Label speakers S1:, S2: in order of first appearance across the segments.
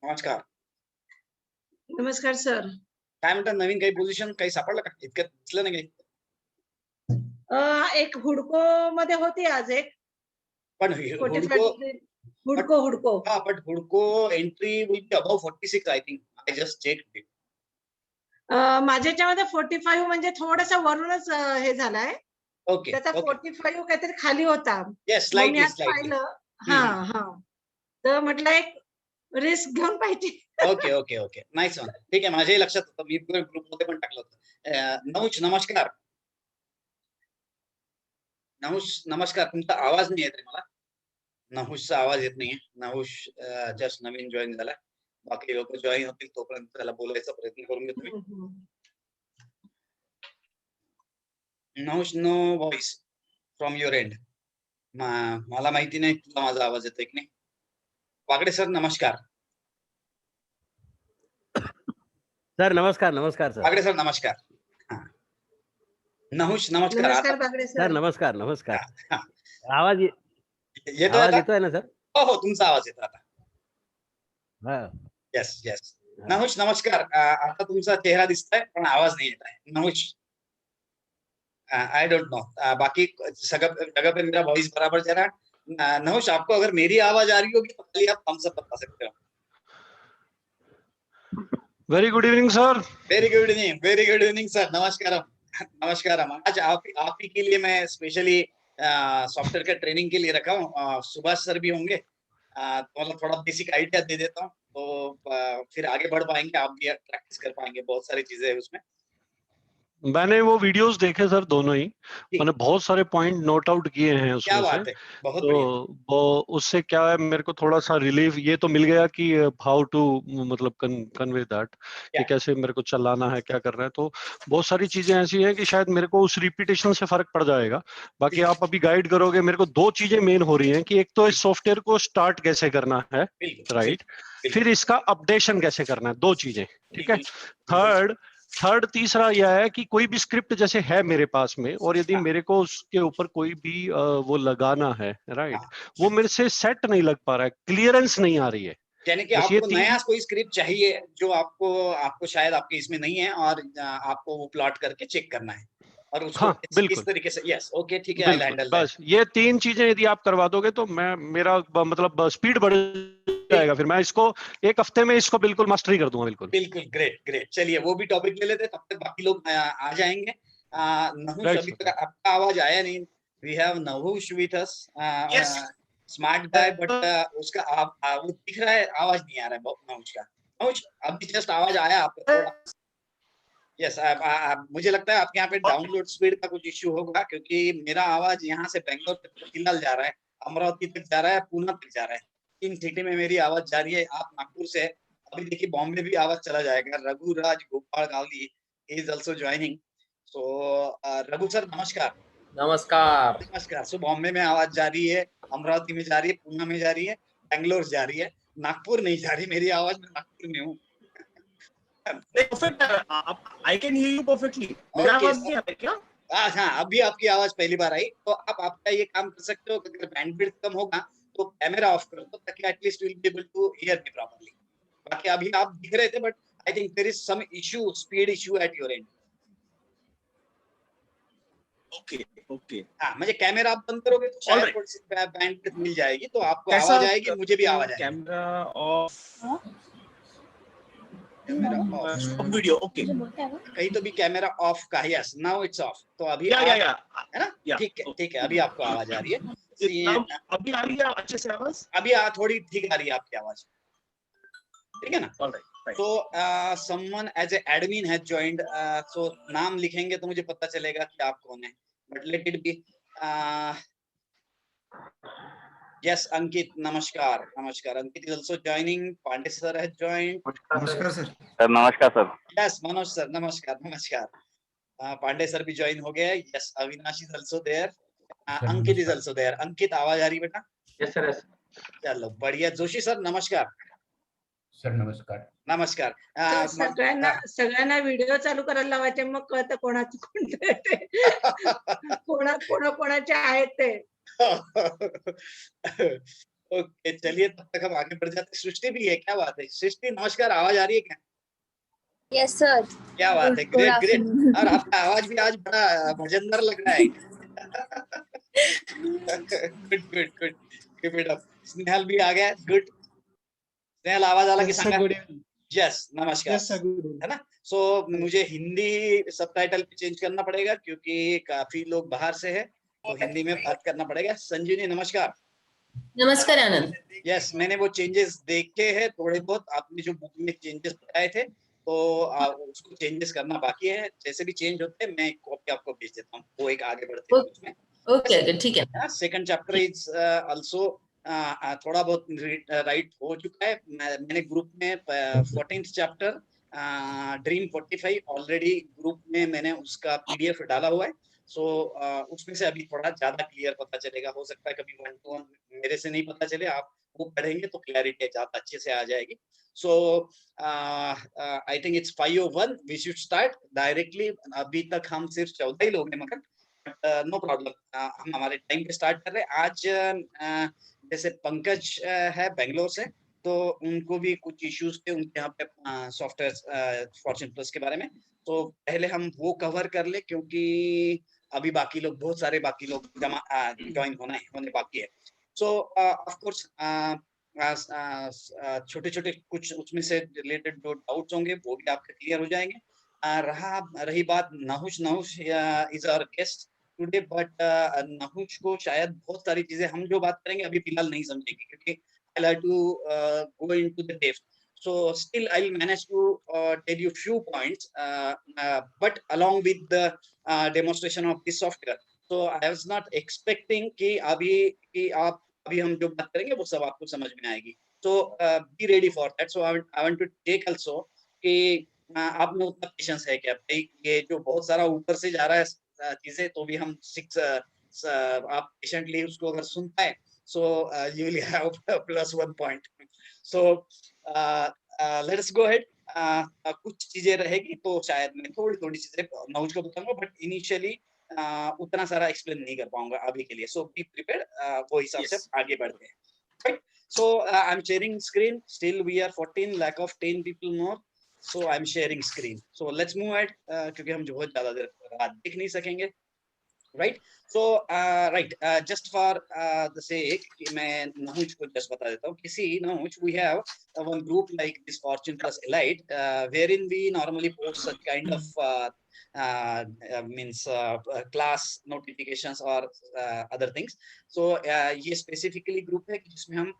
S1: नमस्कार.
S2: नमस्कार सर.
S1: काय म्हणतात नवीन काही पोझिशन काही सापडलं का? इतक्यात दिसलं नाही काही?
S2: एक हुडको मध्ये होती आज एक
S1: पण
S2: 45
S1: हुडको
S2: डिग्री
S1: बट
S2: हुडको.
S1: हां, बट हुडको entry will be above 46 I think. I just checked it.
S2: माझ्या ह्याच्यामध्ये 45 म्हणजे थोडंसं वरूनच हे झालाय.
S1: ओके,
S2: त्याचा
S1: ओके.
S2: 45 काहीतरी खाली होता.
S1: येस,
S2: मग मी
S1: स्लाइटली,
S2: आज
S1: स्लाइटली.
S2: पाहिलं.
S1: हं, हं.
S2: हां. तर म्हटलं एक रिस्क घेऊन पाहिजे.
S1: Okay, okay, okay. Nice one. ठीक आहे. माझ्याही लक्षात होतं. मी पण ग्रुपमध्ये पण टाकलं होतं. नौश नमस्कार. नहुष नमस्कार. तुमचा आवाज नाही येत आहे मला. नहुषचा आवाज येत नाहीये. नहुष जस्ट नवीन जॉइन झालाय. बाकी लोकं जॉइन होतील तोपर्यंत त्याला बोलायचा प्रयत्न करून घेतो मी. Nahush, no voice from your end. मला माहिती नाही तुला माझा आवाज येतोय की नाही. वागडे सर नमस्कार.
S3: सर नमस्कार. नमस्कार सर.
S1: वागडे सर नमस्कार. हां. नहुष नमस्कार. आता
S2: नमस्कार बागडे
S3: सर
S2: सर.
S3: नमस्कार. नमस्कार.
S1: हां, हां.
S3: आवाज
S1: येतोय आता?
S3: येतोय ना सर?
S1: हो, हो. तुमचा आवाज येतो आता.
S3: हां.
S1: Yes, yes.
S3: हां.
S1: नहुष नमस्कार. आता तुमचा चेहरा दिसतोय पण आवाज नहीं येत आहे. नहुष. I don't know. बाकी जगह पे मेरा वॉइस बराबर जा रहा है. नहुष आपको अगर मेरी आवाज आ रही होगी तो खाली आप थम्स अप बता सकते हो.
S4: Very good evening sir.
S1: Very good evening sir. नमस्कारम. नमस्कारम. आज आप ही के लिए मैं स्पेशली सॉफ्टवेयर का ट्रेनिंग के लिए रखा हूँ. सुभाष सर भी होंगे. तो मतलब थोड़ा बेसिक आइडिया दे देता हूँ तो फिर आगे बढ़ पाएंगे. आप भी प्रैक्टिस कर पाएंगे. बहुत सारी चीजें है उसमें.
S4: मैंने वो वीडियोस देखे सर दोनों ही.
S1: जी.
S4: मैंने बहुत सारे पॉइंट नोट आउट किए हैं
S1: क्या
S4: उसमें से.
S1: बात है. बहुत बढ़िया.
S4: तो वो उससे क्या है मेरे को थोड़ा सा रिलीफ ये तो मिल गया कि हाउ टू मतलब कन्वे दैट कि
S1: क्या?
S4: कैसे मेरे को चलाना है क्या करना है. तो बहुत सारी चीजें ऐसी हैं कि शायद मेरे को उस रिपीटेशन से फर्क पड़ जाएगा. बाकी
S1: जी.
S4: आप अभी गाइड करोगे. मेरे को दो चीजें मेन हो रही हैं कि एक तो इस सॉफ्टवेयर को स्टार्ट कैसे करना है,
S1: बिल्कुल.
S4: राइट.
S1: बिल्कुल.
S4: फिर इसका अपडेशन कैसे करना है. दो चीजें. ठीक है.
S1: बिल्कुल.
S4: तीसरा यह है कि कोई भी स्क्रिप्ट जैसे है मेरे पास में और यदि
S1: हाँ.
S4: मेरे को उसके ऊपर कोई भी वो लगाना है, राइट,
S1: हाँ.
S4: वो मेरे से सेट नहीं लग पा रहा है. क्लियरेंस नहीं आ रही है.
S1: यानी कि
S4: बस ये
S1: आपको
S4: तीन.
S1: नया कोई स्क्रिप्ट चाहिए जो आपको शायद आपके इसमें नहीं है और आपको वो प्लॉट करके चेक करना है और उसको
S4: हाँ,
S1: किस
S4: बिल्कुल
S1: तरीके से. यस, ओके, ठीक है. आई विल
S4: बिल्कुल.
S1: Handle that.
S4: बस ये तीन चीजें यदि आप करवा दोगे तो मेरा मतलब स्पीड बढ़ जाएगा. फिर मैं इसको एक हफ्ते में इसको बिल्कुल मास्टरी कर दूंगा. बिल्कुल.
S1: बिल्कुल. Great, great. चलिए वो भी टॉपिक ले लेते हैं. तब तक बाकी लोग आ जाएंगे. नहुष
S4: राइट
S1: अभी तक
S4: सर.
S1: आपका आवाज आया नहीं. We have Nahush with us.
S4: Yes.
S1: Smart guy but उसका वो दिख रहा है. आवाज नहीं आ रहा है नहुष का. नहुष अभी जस्ट आवाज आया आपका थोड़ा. यस, मुझे लगता है आपके यहाँ पे डाउनलोड स्पीड का कुछ इश्यू होगा क्योंकि मेरा आवाज यहाँ से बेंगलोर तक फिलहाल जा रहा है, अमरावती तक जा रहा है, पूना तक जा रहा है. 3 सिटी में मेरी आवाज जा रही है. आप नागपुर से है. अभी देखिए बॉम्बे भी आवाज चला जाएगा. Raghuraj Gopal Gawali is also joining. So Raghu sir नमस्कार.
S5: नमस्कार.
S1: नमस्कार. सो बॉम्बे में आवाज जा रही है, अमरावती में जा रही है, पूना में जा रही है, बेंगलोर जा रही है, नागपुर नहीं जा रही मेरी आवाज. मैं नागपुर में हूँ.
S5: Perfect. I can hear you perfectly. मेरा
S1: ओके
S5: आवाज
S1: सर.
S5: नहीं आता क्या?
S1: हाँ, अभी आपकी आवाज पहली बार आई. तो आप आपका ये काम कर सकते हो कि अगर बैंडविड्थ कम होगा तो कैमरा ऑफ कर दो ताकि at least you will be able to hear me properly. बाकी अभी आप दिख रहे थे but I think there is some issue, speed issue at your end.
S5: Okay okay.
S1: हाँ, म्हणजे कैमरा आप बंद करोगे तो शायद
S5: Alright.
S1: थोड़ी सी बैंडविड्थ मिल जाएगी तो आपको
S5: कैसा
S1: आवाज आएगी, मुझे भी आवाज आएगी.
S5: Camera off.
S1: Camera off.
S5: Stop video. Okay.
S1: कहीं तो भी कैमरा ऑफ का. Yes, now it's of. तो अभी
S5: या
S1: है ना.
S5: या.
S1: ठीक है, ठीक है. अभी आपको आवाज आ रही है.
S5: अभी आ रही है अच्छे से आवाज.
S1: अभी थोड़ी ठीक आ रही है आपकी आवाज. ठीक है ना.
S5: Alright.
S1: So someone as an admin has joined. So नाम लिखेंगे तो मुझे पता चलेगा कि आप कौन है. But let it be. Yes, Ankit. नमस्कार. नमस्कार. Ankit is also joining. Pandey sir has joined.
S6: नमस्कार सर.
S7: सर नमस्कार सर.
S1: Yes, Manoj sir. नमस्कार. नमस्कार. Pandey sir भी join हो गए. Yes, Avinash is also there. Ankit is also there. Ankit आवाज आ रही बेटा.
S5: Yes sir. यस.
S1: चलो बढ़िया. जोशी सर नमस्कार.
S6: सर नमस्कार.
S1: नमस्कार.
S2: सगळ्यांना व्हिडिओ चालू करायला लावायचे मग कळतं कोणाचं कोणतं ते. कोणाचे आहेत ते.
S1: ओके, चलिए तब तक हम आगे बढ़ जाते हैं। सृष्टि भी है, क्या बात है। सृष्टि नमस्कार, आवाज आ रही है क्या?
S7: Yes sir.
S1: क्या बात है, ग्रेट ग्रेट। और आपका आवाज भी आज बड़ा मजेदार लग रहा है। Good good good, keep it up. Snehal भी आ गया, गुड। स्नेहल आवाज आला की सांगा। यस नमस्कार, है ना। सो मुझे हिंदी सबटाइटल पे चेंज करना पड़ेगा क्योंकि काफी लोग बाहर से है, तो हिंदी में बात करना पड़ेगा। संजीवनी नमस्कार।
S7: नमस्कार आनंद।
S1: यस, मैंने वो चेंजेस देखे हैं थोड़े बहुत, आपने जो बुक में चेंजेस बताए थे, तो उसको चेंजेस करना बाकी है। जैसे भी चेंज होते हैं मैं कॉपी आपको भेज देता हूँ, वो एक आगे बढ़ते हैं उसमें।
S7: ओके ठीक है।
S1: सेकंड चैप्टर इज आल्सो थोड़ा बहुत राइट हो चुका है। मैंने ग्रुप में 14th chapter dream 45 already group में मैंने उसका पीडीएफ डाला हुआ है। सो उसमें से अभी थोड़ा ज्यादा क्लियर पता चलेगा। हो सकता है कभी 1 to 1 मेरे से नहीं पता चले, आप वो पढ़ेंगे तो क्लैरिटी ज्यादा अच्छे से आ जाएगी। So I think it's 5:01, we should start directly. अभी तक हम सिर्फ 14 ही लोग हैं, मगर नो प्रॉब्लम, हम हमारे टाइम पे स्टार्ट कर रहे हैं आज। जैसे पंकज है बेंगलोर से, तो उनको भी कुछ इश्यूज थे उनके यहाँ पे सॉफ्टवेयर फॉर्च्यून प्लस के बारे में। तो पहले हम वो कवर कर ले, क्योंकि अभी बाकी लोग, बहुत सारे बाकी लोग ज्वाइन होने बाकी है। सो ऑफ कोर्स छोटे छोटे कुछ उसमें से रिलेटेड जो डाउट्स होंगे वो भी आपके क्लियर हो जाएंगे। रही बात Nahush is our guest today, but Nahush को शायद बहुत सारी चीजें हम जो बात करेंगे अभी फिलहाल नहीं समझेगी, क्योंकि I like to go into the depth. So still I'll manage to tell you few points, but along with the demonstration of this software. So I was not expecting कि अभी हम जो बात करेंगे वो सब आपको समझ में आएगी. So be ready for that. So I want to take also कि आप में उतना पेशेंस है क्या भाई, ये जो बहुत सारा ऊपर से जा रहा है चीजें, तो भी हम आप पेशेंटली उसको अगर सुन पाए, so you will have +1 point. So let us go ahead. कुछ चीजें रहेगी तो शायद मैं थोड़ी चीजें नहुष को बताऊंगा, बट इनिशियली उतना सारा एक्सप्लेन नहीं कर पाऊंगा अभी के लिए. सो बी प्रिपेयर्ड, वो हिसाब से आगे बढ़ते हैं. Right. So I am sharing screen. Still we are 14, lack of 10 people more. So I am sharing screen. So let's move ahead, क्योंकि हम जो बहुत ज्यादा देर बाद देख नहीं सकेंगे. Right. So just for the sake कि मैं नहुष को just बता देता हूँ. किसी Nahusha, we have one group like this Fortune Plus Elite, wherein we normally post such kind of class notifications or other things. So ये specifically group है जिसमें हम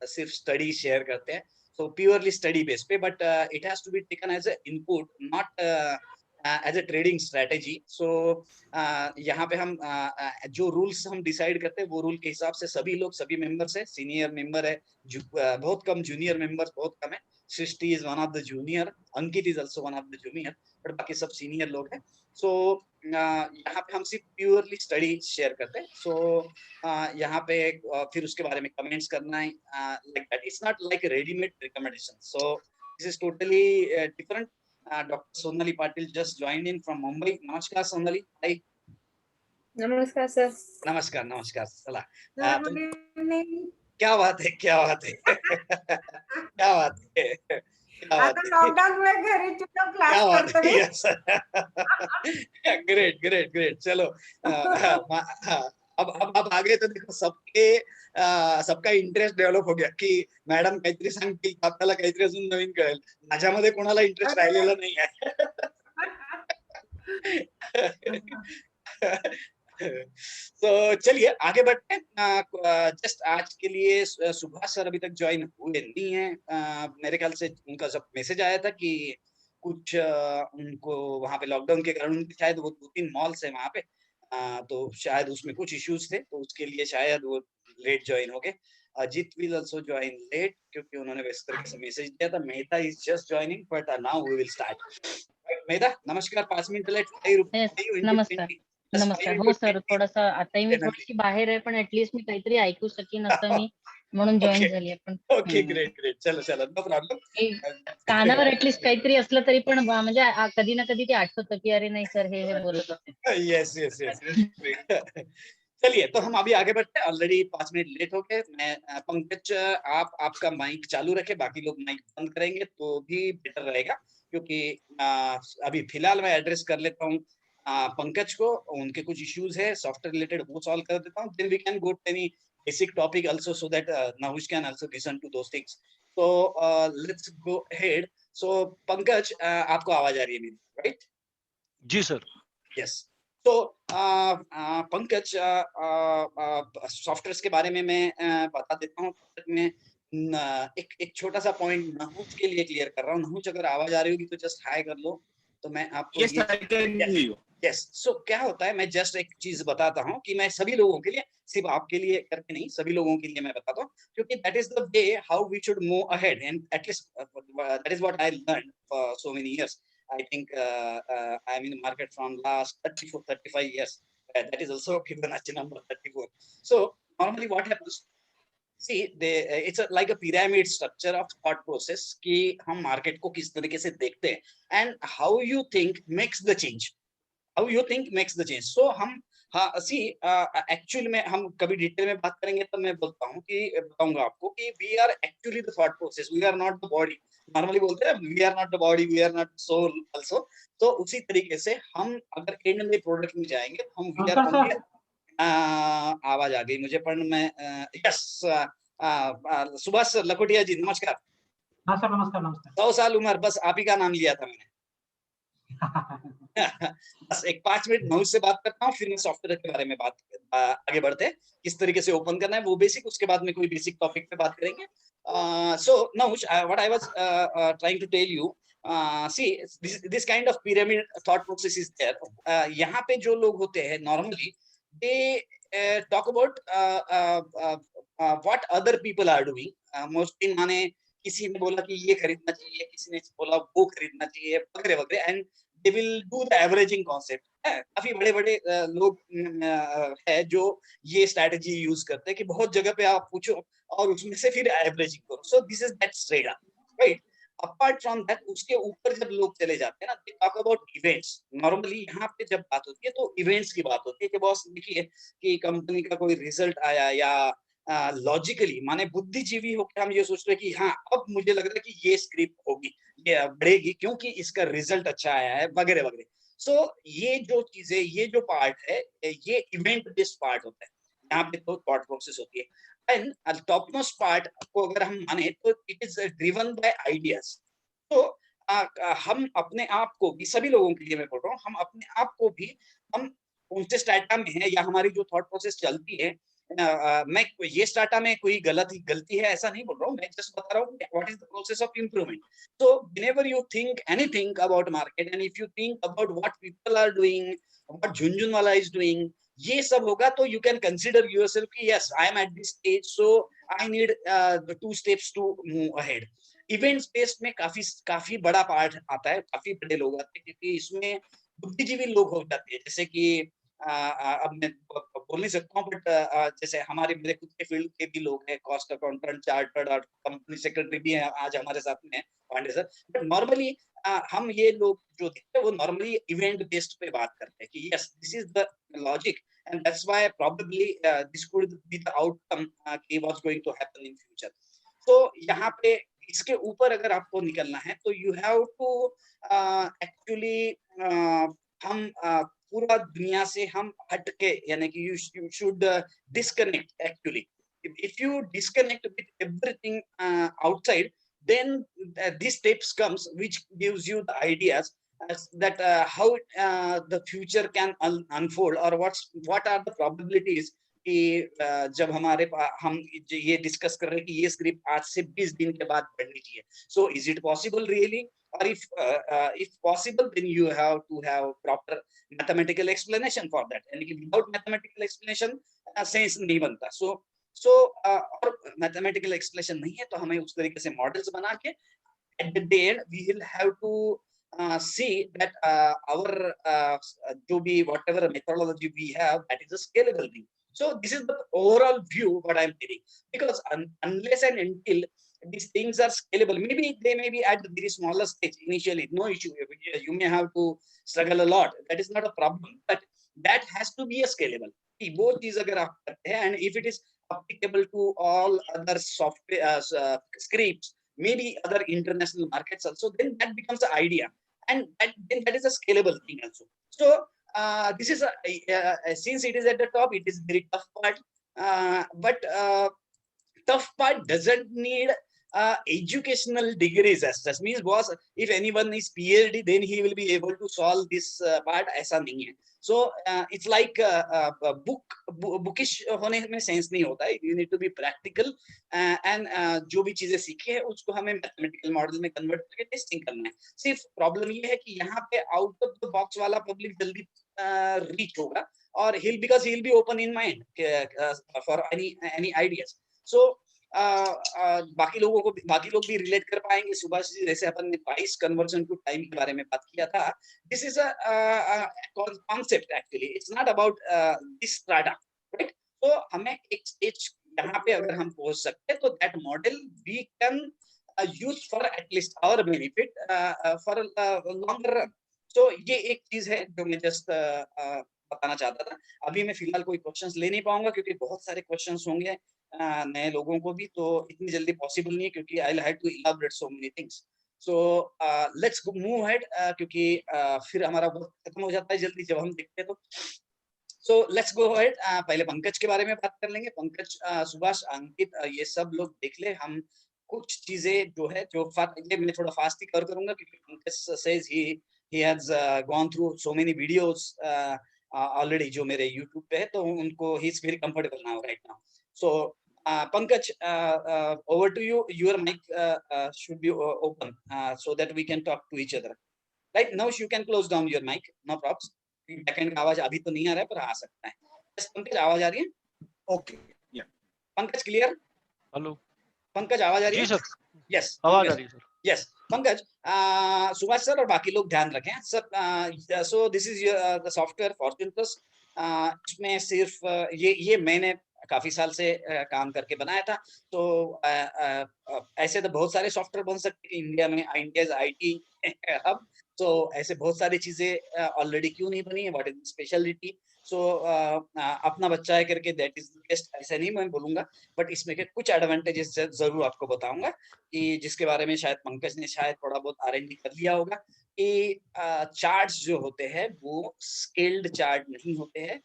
S1: सिर्फ study share करते हैं. So purely study based पे, but it has to be taken as an input, not as a trading strategy. So यहाँ पे हम जो रूल्स हम डिसाइड करते हैं वो रूल के हिसाब से सभी लोग, सभी मेंबर्स है. सीनियर मेंबर है, बहुत कम जूनियर मेंबर्स बहुत कम है. Srishti is one of the junior, Ankit is also one of the junior, but बाकी सब सीनियर लोग हैं. सो यहाँ पे हम सिर्फ प्योरली स्टडी शेयर करते हैं. सो यहाँ पे फिर उसके बारे में कमेंट्स करना है, like that. It's not like readymade recommendation. So this is totally different. Dr. Sonali Patil just joined in from Mumbai. Namaskar Sonali. Hi.
S2: नमस्कार सर.
S1: नमस्कार नमस्कार. चला.
S2: क्या
S1: बात है क्या बात है क्या बात है.
S2: आता लॉकडाउन में घरी चुपचाप क्लास करते हैं.
S1: Great great great. चलो अब आगे तो देखो सबका इंटरेस्ट डेव्हलप हो गया की मॅडम काहीतरी सांगतील, आपल्याला काहीतरी अजून नवीन कळेल. माझ्यामध्ये कोणाला इंटरेस्ट राहिलेला नाही आहे. तो चलिए आगे बढ़ते हैं. जस्ट आज के लिए सुभाष सर अभी तक ज्वाइन हुए नहीं है. मेरे ख्याल से उनका जब मैसेज आया था कि कुछ उनको वहां पे लॉकडाउन के कारण उनके शायद वो 2-3 मॉल्स है वहां पे, तो शायद उसमें कुछ इश्यूज थे, तो उसके लिए शायद वो लेट ज्वाइन हो गए. Ajit will also join late क्योंकि उन्होंने वैसे तरीके से मैसेज दिया था. Mehta is just joining, but now we will start. Mehta नमस्कार. 5 मिनिट लेट.
S8: नमस्कार. नमस्कार. हो सर, थोडासा आताही मी थोडीशी बाहेर आहे, पण ऍटलीस्ट मी काहीतरी ऐकू शकीन असं मी म्हणून जॉईन झाली. पण
S1: ओके ग्रेट ग्रेट. चलो चलो, नो प्रॉब्लेम.
S8: कानावर ऍटलीस्ट काहीतरी असलं तरी पण म्हणजे कधी ना कधी ते आठवतं की अरे नाही सर हे बोलत होते.
S1: Yes yes yes. चलिए तो हम अभी आगे बढ़ते हैं, ऑलरेडी 5 मिनट लेट हो गए। मैं पंकज आप आपका माइक चालू रखें, बाकी लोग माइक बंद करेंगे तो भी बेटर रहेगा, क्योंकि अभी फिलहाल मैं एड्रेस कर लेता हूँ पंकज को, उनके कुछ इश्यूज है सॉफ्टवेयर रिलेटेड, वो सॉल्व कर देता हूँ, then we can go to any basic topic also, so that Nahush can also listen to those things. So let's go ahead. So Pankaj आपको आवाज आ रही है मेरी, राइट?
S4: जी सर।
S1: यस। तो पंकज सॉफ्टवेयर के बारे में मैं बता देता हूँ। मैं एक छोटा सा पॉइंट नहुज के लिए क्लियर कर रहा हूँ। नहुज अगर आवाज आ रही होगी तो जस्ट हाई कर लो, तो मैं आपको
S5: Yes, I can hear you.
S1: Yes. So क्या होता है, मैं जस्ट एक चीज बताता हूँ कि मैं सभी लोगों के लिए, सिर्फ आपके लिए करके नहीं, सभी लोगों के लिए मैं बताता हूँ, क्योंकि that is the way how we should move ahead, and at least that is what I learn for so many years. I think I'm in the market from last 34, 35 years. That is also a Fibonacci number, 34. So normally what happens, see, it's like a pyramid structure of thought process कि हम market को किस तरीके से देखते हैं, and how you think makes the change. How you think makes the change. So हम सी actual में हम कभी डिटेल में बात करेंगे तो मैं बताऊंगा आपको कि we are actually the thought process, we are not the body. Normally बोलते हैं we are not the body, we are not soul also. तो उसी तरीके से हम अगर एंड में प्रोडक्ट में जाएंगे तो हम वी आर आवाज आ गई मुझे, पर मैं यस सुभाष लखोटिया जी नमस्कार.
S6: हाँ सर, नमस्कार नमस्कार.
S1: 100 साल उम्र, बस आप ही का नाम लिया था मैंने. बस एक 5 मिनट नहुज से बात करता हूँ, फिर मैं सॉफ्टवेयर के बारे में आगे बढ़ते हैं, किस तरीके से ओपन करना है वो बेसिक, उसके बाद में कोई बेसिक टॉपिक पे बात करेंगे. So Nahush, what I was trying to tell you, see this kind of pyramid thought process is there. यहाँ पे जो लोग होते हैं normally they talk about what other people are doing. Mostly माने किसी ने बोला कि ये खरीदना चाहिए, किसी ने बोला वो खरीदना चाहिए, वगैरह वगैरह, and they will do the averaging concept. काफी बड़े-बड़े लोग है जो ये स्ट्रेटजी यूज करते हैं कि बहुत जगह पे आप पूछो और उसमें से फिर एवरेजिंग करो. So this is that straight up, right? Apart from that, उसके ऊपर जब लोग चले जाते हैं ना, दे टॉक अबाउट इवेंट्स. नॉर्मली यहाँ पे जब बात होती है तो इवेंट्स की बात होती है कि बॉस देखिए कि कंपनी का कोई रिजल्ट आया, या लॉजिकली माने बुद्धिजीवी होकर हम ये सोचते हैं कि हाँ अब मुझे लग रहा है कि ये स्क्रिप्ट होगी, ये बढ़ेगी क्योंकि इसका रिजल्ट अच्छा आया है, वगैरह वगैरह. सो ये जो चीजें, ये जो पार्ट है, ये इवेंट बेस्ड पार्ट होता है. यहाँ पे तो थॉट प्रोसेस होती है. एंड टॉप मोस्ट पार्ट को अगर हम माने तो it is driven by ideas. तो हम अपने आप को भी, सभी लोगों के लिए मैं बोल रहा हूँ, हम अपने आप को भी, हम उनसे स्टार्टा में है या हमारी जो थॉट प्रोसेस चलती है, मैं ये स्टार्टा में कोई गलती है ऐसा नहीं बोल रहा हूँ, मैं जस्ट बता रहा हूँ what is the process of improvement. So whenever you think anything about market, and if you think about what people are doing, what Jhunjhunwala is doing, ये सब होगा तो you can consider yourself कि yes, I am at this stage, so I need the 2 steps to move ahead. Events based में काफी बड़ा part आता है, काफी बड़े लोग आते हैं, क्योंकि इसमें बुद्धिजीवी लोग हो जाते हैं. जैसे कि अब मैं बोल नहीं सकता हूँ, बट जैसे हमारे मेरे खुद के फील्ड के भी लोग हैं, कॉस्ट अकाउंटेंट, चार्टर्ड और कंपनी सेक्रेटरी भी हैं आज हमारे साथ में, पांडे सर. बट नॉर्मली हम ये लोग जो देखते हैं वो नॉर्मली इवेंट बेस्ड पे बात करते हैं कि yes this is the logic, and that's why probably this could be the outcome कि what's going to happen in future. तो यहाँ पे इसके ऊपर अगर आपको निकलना है तो यू हैव टू एक्चुअली हम पूरा दुनिया से हम हटके, यानी कि you should disconnect actually. If you disconnect with everything outside, then these steps comes which gives you the ideas that how the future can unfold, or what are the probabilities कि जब हम ये डिस्कस कर रहे हैं कि ये script आज से 20 दिन के बाद पढ़नी चाहिए. So is it possible really? Or if possible, then you have to have proper mathematical explanation for that. And without mathematical explanation, sense नहीं बनता. So और mathematical explanation नहीं है तो हमें उस तरीके से models बना के at the end we will have to see that our जो भी whatever methodology we have, that is a scalable thing. So this is the overall view what I am telling, because unless and until these things are scalable, maybe they may be at the very smaller stage initially, no issue, you may have to struggle a lot, that is not a problem, but that has to be a scalable. कि वो चीज अगर आप करते हैं, and if it is applicable to all other software scripts, maybe other international markets also, then that becomes the idea, and then that is a scalable thing also. So this is since it is at the top, it is very tough part, but tough part doesn't need educational degrees as such. Means boss, if anyone is PhD, then he will be able to solve this part. ऐसा नहीं है. So it's like bookish होने में sense नहीं होता है. You need to be practical, and जो भी चीजें सीखे हैं उसको हमें मैथमेटिकल मॉडल में कन्वर्ट करके टेस्टिंग करना है. सिर्फ प्रॉब्लम ये है कि यहाँ पे आउट ऑफ द बॉक्स वाला पब्लिक जल्दी रीच होगा, और because he'll be open in mind for any ideas. So बाकी लोग भी रिलेट कर पाएंगे. सुभाष जी, जैसे अपन ने प्राइस कन्वर्जन टू टाइम के बारे में बात किया था, this is a concept actually, it's not about this strata, right? तो हमें एक स्टेज यहाँ पे अगर हम पहुंच सकते हैं तो that model we can use for at least our benefit for longer run. तो ये एक चीज है जो मैं जस्ट बताना चाहता था. अभी मैं फिलहाल कोई क्वेश्चंस ले नहीं पाऊंगा क्योंकि बहुत सारे क्वेश्चंस होंगे नए लोगों को भी, तो इतनी जल्दी पॉसिबल नहीं है क्योंकि I will have to elaborate so many things. So let's move ahead, क्योंकि फिर हमारा वक्त खत्म हो जाता है जल्दी जब हम देखते हैं तो. So let's go ahead. पहले पंकज के बारे में बात कर लेंगे. पंकज, सुभाष, अंकित, ये सब लोग देख ले. हम कुछ चीजें जो है जो ये मैं थोड़ा फास्ट ही कवर करूंगा क्योंकि Pankaj says he has gone through so many videos already जो मेरे YouTube पे है, तो उनको he is very comfortable now right now. So Pankaj, over to you. Your mic should be open so that we can talk to each other. Right now you can close down your mic, no problems. Backend का आवाज अभी तो नहीं आ रहा है पर आ सकता है. Yes, पंकज, आवाज आ रही है?
S5: Okay. Yeah.
S1: Pankaj clear?
S4: Hello
S1: Pankaj, आवाज आ रही है?
S4: जी सर,
S1: यस,
S4: आवाज आ रही है sir.
S1: Yes Pankaj, Subhash sir और बाकी लोग ध्यान रखें sir. So this is the software Fortune plus. इसमें सिर्फ ये मैंने काफी साल से काम करके बनाया था. तो ऐसे तो बहुत सारे सॉफ्टवेयर बन सकते हैं इंडिया में. इंडियाज IT हब, तो ऐसे बहुत सारी चीजें ऑलरेडी क्यों नहीं बनी है, व्हाट इज स्पेशलिटी. सो अपना बच्चा है करके दैट इज बेस्ट, ऐसा नहीं मैं बोलूंगा, बट इसमें के कुछ एडवांटेजेस जरूर आपको बताऊंगा कि जिसके बारे में शायद पंकज ने शायद थोड़ा बहुत R&D कर लिया होगा. कि चार्ट्स जो होते हैं वो स्केल्ड चार्ट नहीं होते हैं.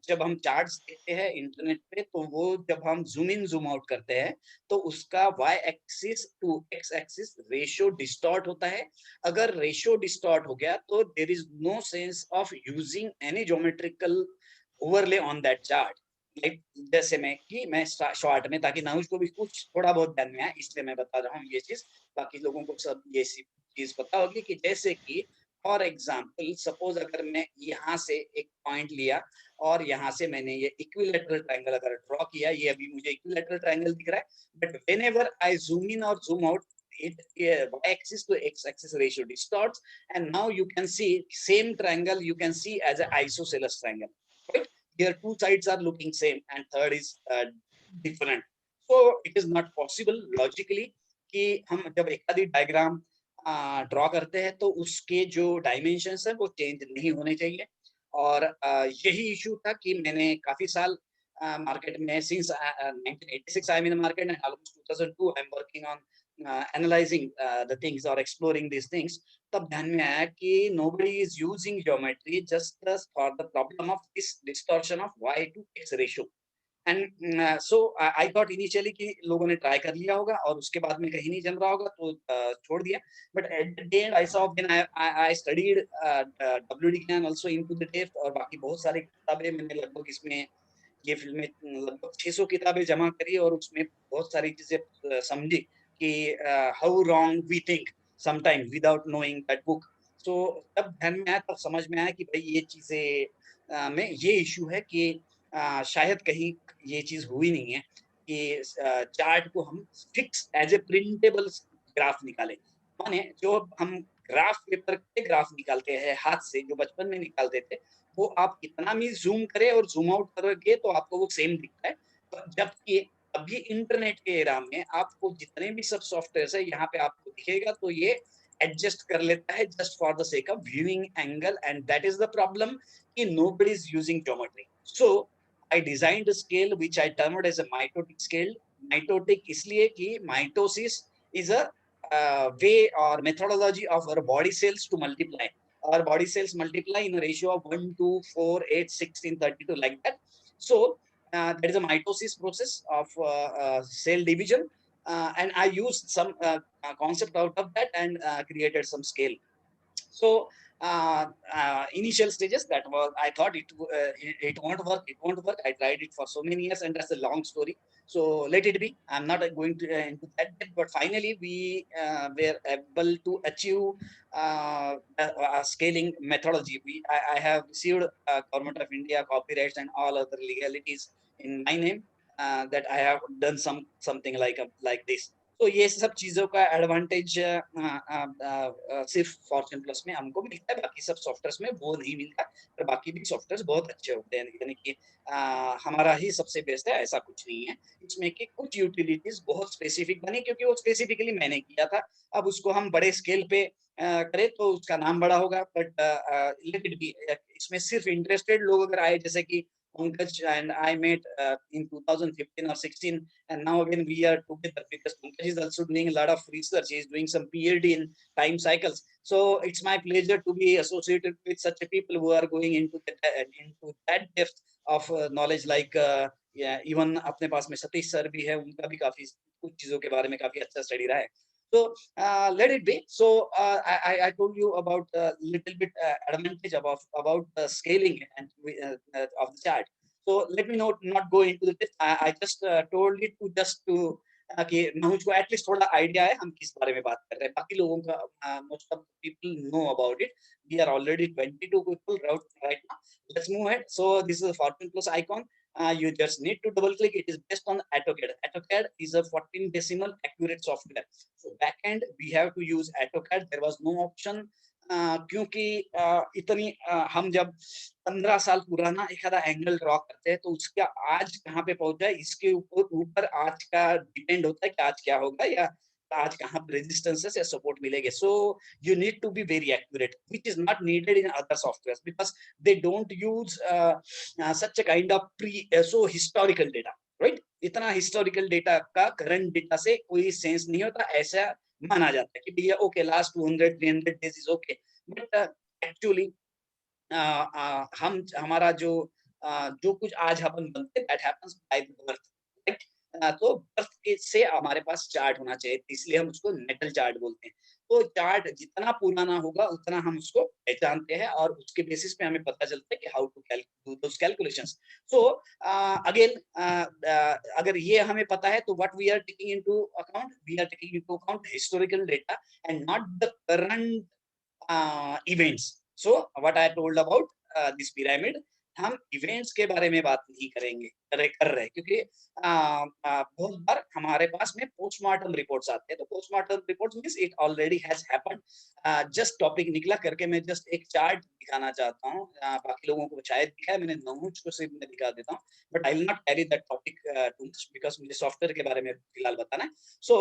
S1: जब हम चार्ट्स देखते हैं इंटरनेट पे, तो वो जब हम जूम इन जूम आउट करते हैं तो उसका y axis to x axis ratio distort होता है. अगर रेशियो डिस्टॉर्ट हो गया तो there is no sense of using any geometrical overlay on that chart. Like जैसे मैं शॉर्ट में, ताकि नाउज को भी कुछ थोड़ा बहुत ध्यान में आए, इसलिए मैं बता रहा हूँ ये चीज. बाकी लोगों को सब ये चीज पता होगी कि जैसे कि फॉर एग्जाम्पल सपोज अगर मैं यहाँ से एक पॉइंट लिया और यहाँ से मैंने ये इक्विलैटरल ट्रायंगल अगर ड्रॉ किया, ये अभी मुझे इक्विलैटरल ट्रायंगल दिख रहा है, but whenever I zoom in और zoom out, y axis to x axis ratio distorts, and now you can see same triangle you can see as an isosceles triangle, right? Here two sides are looking same and third is different. So it is not possible logically कि हम जब एक आदि diagram draw करते हैं तो उसके जो डायमेंशंस है वो चेंज नहीं होने चाहिए. और यही इशू था कि मैंने काफी साल मार्केट में, since 1986 I am in market and almost 2002 I am working on analysing the things और एक्सप्लोरिंग दिस थिंग्स. तब ध्यान में आया कि nobody is using geometry just for the problem of this distortion of y to x ratio. And so I thought initially कि लोगों ने try कर लिया होगा और उसके बाद में कहीं नहीं जम रहा होगा तो छोड़ दिया. But at the and I saw when I studied WD Gyan also into the depth, और बाकी बहुत सारी किताबें मैंने लगभग इसमें ये फील्ड में लगभग 600 किताबें जमा करी और उसमें बहुत सारी चीजें समझी कि how wrong we think sometime without knowing that book. So तब ध्यान में आया, तब समझ में आया कि भाई ये चीजें में ये इशू है कि शायद कहीं ये चीज हुई नहीं है कि चार्ट को हम fix as a printable graph निकाले. माने जो हम ग्राफ पेपर पे ग्राफ निकालते हैं हाथ से, जो बचपन में निकालते थे, वो आप कितना भी जूम करें और जूम आउट करोगे तो आपको वो सेम दिखता है. जबकि अभी इंटरनेट के एरा में आपको जितने भी सब सॉफ्टवेयर है यहाँ पे आपको दिखेगा तो ये एडजस्ट कर लेता है just for the sake of viewing angle, and that is the problem कि nobody is using geometry. So I designed a scale which I termed as a mitotic scale. Mitotic इसलिए कि mitosis is a way or methodology of our body cells to multiply. Our body cells multiply in a ratio of 1, 2, 4, 8, 16, 32, like that. So that is a mitosis process of cell division, and I used some concept out of that and created some scale. So initial stages, that was, I thought it won't work. It won't work. I tried it for so many years, and that's a long story. So let it be. I'm not going to into that depth, but finally we were able to achieve a scaling methodology. I have received Government of India copyrights and all other legalities in my name, that I have done something like this. तो ये सब चीजों का advantage सिर्फ Fortune plus में हमको मिलता है, बाकी सब सॉफ्टवेयर्स में वो नहीं मिलता, पर बाकी भी सॉफ्टवेयर्स बहुत अच्छे होते हैं, यानी कि हमारा ही सबसे बेस्ट है, ऐसा कुछ नहीं है इसमें कि कुछ यूटिलिटीज बहुत स्पेसिफिक बनी क्योंकि वो स्पेसिफिकली मैंने किया था। अब उसको हम बड़े स्केल पे करें तो उसका नाम बड़ा होगा, बट लेट इट बी। इसमें सिर्फ इंटरेस्टेड लोग अगर आए, जैसे कि Pankaj and I met in 2015 or 16, and now again we are together because Pankaj is also doing a lot of research. He is doing some PhD in time cycles. So it's my pleasure to be associated with such a people who are going into that depth of knowledge. Like even अपने पास में Satish sir भी है, उनका भी काफी कुछ चीजों के बारे में काफी अच्छा स्टडी रहा है। So let it be. So I told you about a little bit advantage about scaling and of the chart. So let me not go into the depth. I just told it to just to कि नहुज को at least थोड़ा idea है हम किस बारे में बात कर रहे हैं। बाकी लोगों का most of people know about it. We are already 22 people right now. Let's move ahead. So this is a Fortune Plus icon. You just need to double click. It is based on AutoCAD. AutoCAD is a 14 decimal accurate software. So backend we have to use AutoCAD. There was no option क्योंकि इतनी हम जब 15 साल पुराना एक आधा angle draw करते हैं तो उसका आज कहाँ पे पहुंचा है, इसके ऊपर आज का डिपेंड होता है कि आज क्या होगा या आज कहाँ पे रेजिस्टेंसेस या सपोर्ट मिलेंगे। So you need to be very accurate, which is not needed in other softwares because they don't use such a kind of so historical data, right. इतना हिस्टोरिकल डेटा का करंट डेटा से कोई sense नहीं होता, ऐसा माना जाता है कि भैया okay last 200-300 days is okay, but actually हम हमारा जो कुछ आज अपन बनते हैं that happens by the birth, right. तो बर्थ से हमारे पास चार्ट होना चाहिए, इसलिए हम उसको नेटल चार्ट बोलते हैं। तो चार्ट जितना पुराना होगा उतना हम उसको पहचानते हैं और उसके बेसिस पे हमें पता चलता है कि how to do those calculations. So again अगर ये हमें पता है तो what we are taking into account historical data and not the current events. So what I told about this pyramid, हम इवेंट्स के बारे में बात नहीं कर रहे क्योंकि बहुत बार हमारे पास में पोस्टमार्टम रिपोर्ट्स आते हैं, तो postmortem reports means it already has happened. Just topic निकला करके मैं जस्ट एक चार्ट दिखाना चाहता हूँ, बाकी लोगों को शायद दिखा है, मैंने नहुज को सिर्फ मैं दिखा देता हूँ, but I will not carry that topic too much because मुझे सॉफ्टवेयर के बारे में फिलहाल बताना है। सो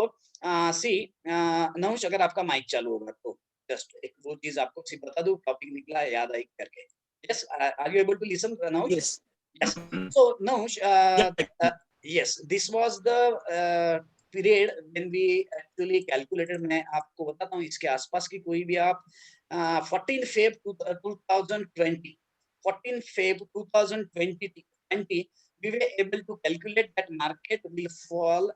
S1: सी नहुज, अगर आपका माइक चालू होगा तो जस्ट एक वो चीज आपको सिर्फ बता दूं, टॉपिक निकला है याद आई करके। Yes, are you able to listen, Nahush?
S5: Yes.
S1: Yes. So, Nahush, yes, this was the period when we actually calculated. मैं आपको बताता हूँ, इसके आसपास की कोई भी आप 14 Feb 2020, 14 Feb 2020, we were able to calculate that market will fall.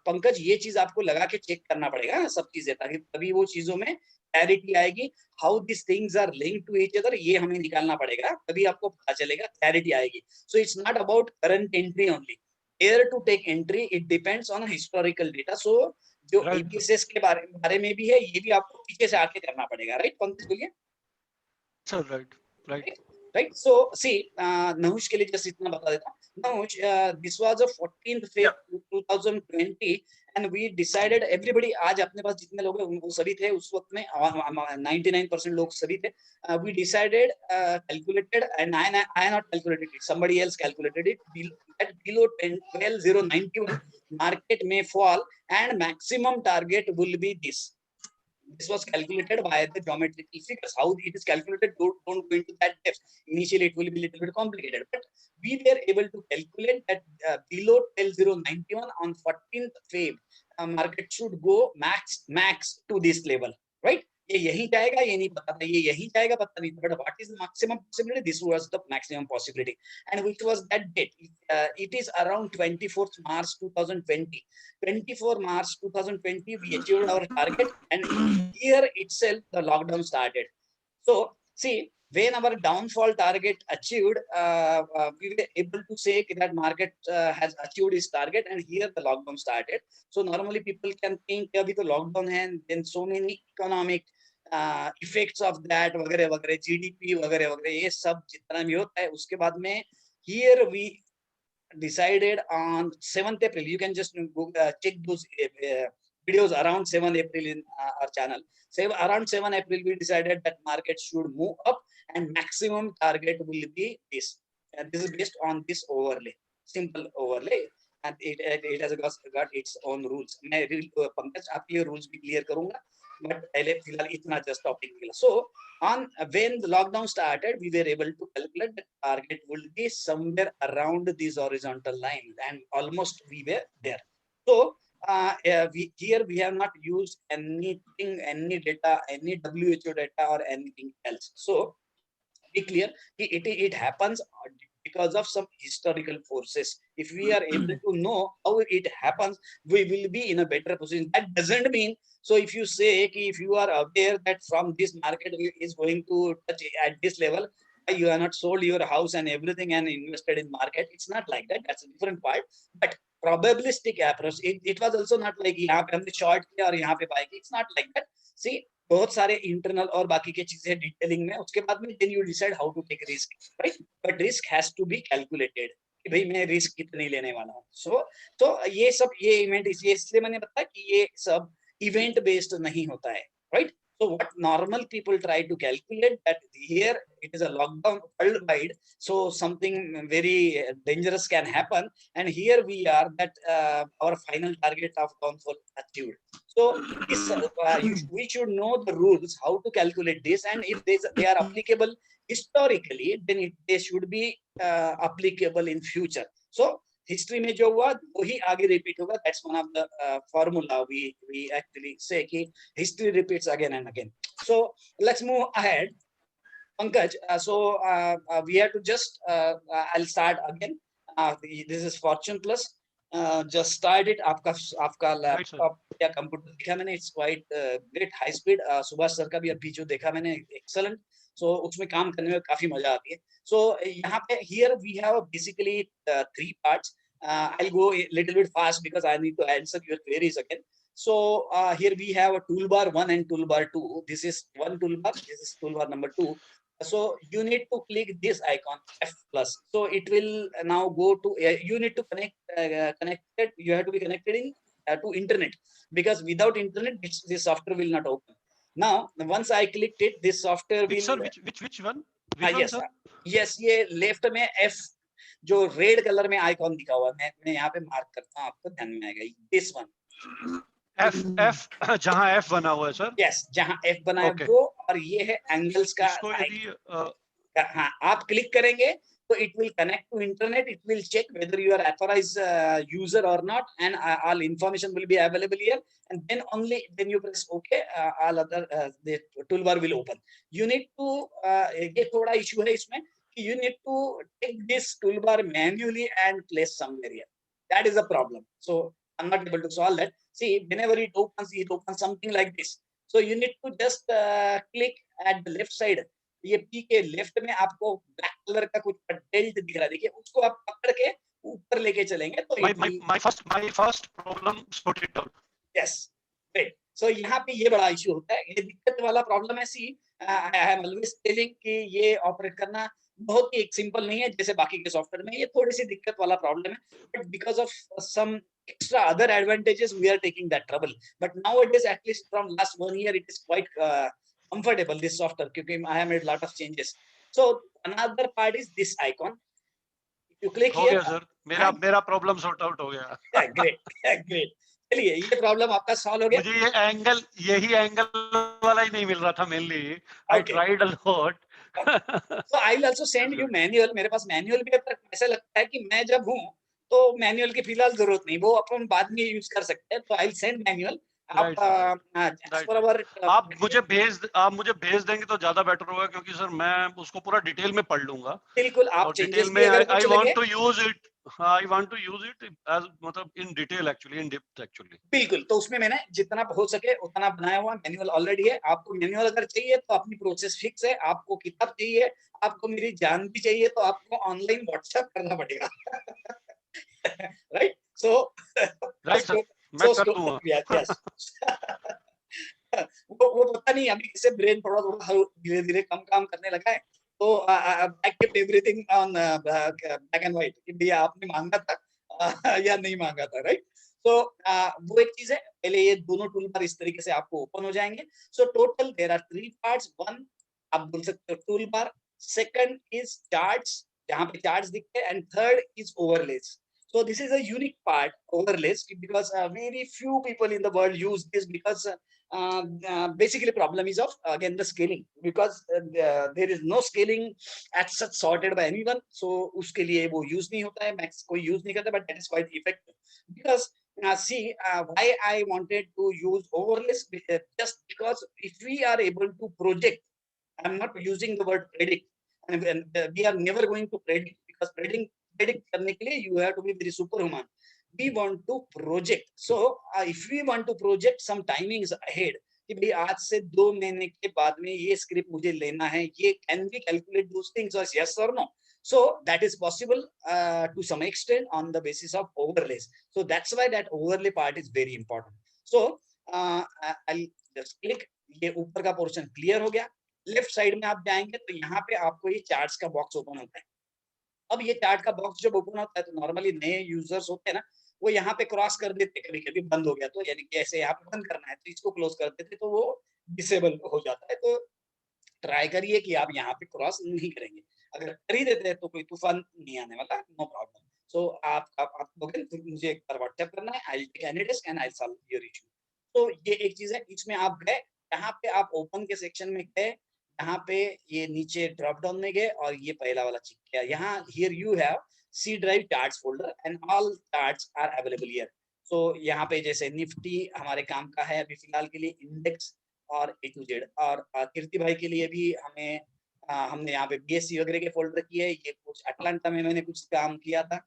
S1: Pankaj, ये चीज आपको लगा के चेक करना पड़ेगा ना सब चीजें, ताकि तभी वो चीजों में क्लैरिटी आएगी। How this things are linked to each other, ये हमें निकालना पड़ेगा, तभी आपको पता चलेगा, क्लैरिटी आएगी। So it's not about current entry only, where to take entry, it depends on historical data. So जो ईपीएसएस के बारे में भी है, ये भी आपको पीछे से आके करना पड़ेगा, राइट पंकज, बोलिए।
S4: Sir
S1: right. So see Nahush के लिए जस्ट इतना बता देता हूँ। Nahush, this was a 14th Feb 2020 and we decided everybody, आज अपने पास जितने लोग हैं वो सभी थे उस वक्त में, 99% लोग सभी थे। We decided calculated and I not calculated it, somebody else calculated it, at below 12,091 market may fall and maximum target will be this. This was calculated by the geometrical figures. How it is calculated, don't go into that depth. initially it will be a little bit complicated, but we were able to calculate that below 10091 on 14th Feb, market should go max to this level, right? ये यही जाएगा, ये नहीं पता था, ये यही जाएगा पता नहीं, but what is the maximum possibility? This was the maximum possibility, and which was that date. It is around 24th March 2020. 24 March 2020 we achieved our target, and here itself the lockdown started. So see, when our downfall target achieved, we were able to say that market has achieved its target, and here the lockdown started. So normally people can think abhi to lockdown hai, and then so many economic effects of that वगैरह वगैरह, GDP वगैरह वगैरह, ये सब जितना भी होता है, उसके बाद में here we decided on 7th April. You can just check those videos around 7th April in our channel. Around 7 April we decided that market should move up, and maximum target will be this. And this is based on this overlay, simple overlay, and it has got its own rules. मैं पंकज आपके लिए rules भी clear करूँगा, but पहले फिलहाल इतना just topic मिला. So on when the lockdown started, we were able to calculate that target will be somewhere around this horizontal line, and almost we were there. So we have not used anything, any data, any WHO data or anything else. So be clear, it happens because of some historical forces. If we are able to know how it happens, we will be in a better position. That doesn't mean, so if you say if you are aware that from this market is going to touch at this level, you have not sold your house and everything and invested in market, it's not like that. That's a different part. But probabilistic approach, it was also not like यहाँ पे हमने short किया और यहाँ पे buy किया. It's not like that. See, बहुत सारे इंटरनल और बाकी के चीजें डिटेलिंग में, उसके बाद में then you decide how to take risk, right? But risk has to be calculated कि भाई मैं रिस्क कितनी लेने वाला हूँ. So ये सब ये इवेंट इसलिए मैंने बताया कि ये सब इवेंट बेस्ड नहीं होता है, right? So what normal people try to calculate that here it is a lockdown worldwide, so something very dangerous can happen, and here we are that our final target of downfall achieved. So this, we should know the rules how to calculate this, and if they are applicable historically, then they should be applicable in future. So history में जो हुआ वही आगे repeat होगा. That's one of the formula we actually say कि history repeats again and again. So let's move ahead. Pankaj, so we have to just I'll start again. This is Fortune Plus. Just start it. आपका laptop या computer देखा मैंने, it's quite great high speed. Subhash sir का भी अभी जो देखा मैंने, एक्सेलेंट. So उसमें काम करने में काफी मजा आती है. So यहाँ पे here we have basically 3 parts. I'll go a little bit fast because I need to answer your queries again. So here we have a toolbar 1 and toolbar 2. This is one toolbar. This is toolbar number 2. So you need to click this icon F+. So it will now go to. You need to connected. You have to be connected in to internet, because without internet this software will not open. Now once I clicked it, this software will.
S4: Sir, which one?
S1: Yes, yes, ये left में F जो red colour में icon दिखा हुआ है, मैं यहाँ पे मार्क करता हूँ, आपको ध्यान में आएगा. दिस वन
S4: F जहाँ F बना हुआ है सर.
S1: यस, जहाँ F बना है वो, और ये है एंगल्स का. हाँ, आप क्लिक करेंगे तो it will connect to internet. It will check whether you are authorized user or not, and all information will be available here. And then only when you press OK, all other the toolbar will open. You need to ये थोड़ा issue है इसमें कि you need to take this toolbar manually and place somewhere here. That is a problem. So I'm not able to solve that. See, whenever it opens something like this. So you need to just click at the left side. ये P के left में आपको black colour का कुछ dealt दिख रहा है, देखिए उसको आप पकड़ के ऊपर लेके चलेंगे तो
S4: my first problem sorted out.
S1: Yes, great. So यहाँ पे ये बड़ा इशू होता है, ये दिक्कत वाला प्रॉब्लम है. सी आई एम ऑलवेज टेलिंग कि ये ऑपरेट करना बहुत ही एक सिंपल नहीं है जैसे बाकी के सॉफ्टवेयर में. ये थोड़ी सी दिक्कत वाला प्रॉब्लम है, but because of some extra other advantages we are taking that trouble. But nowadays, at least from last 1 year, it is quite comfortable, this software, because I have made a lot of changes. So another part is this icon. If you click here,
S4: sir, मेरा problem sort out हो गया.
S1: Great, great. चलिए, ये problem आपका solve हो गया.
S4: मुझे यही एंगल वाला ही नहीं मिल रहा था mainly. I tried a lot.
S1: So I will also send you manual. मेरे पास manual भी है, पर ऐसा लगता है कि मैं जब हूँ तो manual की फिलहाल जरूरत नहीं, वो अपन बाद में यूज कर सकते हैं, तो I will send manual. आप as per our
S4: आप मुझे भेज देंगे तो ज्यादा बेटर होगा, क्योंकि सर मैं उसको पूरा डिटेल में पढ़ लूंगा।
S1: बिल्कुल आप
S4: और
S1: चेंजेस
S4: डिटेल
S1: भी
S4: में
S1: अगर
S4: आई
S1: कुछ
S4: वांट
S1: लगे,
S4: to use it, I want to use it as मतलब in detail actually, in depth actually.
S1: बिल्कुल, तो उसमें मैंने जितना हो सके उतना बनाया हुआ मैनुअल ऑलरेडी है। आपको मैनुअल अगर चाहिए तो अपनी प्रोसेस फिक्स है, आपको किताब चाहिए, आपको मेरी जान भी चाहिए, तो आपको ऑनलाइन व्हाट्सएप करना पड़ेगा। राइट, सो
S4: राइट सर, मैं कर दूंगा।
S1: यस। वो पता नहीं अभी कैसे ब्रेन थोड़ा थोड़ा धीरे धीरे कम काम करने लगा है, तो I kept everything on black and white कि भैया आपने मांगा था या नहीं मांगा था, राइट। तो वो एक चीज है, पहले ये दोनों टूल बार इस तरीके से आपको ओपन हो जाएंगे। So total there are 3 parts. One आप बोल सकते हो tool bar, second is charts जहां पे चार्ट्स दिखते हैं, and third is overlays. So this is a unique part, overlays, because very few people in the world use this, because basically problem is of again the scaling, because there is no scaling as such sorted by anyone, so uske liye wo use nahi hota hai, max koi use nahi karta, but that is quite effective. Because see, why I wanted to use overlays, just because if we are able to project, I'm not using the word predict, and we are never going to predict, because predict करने के लिए you have to be very superhuman. We want to project. So if we want to project some timings ahead, कि भाई आज से 2 महीने के बाद में ये स्क्रिप्ट मुझे लेना है, ये can we calculate those things or yes or no? So that is possible to some extent on the basis of overlays. So that's why that overlay part is very important. So I'll just click, ये ऊपर का portion clear हो गया। Left side में आप जाएंगे तो यहाँ पे आपको ये चार्ट्स का बॉक्स ओपन होता है। अब ये चार्ट का बॉक्स जब ओपन होता है तो नॉर्मली नए यूजर्स होते हैं ना, वो यहाँ पे क्रॉस कर देते, कभी-कभी बंद हो गया तो, यानी कि ऐसे यहाँ पे बंद करना है तो इसको क्लोज कर देते, तो वो डिसेबल हो जाता है। तो ट्राई करिए कि आप यहाँ पे क्रॉस नहीं करेंगे। अगर कर ही देते हैं तो कोई तूफान नहीं आने वाला, नो प्रॉब्लम। सो आप लोगे तो मुझे एक बार व्हाट्सएप करना है, I will take AnyDesk and I will solve your issue. तो ये एक चीज है। इसमें आप गए, यहाँ पे आप ओपन के सेक्शन में गए, यहाँ पे ये नीचे ड्रॉप डाउन में गए और ये पहला वाला चेक किया। यहाँ here you have C drive charts folder and all charts are available here. So यहाँ पे जैसे निफ्टी हमारे काम का है अभी फिलहाल के लिए, इंडेक्स और A to Z, और कीर्ति भाई के लिए भी हमने यहाँ पे BSC वगैरह के फोल्डर किए। ये कुछ अटलांटा में मैंने कुछ काम किया था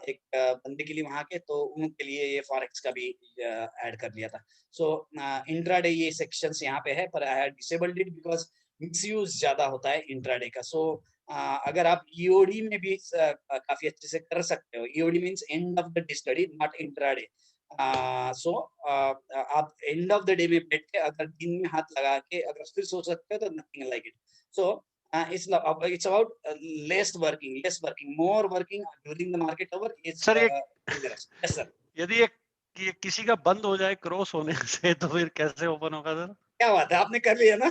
S1: एक बंदे के लिए वहाँ के, तो उनके लिए ये फॉरेक्स का भी ऐड कर लिया था। सो इंट्राडे ये सेक्शंस यहाँ पे है, पर I have disabled it because misuse ज्यादा होता है इंट्राडे का। सो अगर आप EOD में भी काफी अच्छे से कर सकते हो। EOD means end of the day study, not intraday. So आप एंड ऑफ द डे में बैठ के अगर दिन में हाथ लगा के अगर फिर सोच सकते हो तो nothing like it. So it's about less working, more working during the market hour is
S4: sir
S1: dangerous. Yes sir.
S4: यदि ये किसी का बंद हो जाए क्रॉस होने से तो फिर कैसे ओपन होगा सर?
S1: क्या बात है, आपने कर लिया ना?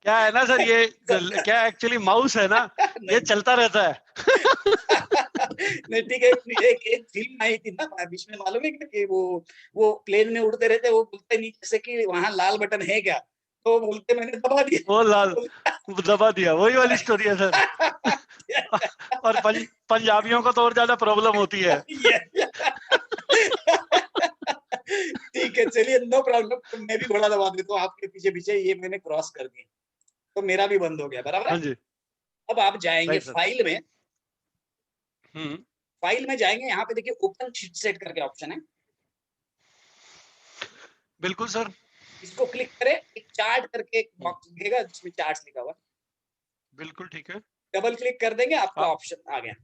S4: क्या है ना सर, ये क्या एक्चुअली माउस है ना, ये चलता रहता है।
S1: नहीं ठीक है। एक फिल्म आई थी ना बीच में, मालूम है कि वो प्लेन में उड़ते रहते, वो बोलते नीचे से कि वहाँ लाल बटन है क्या, तो बोलते मैंने दबा दिया,
S4: वो लाल दबा दिया, वही वाली स्टोरी है सर। और पंजाबियों को तो और ज्यादा प्रॉब्लम होती है।
S1: ठीक है चलिए, नो प्रॉब्लम। मैं भी घोड़ा दबा देता हूँ आपके पीछे पीछे, ये मैंने क्रॉस कर दिया तो मेरा भी बंद हो गया, बराबर है?
S4: हाँ जी।
S1: अब आप जाएंगे फाइल में, फाइल में जाएंगे, यहाँ पे देखिए ओपन शीट सेट करके ऑप्शन है।
S4: बिल्कुल सर।
S1: इसको क्लिक करें, एक चार्ट करके एक बॉक्स दिखेगा जिसमें चार्ट्स लिखा हुआ।
S4: बिल्कुल ठीक है।
S1: डबल क्लिक कर देंगे, आपका ऑप्शन आ गया।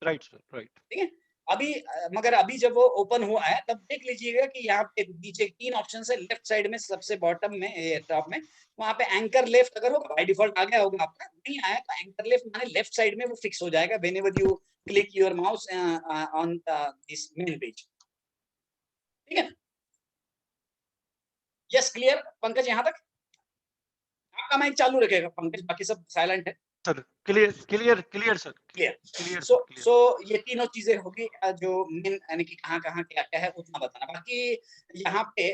S4: Right sir, right.
S1: ठीक है। अभी मगर अभी जब वो ओपन हुआ है तब देख लीजिएगा कि यहाँ पे नीचे 3 ऑप्शन है, लेफ्ट साइड में सबसे बॉटम में, टॉप में, वहां पे एंकर लेफ्ट अगर होगा, बाय डिफॉल्ट आ गया होगा, आपका नहीं आया तो एंकर लेफ्ट माने लेफ्ट साइड में वो फिक्स हो जाएगा whenever you click your mouse on this main page. ठीक है, यस क्लियर? पंकज यहाँ तक आपका माइक चालू रखेगा पंकज, बाकी सब साइलेंट है।
S4: Sir clear clear clear sir
S1: Clear.
S4: Clear
S1: so
S4: clear
S1: so ये तीनों चीजें होगी जो मेन यानी कि कहाँ कहाँ क्या क्या है उतना बताना। बाकी यहाँ पे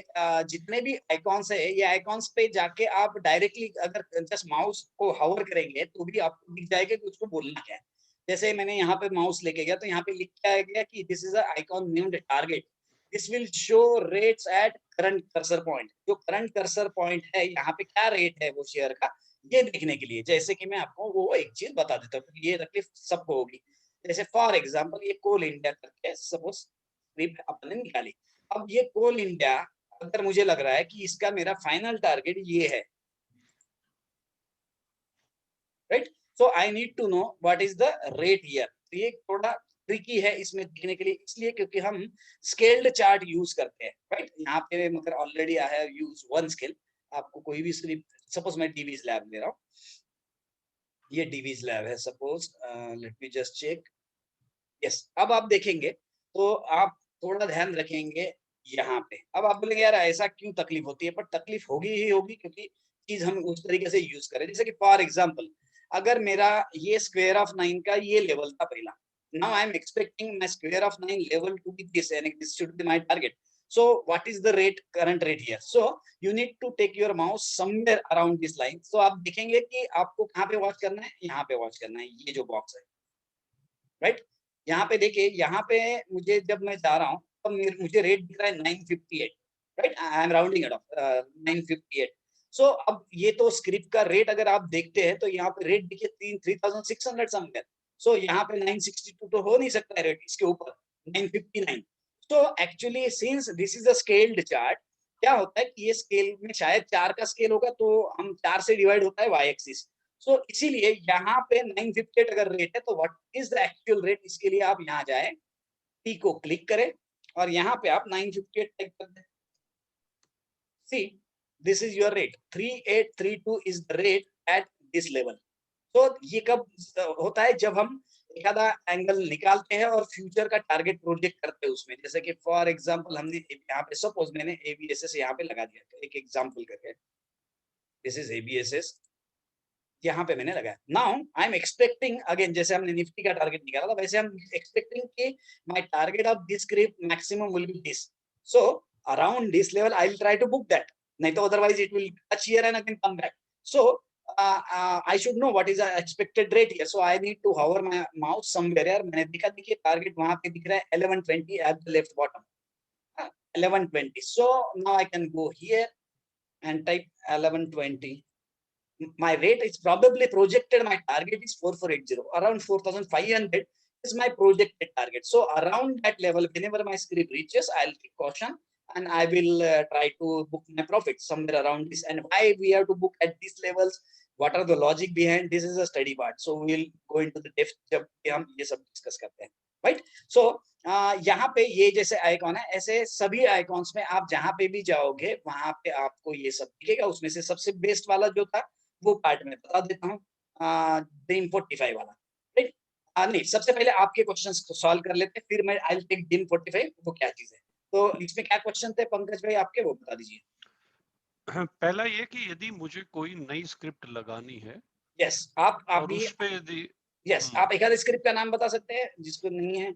S1: जितने भी आइकॉन्स है ये आइकॉन्स पे जाके आप डायरेक्टली अगर जस्ट माउस को हवर करेंगे तो भी आपको दिख जाएगा कि उसको बोलना क्या है। जैसे मैंने यहाँ पे माउस लेके गया तो यहाँ पे लिखा गया कि this is icon named target, this will show rates at current cursor point. जो करंट कर्सर पॉइंट है यहाँ पे क्या रेट है वो शेयर का, ये देखने के लिए जैसे कि मैं आपको वो एक चीज बता देता हूँ, ये तकलीफ सबको होगी। जैसे फॉर एग्जांपल ये कोल इंडिया करके सपोज स्क्रिप्ट अपने निकाली। अब ये कोल इंडिया अगर मुझे लग रहा है कि इसका मेरा फाइनल टारगेट ये है, right, so I need to know what is the rate here. तो ये थोड़ा ट्रिकी है इसमें देखने के लिए, इसलिए क्योंकि हम स्केल्ड चार्ट यूज करते हैं, राइट। यहाँ पे मगर already I have use one scale. आपको कोई भी स्क्रिप्ट, सपोज मैं डीवीज लैब ले रहा हूँ, ये डीवीज लैब है suppose, let me just check. Yes, अब आप देखेंगे तो आप थोड़ा ध्यान रखेंगे यहाँ पे। अब आप बोलेंगे यार ऐसा क्यों तकलीफ होती है, पर तकलीफ होगी ही होगी क्योंकि चीज हम उस तरीके से यूज करें। जैसे कि फॉर एग्जांपल अगर मेरा ये स्क्वायर ऑफ 9 का ये लेवल था पहला, now I am expecting my square of 9 level to be this, यानी this should be my target. so what is the rate, current rate here? So you need to take your mouse somewhere around this line। so आप देखेंगे कि आपको कहाँ पे watch करना है, यहाँ पे वॉच करना है, ये जो बॉक्स है, राइट। यहाँ पे देखिए, यहाँ पे मुझे जब मैं जा रहा हूँ तब मुझे रेट दिख रहा है 958, right, I am rounding it of 958। सो अब ये तो स्क्रिप्ट का रेट अगर आप देखते हैं तो यहाँ पे रेट देखिए 3600 समवेयर। सो यहाँ पे 962 तो हो नहीं सकता है रेट, इसके ऊपर 959। तो actually since this is a scaled chart, क्या होता है कि ये स्केल में शायद 4 का स्केल होगा तो हम 4 से डिवाइड होता है वाई एक्सिस। सो इसीलिए यहाँ पे 958 अगर रेट है तो what is the actual rate, इसके लिए आप यहाँ जाए, टी को क्लिक करें और यहाँ पे आप 958 टाइप कर दें। See this is your rate, 3832 is the rate at this level. तो ये कब होता है, जब हम एक आधा एंगल निकालते हैं और फ्यूचर का टारगेट प्रोजेक्ट करते हैं उसमें। जैसे कि फॉर एग्जांपल हमने यहाँ पे सपोज मैंने एबीएसएस यहाँ पे लगा दिया, एक एग्जांपल करके, दिस इज एबीएसएस, यहाँ पे मैंने लगाया। Now I am expecting again, जैसे हमने निफ्टी का टारगेट निकाला था वैसे हम एक्सपेक्टिंग कि my target of this script maximum will be this. So around this level I will try to book that, नहीं तो otherwise it will touch here and again come back. So I should know what is the expected rate here, so I need to hover my mouse somewhere here। मैंने देखा, देखिए target वहां पे दिख रहा है 1120 at the left bottom, 1120। so now I can go here and type 1120। my rate is probably projected, my target is 4480, around 4500 is my projected target। so around that level whenever my script reaches I'll take caution and I will try to book my profit somewhere around this। and why we have to book at these levels, what are the logic behind this is a study part, so we'll go into the depth जब हम ये सब discuss करते हैं, right. So यहाँ पे ये जैसे आइकॉन है, ऐसे सभी आइकॉन्स में आप जहाँ पे भी जाओगे वहां पे आपको ये सब दिखेगा। उसमें से सबसे बेस्ट वाला जो था वो पार्ट में बता देता हूँ, ड्रीम 45 वाला, राइट। नहीं, सबसे पहले आपके क्वेश्चंस को सॉल्व कर लेते हैं, फिर मैं आई विल टेक ड्रीम 45 वो क्या चीज है। तो इसमें क्या क्वेश्चन थे पंकज भाई आपके, वो बता दीजिए।
S4: पहला ये कि यदि मुझे कोई नई स्क्रिप्ट लगानी है,
S1: यस, आप
S4: और
S1: भी,
S4: उस पे यदि
S1: यस आप एक आध स्क्रिप्ट का नाम बता सकते हैं जिसको नहीं है।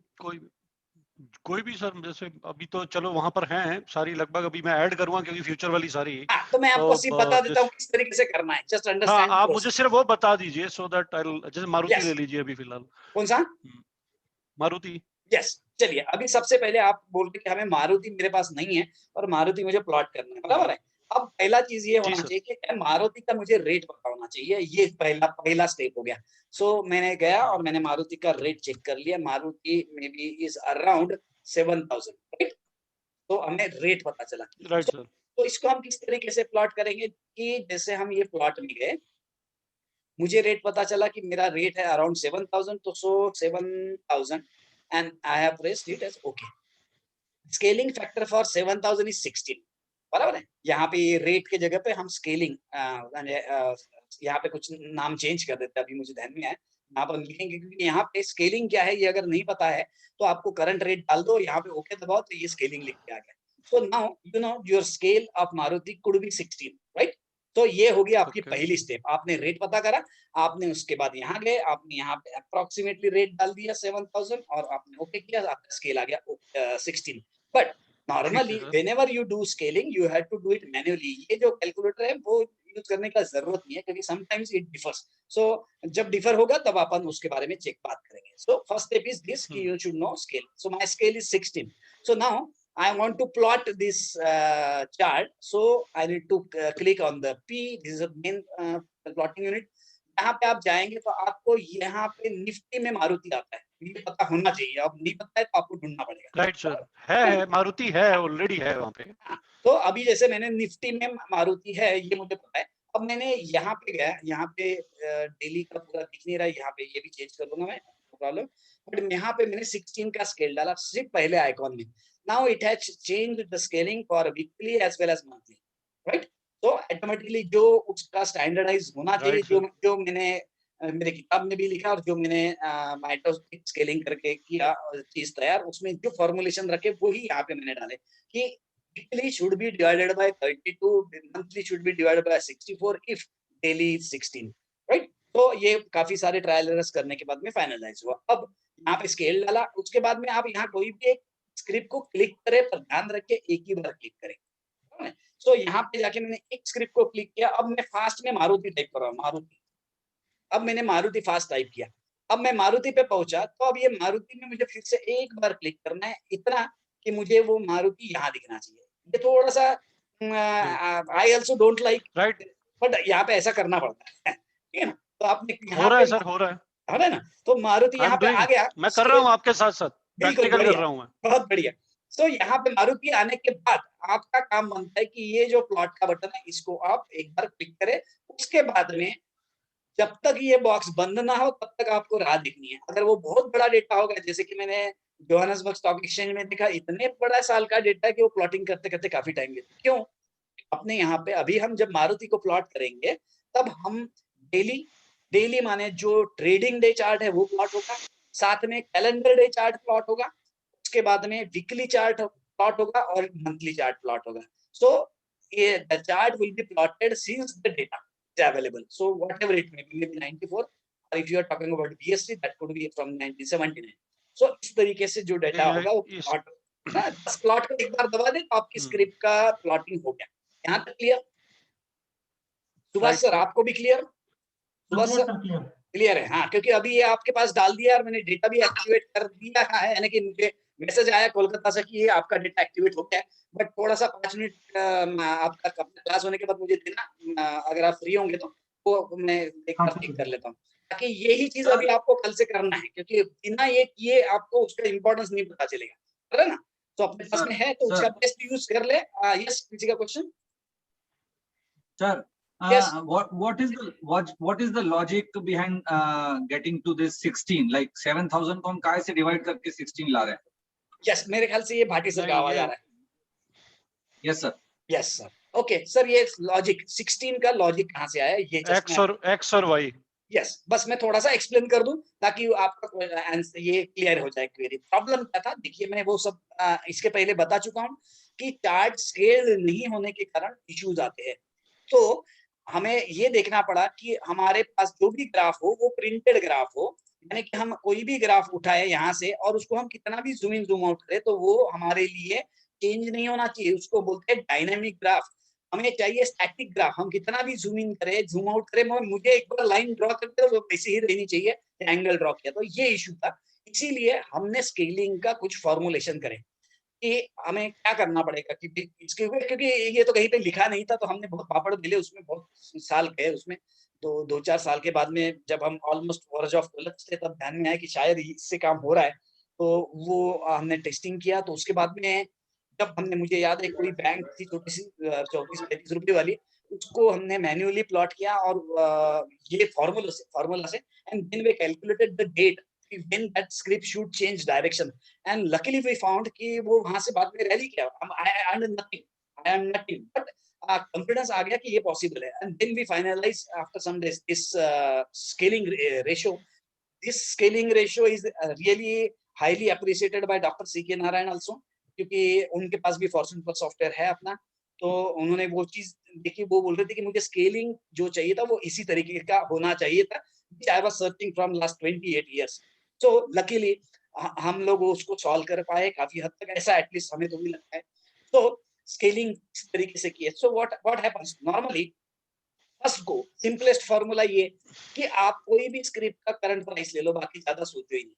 S4: कोई भी सर, जैसे अभी तो चलो वहां पर हैं सारी, लगभग अभी मैं ऐड करूंगा क्योंकि फ्यूचर वाली सारी।
S1: तो मैं आपको सिर्फ बता देता हूँ किस तरीके से करना है, जस्ट अंडरस्टैंड।
S4: हाँ, आप मुझे सिर्फ वो बता दीजिए सो दैट आई, जैसे मारुति
S1: Yes।
S4: ले लीजिए अभी फिलहाल।
S1: कौन सा?
S4: मारुति।
S1: यस, चलिए अभी सबसे पहले आप बोलते कि हमें मारुति मेरे पास नहीं है और मारुति मुझे प्लॉट करना है, बराबर है। अब पहला चीज ये होना चाहिए कि मारुति का मुझे रेट पता होना चाहिए, ये पहला स्टेप हो गया। सो मैंने गया और मैंने मारुति का रेट चेक कर लिया, Maruti may be is around 7000, right. तो हमें रेट पता चला,
S4: राइट सर।
S1: तो इसको हम किस तरीके से प्लॉट करेंगे कि जैसे हम ये प्लॉट में गए, मुझे रेट पता चला कि मेरा रेट है अराउंड 7000, तो 7000 and I have pressed it as okay। Scaling factor for 7000 is 16, बराबर है। यहाँ पे रेट के जगह पे हम स्केलिंग, यहाँ पे कुछ नाम चेंज कर देते हैं, अभी मुझे ध्यान में आया, यहाँ पर लिखेंगे क्योंकि यहाँ पे स्केलिंग क्या है ये अगर नहीं पता है तो आपको करंट रेट डाल दो, यहाँ पे ओके दबाओ तो ये स्केलिंग लिख के आ गया। So now you know your scale of Maruti could be 16, right? तो ये होगी आपकी
S4: Okay.
S1: पहली स्टेप। आपने रेट पता करा, आपने उसके बाद यहाँ गए, आपने यहाँ पे अप्रोक्सीमेटली रेट डाल दिया 7000 और आपने ओके किया, आपका स्केल आ गया 16। But normally
S4: sir.
S1: Whenever you do scaling you have to do it manually. ये जो कैलकुलेटर है वो यूज करने का जरूरत नहीं है, क्योंकि समटाइम्स इट डिफर्स। सो जब डिफर होगा तब अपन उसके बारे में चेक बात करेंगे। So first step is this कि you should know scale. So my scale is 16. So now I want to plot this chart. So I need to click on the P. This is the main plotting unit. यहाँ पे आप जाएंगे तो आपको यहाँ पे Nifty में मारुति आता है, ये पता होना चाहिए। अब नहीं पता है तो आपको ढूंढना पड़ेगा।
S4: राइट सर, है मारुति है, ऑलरेडी है वहाँ पे।
S1: तो अभी जैसे मैंने निफ्टी में मारुति है ये मुझे पता है। अब मैंने यहाँ पे गया, यहाँ पे डेली का पूरा दिख नहीं रहा है, यहाँ पे ये भी चेंज कर दूंगा मैं, नो प्रॉब्लम। बट यहाँ पे मैंने 16 का स्केल डाला सिर्फ पहले आइकॉन में। Now it has changed the scaling for weekly as well as monthly, right. तो ऑटोमेटिकली जो उसका स्टैंडर्डाइज होना चाहिए, जो मैंने मेरे किताब में भी लिखा और जो मैंने माइटोस्टिक स्केलिंग करके किया चीज तैयार, उसमें जो फॉर्मुलेशन रखे वही यहाँ पे मैंने डाले कि weekly should be divided by 32, monthly should be divided by 64 if daily is 16, right? तो ये काफी सारे ट्रायल एरर्स करने के बाद में फाइनलाइज हुआ। अब यहाँ पे स्केल डाला, उसके बाद में आप यहाँ कोई भी एक स्क्रिप्ट को क्लिक करें, पर ध्यान रखें एक ही बार क्लिक करें। तो यहाँ पे जाके मैंने एक स्क्रिप्ट को क्लिक किया। अब मैं फास्ट में मारुति टाइप कर रहा हूँ, मारुति। अब मैंने मारुति फास्ट टाइप किया। अब मैं मारुति पे पहुंचा, तो अब ये मारुति में मुझे फिर से एक बार क्लिक करना है, इतना कि मुझे वो मारुति यहाँ दिखना चाहिए। ये थोड़ा सा I also don't like, right, but यहाँ पे ऐसा करना पड़ता है, ठीक है ना। तो आपने
S4: हो रहा है सर, हो रहा
S1: है ना। तो मारुति यहाँ पे आ गया,
S4: मैं कर रहा हूँ आपके साथ साथ,
S1: बिल्कुल
S4: प्रैक्टिकल कर रहा हूँ मैं।
S1: बहुत बढ़िया। तो यहाँ पे मारुति आने के बाद आपका काम बनता है कि ये जो प्लॉट का बटन है इसको आप एक बार क्लिक करें। उसके बाद में जब तक ये बॉक्स बंद ना हो तब तक आपको राह देखनी है। अगर वो बहुत बड़ा डेटा होगा, जैसे कि मैंने जोहान्सबर्ग स्टॉक एक्सचेंज में देखा, इतने बड़ा साल का डेटा कि वो प्लॉटिंग करते करते काफी टाइम लेते। क्यों? अपने यहाँ पे अभी हम जब मारुति को प्लॉट करेंगे तब हम डेली माने जो ट्रेडिंग डे चार्ट है वो प्लॉट होगा, साथ में कैलेंडर डे चार्ट प्लॉट होगा, उसके बाद में वीकली चार्ट प्लॉट होगा और मंथली चार्ट प्लॉट होगा। सो ये the chart will be plotted since the data is available. So whatever it may be, maybe 94, or if you are talking about BSC, that could be from 1979. So इस तरीके से जो data होगा वो plot, बस plot को एक बार दबा दे तो आपकी स्क्रिप्ट का प्लॉटिंग हो गया। यहाँ तक क्लियर? सुभाष सर आपको भी क्लियर? सुभाष सर क्लियर है? हाँ, क्योंकि अभी ये आपके पास डाल दिया और मैंने डेटा भी एक्टिवेट कर दिया है, यानी कि मुझे मैसेज आया कोलकाता से कि ये आपका डेटा एक्टिवेट हो गया है। बट थोड़ा सा 5 मिनट आपका क्लास होने के बाद मुझे देना, अगर आप फ्री होंगे तो वो मैं एक बार चेक कर लेता हूँ, ताकि यही चीज अभी आपको कल से करना है, क्योंकि बिना ये किए आपको उसका इंपॉर्टेंस नहीं पता चलेगा, है ना। तो अपने पास में है तो उसका बेस्ट यूज कर ले। यस, किसी का question?
S9: Sir,
S1: Yes.
S9: what is the logic behind getting to this 16? Like 7,000 को हम कहाँ से डिवाइड करके 16 ला रहे हैं?
S1: यस, मेरे ख्याल से ये भाटी सर का आवाज आ रहा है।
S9: Yes sir.
S1: Yes sir, okay sir, ये लॉजिक 16 का लॉजिक कहाँ से आया? ये
S4: एक्स और वाई।
S1: यस, बस मैं थोड़ा सा एक्सप्लेन कर दूं ताकि आपका आंसर ये क्लियर हो जाए। क्वेरी प्रॉब्लम क्या था, देखिए मैं वो सब इसके पहले बता चुका हूँ कि चार्ट स्केल नहीं होने के कारण इश्यूज आते हैं। तो हमें ये देखना पड़ा कि हमारे पास जो भी ग्राफ हो वो प्रिंटेड ग्राफ हो, यानी कि हम कोई भी ग्राफ उठाए यहाँ से और उसको हम कितना भी जूम इन जूम आउट करें तो वो हमारे लिए चेंज नहीं होना चाहिए। उसको बोलते हैं डायनेमिक ग्राफ। हमें चाहिए स्टैटिक ग्राफ, हम कितना भी जूम इन करें जूम आउट करें, मुझे एक बार लाइन ड्रॉ करते तो वैसे ही रहनी चाहिए, एंगल ड्रॉ किया। तो ये इशू था, इसीलिए हमने स्केलिंग का कुछ फॉर्मुलेशन करे कि हमें क्या करना पड़ेगा, क्योंकि ये तो कहीं पे लिखा नहीं था, तो हमने बहुत पापड़ मिले उसमें, बहुत साल गए उसमें। तो 2-4 साल के बाद में जब हम ऑलमोस्ट वर्ज ऑफ कोलैप्स थे, तब ध्यान में आया कि शायद इससे काम हो रहा है। तो वो हमने टेस्टिंग किया। तो उसके बाद में जब हमने, मुझे याद है कोई बैंक थी छोटी सी 34-35 रुपए वाली, उसको हमने मैन्युअली प्लॉट किया और ये फॉर्मूला से and then we calculated the date when that script should change direction, and luckily we found कि वो वहां से बाद में रैली किया। I am nothing, but confidence आ गया कि ये possible है। And then we finalize after some days this scaling ratio. This scaling ratio is really highly appreciated by Dr. C.K. Narayan also, क्योंकि उनके पास भी फॉर्च्यून पर सॉफ्टवेयर है अपना, तो उन्होंने वो चीज देखिए वो बोल रहे थे कि मुझे स्केलिंग जो चाहिए था वो इसी तरीके का होना चाहिए था, I was searching from last 28 years. So luckily हम लोग उसको सॉल्व कर पाए काफी हद तक, ऐसा एटलीस्ट हमें तो भी लगता है। तो स्केलिंग इस तरीके से की है। So what happens normally, first go simplest formula ये कि आप कोई भी स्क्रिप्ट का करंट प्राइस ले लो, बाकी ज्यादा सोचो ही नहीं।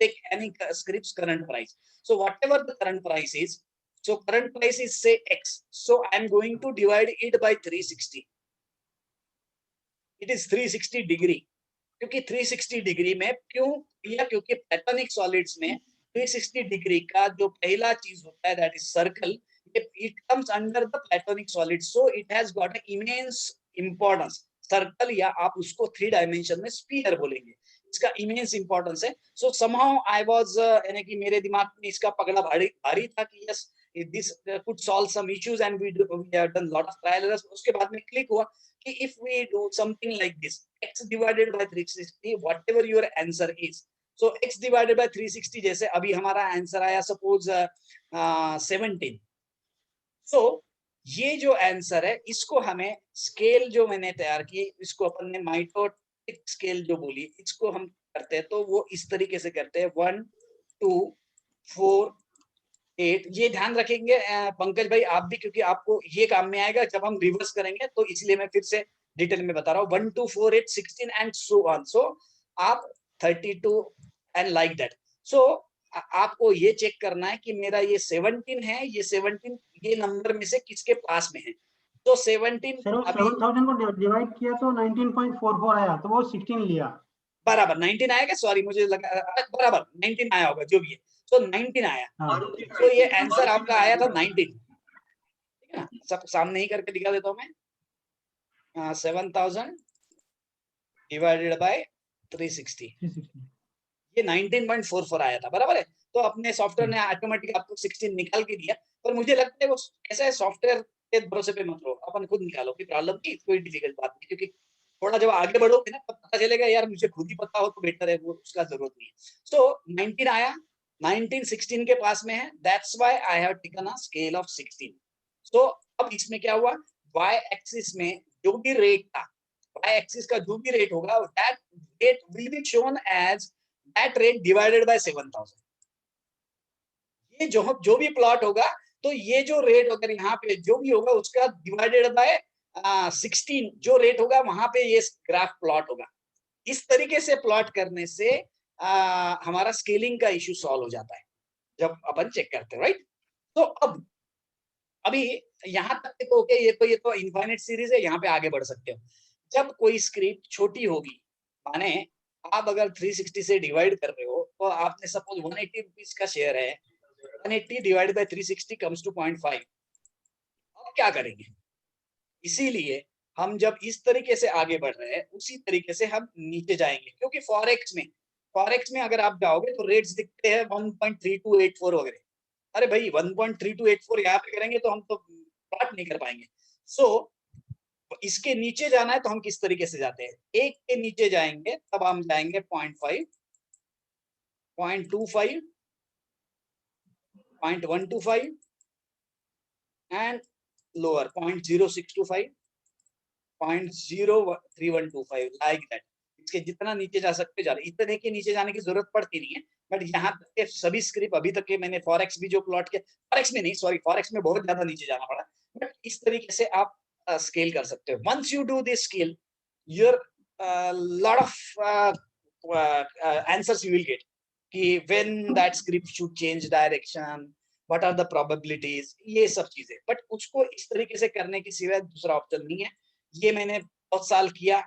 S1: Take any script current price, so whatever the current price is, so current price is say x, so I am going to divide it by 360. It is 360 degree, क्योंकि 360 degree में क्यों किया, क्योंकि प्लैटोनिक सॉलिड्स में 360 degree का जो पहला चीज होता है that is circle, it comes under the platonic solid, so it has got an immense importance. Circle या आप उसको 3 डायमेंशन में स्फीयर बोलेंगे, इसका इमेंस इंपॉर्टेंस है। सो समहाउ आई वाज, यानी कि मेरे दिमाग में इसका पगड़ा भारी था कि yes this could solve some issues, and we have done lot of trial errors. उसके बाद में क्लिक हुआ कि if we do something like this, x divided by 360, whatever your answer is, so x divided by 360, जैसे अभी हमारा answer आया suppose 17, so ये जो आंसर है इसको हमें स्केल जो मैंने तैयार की, इसको अपन ने माइटोटिक स्केल जो बोली, इसको हम करते हैं तो वो इस तरीके से करते हैं 1 2 4 8। ये ध्यान रखेंगे पंकज भाई आप भी, क्योंकि आपको ये काम में आएगा जब हम रिवर्स करेंगे, तो इसलिए मैं फिर से डिटेल में बता रहा हूँ। 1 2 4 8 16 एंड सो ऑन, सो आप 32 एंड लाइक दैट। सो आपको ये चेक करना है कि मेरा ये 17 है, ये 17 ये नंबर में से किसके पास में है। तो 17
S6: 7000 को डिवाइड किया तो 19.44 आया, तो वो 16 लिया।
S1: बराबर 19 आएगा, सॉरी मुझे लगा बराबर 19 आया होगा जो भी है, तो 19 आया। तो ये आंसर आपका आया था 19, ठीक है ना। सब सामने ही करके दिखा देता हूं मैं। 7000 डिवाइडेड बाय 360, ये 19.44 आया था, बराबर है। तो अपने सॉफ्टवेयर ने ऑटोमेटिक आपको 16 निकाल के दिया, पर मुझे लगता है वो ऐसा है, सॉफ्टवेयर के भरोसे पे मत रहो, अपन खुद निकालो, कोई प्रॉब्लम नहीं, कोई डिफिकल्ट बात नहीं, क्योंकि थोड़ा जब आगे बढ़ोगे ना तब पता चलेगा यार मुझे खुद ही पता हो तो बेटर है, वो उसका जरूरत नहीं है। सो 19 आया, 19 16 के पास में है, that's why I have taken a scale of 16। सो अब इसमें क्या हुआ, y एक्सिस में जो भी रेट था, y एक्सिस का जो भी रेट होगा, that rate will be shown as that rate divided by 7000। ये जो भी प्लॉट होगा, तो ये जो रेट अगर यहाँ पे जो भी होगा उसका डिवाइडेड बाय 16 जो रेट होगा, वहां पे ये ग्राफ प्लॉट होगा। इस तरीके से प्लॉट करने से हमारा स्केलिंग का इश्यू सॉल्व हो जाता है जब अपन चेक करते हैं, राइट। तो अब अभी यहाँ तक तो ओके, ये तो इनफाइनाइट सीरीज है, यहाँ पे आगे बढ़ सकते हो। जब कोई स्क्रिप्ट छोटी होगी, माने आप अगर 360 से डिवाइड कर रहे हो, तो आपने सपोज 180 रुपीज का शेयर है, 180 डिवाइड बाय 360 कम्स टू 0.5। अब क्या करेंगे, इसीलिए हम जब इस तरीके से आगे बढ़ रहे हैं, उसी तरीके से हम नीचे जाएंगे, क्योंकि फॉरेक्स में अगर आप जाओगे तो रेट्स दिखते हैं 1.3284 वगैरह। अरे भाई 1.3284 यहाँ पे करेंगे तो हम तो प्लॉट नहीं कर पाएंगे। सो इसके नीचे जाना है तो हम किस तरीके से जाते हैं, एक के नीचे जाएंगे तब हम जाएंगे 0.5, 0.25, 0.125 एंड लोअर 0.0625, 0.03125 लाइक दैट। इसके जितना नीचे जा सकते जा रहे, इतने के नीचे जाने की जरूरत पड़ती नहीं है, बट यहाँ तक के सभी स्क्रिप्ट अभी तक के मैंने फॉरेक्स भी जो प्लॉट किया, फॉरेक्स में नहीं, सॉरी फॉरेक्स में बहुत ज्यादा नीचे जाना पड़ा, बट इस तरीके से आप स्केल कर सकते हो। Once you do this scale, your lot of answers you will get कि when that script should change direction, what are the probabilities, ये सब चीजें। बट उसको इस तरीके से करने के सिवाय दूसरा ऑप्शन नहीं है। ये मैंने बहुत साल किया,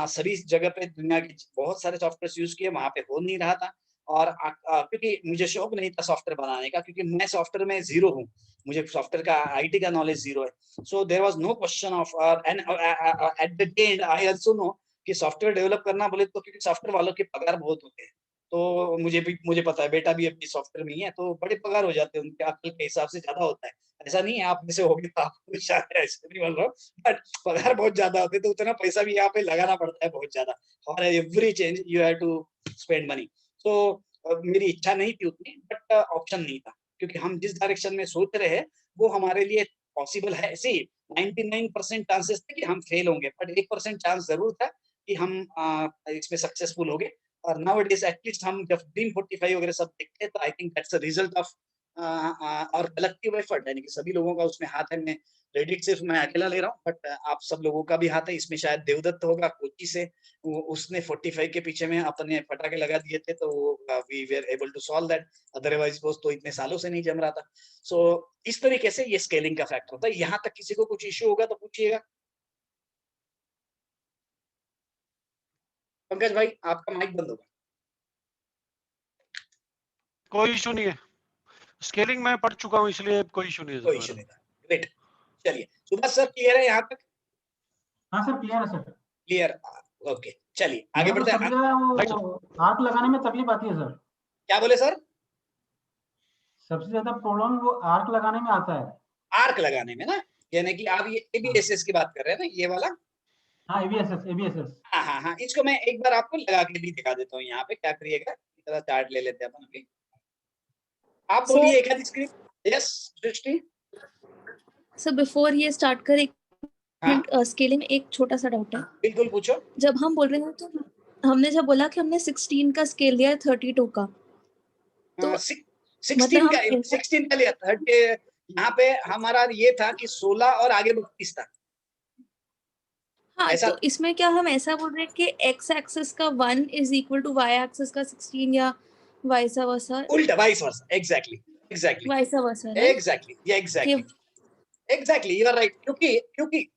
S1: सभी जगह पे दुनिया के बहुत सारे सॉफ्टवेयर यूज किए, वहां पे हो नहीं रहा था। और क्योंकि मुझे शौक नहीं था सॉफ्टवेयर बनाने का, क्योंकि मैं सॉफ्टवेयर में जीरो हूँ, मुझे सॉफ्टवेयर का आईटी का नॉलेज जीरो है। So there was no question of, and at the end I also know कि सॉफ्टवेयर डेवलप करना बोले तो, क्योंकि सॉफ्टवेयर वालों के पगार बहुत होते हैं, तो मुझे पता है, बेटा भी अभी सॉफ्टवेयर में ही है, तो बड़े पगार हो जाते हैं उनके, अकल के हिसाब से ज्यादा होता है। ऐसा नहीं है आप में से होगी तो आप शायद ऐसे नहीं बोल रहा हूँ, बट पगार बहुत ज्यादा होते हैं, तो उतना पैसा भी यहाँ पे लगाना पड़ता है बहुत ज्यादा, और every change you have to spend money. तो मेरी इच्छा नहीं थी उतनी, बट ऑप्शन नहीं था, क्योंकि हम जिस डायरेक्शन में सोच रहे हैं वो हमारे लिए पॉसिबल है, ऐसे 99% चांसेस थे कि हम फेल होंगे, बट 1% चांस जरूर था कि हम इसमें सक्सेसफुल होंगे। और नाउ इट इज एटलीस्ट हम जब ड्रीम 45 वगैरह सब देखते हैं तो I think that's a result of और कलेक्टिव एफर्ट, यानी कि सभी लोगों का उसमें हाथ है। मैं क्रेडिट सिर्फ मैं अकेला ले रहा हूँ, बट आप सब लोगों का भी हाथ है इसमें। शायद देवदत्त होगा कोची से, उसने 45 के पीछे में अपने पटाखे लगा दिए थे, तो we were able to solve that, otherwise वो तो इतने सालों से नहीं जम रहा था। सो इस तरीके से ये स्केलिंग का फैक्टर होता है। यहाँ तक किसी को कुछ इश्यू होगा तो पूछिएगा। पंकज भाई आपका माइक बंद होगा।
S4: कोई इशू नहीं है, स्केलिंग मैं पढ़ चुका हूँ इसलिए कोई इशू नहीं है।
S1: कोई इशू नहीं था। ग्रेट, चलिए सुभाष सर क्लियर है यहाँ तक?
S6: हाँ सर क्लियर है सर।
S1: क्लियर, ओके चलिए आगे बढ़ते हैं।
S6: वो आर्क लगाने में तकलीफ आती है सर।
S1: क्या बोले सर?
S6: सबसे ज्यादा प्रॉब्लम वो आर्क लगाने में आता है।
S1: आर्क लगाने में ना, यानी कि आप ये एबीएसएस की बात कर रहे हैं ना, ये वाला?
S6: हाँ एबीएसएस।
S1: हाँ, इसको मैं एक बार आपको लगा के भी दिखा देता हूँ। यहाँ पे क्या करिएगा, इतना चार्ट ले लेते हैं अपन अभी। आप बोलिए एक आधी स्क्रीन। यस दृष्टि
S7: सर बिफोर ये स्टार्ट करें, स्केलिंग में एक छोटा सा डाउट है।
S1: बिल्कुल पूछो।
S7: जब हम बोल रहे हैं तो हमने जब बोला कि हमने 16 का स्केल दिया है 32 का, तो
S1: 16 का लिया 30। यहाँ पे हमारा ये था कि 16 और आगे 32 था।
S7: हाँ
S1: ऐसा?
S7: तो इसमें क्या हम ऐसा बोल रहे हैं कि एक्स एक्सिस का 1 is equal to Y axis का 16 या वाइसा वर्सा?
S1: उल्टा, vice versa, exactly
S7: vice versa,
S1: exactly you are right. क्योंकि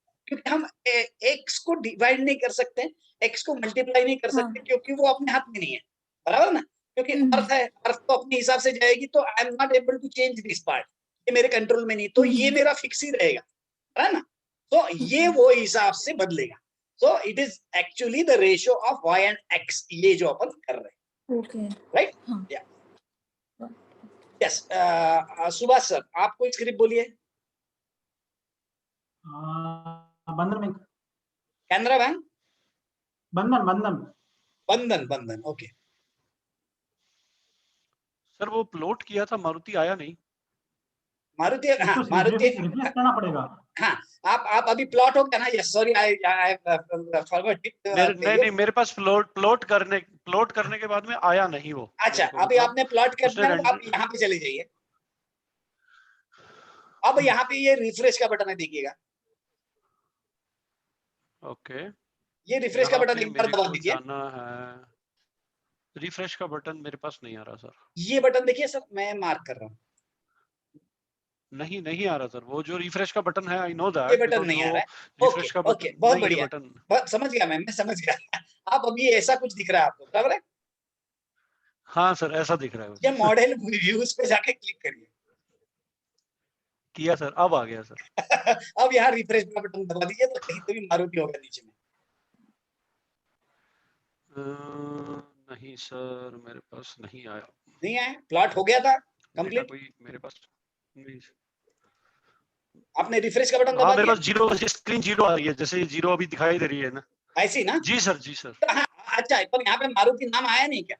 S1: हम एक्स को डिवाइड नहीं कर सकते, एक्स को मल्टीप्लाई नहीं कर सकते, क्योंकि वो अपने हाथ में नहीं है, बराबर ना? क्योंकि अर्थ है, अर्थ तो अपने हिसाब से जाएगी, तो I am not able to change this part, ये मेरे कंट्रोल में नहीं, तो ये मेरा फिक्स ही रहेगा, है ना? तो ये वो हिसाब से बदलेगा। सो it is actually the ratio of y and x, ये जो अपन कर रहे हैं।
S7: ओके
S1: राइट, या यस। सुभाष सर आप कोई स्क्रिप्ट बोलिए।
S6: बंधन बैंक,
S1: कैनरा बैंक,
S6: बंधन।
S1: ओके
S4: सर वो प्लॉट किया था, मारुति आया नहीं।
S1: मारुति, हाँ मारुति
S6: रिप्लेस करना पड़ेगा।
S1: हाँ, आप अभी प्लॉट हो गया ना? Yes sorry I forgot it.
S4: नहीं मेरे पास प्लॉट करने के बाद में आया नहीं वो।
S1: अच्छा, अभी आपने प्लॉट करना है, आप यहाँ पे चले जाइए। अब यहाँ पे ये रिफ्रेश का बटन है, देखिएगा।
S4: ओके,
S1: ये रिफ्रेश का बटन एक बार दबा दीजिए।
S4: रिफ्रेश का बटन मेरे पास नहीं आ रहा सर।
S1: ये बटन देखिए सर, मैं मार्क कर रहा हूँ।
S4: नहीं आ रहा सर, वो जो रिफ्रेश का बटन है, आई नो दैट,
S1: ये बटन नहीं आ रहा है।
S4: रिफ्रेश का
S1: ओके, बहुत बढ़िया, समझ गया मैं समझ गया। आप अभी ऐसा कुछ दिख रहा है आपको, बराबर है?
S4: हाँ सर, ऐसा दिख रहा है।
S1: ये मॉडल व्यूज पे जाके क्लिक करिए।
S4: किया सर, अब आ गया सर।
S1: अब यहाँ रिफ्रेश का बटन दबा दीजिए, तो कहीं तो भी मारुति होगा नीचे में।
S4: नहीं सर, मेरे पास नहीं आया।
S1: नहीं आया? प्लॉट हो गया था कंप्लीट?
S4: कोई मेरे पास नहीं।
S1: आपने रिफ्रेश का बटन दबा
S4: हाँ, मेरे
S1: दिया?
S4: पास जीरो, स्क्रीन जीरो आ रही है, जैसे जीरो अभी दिखाई दे रही है ना,
S1: ऐसी ना?
S4: जी सर।
S1: तो हाँ, अच्छा, पर यहाँ पे मारुति नाम आया नहीं क्या?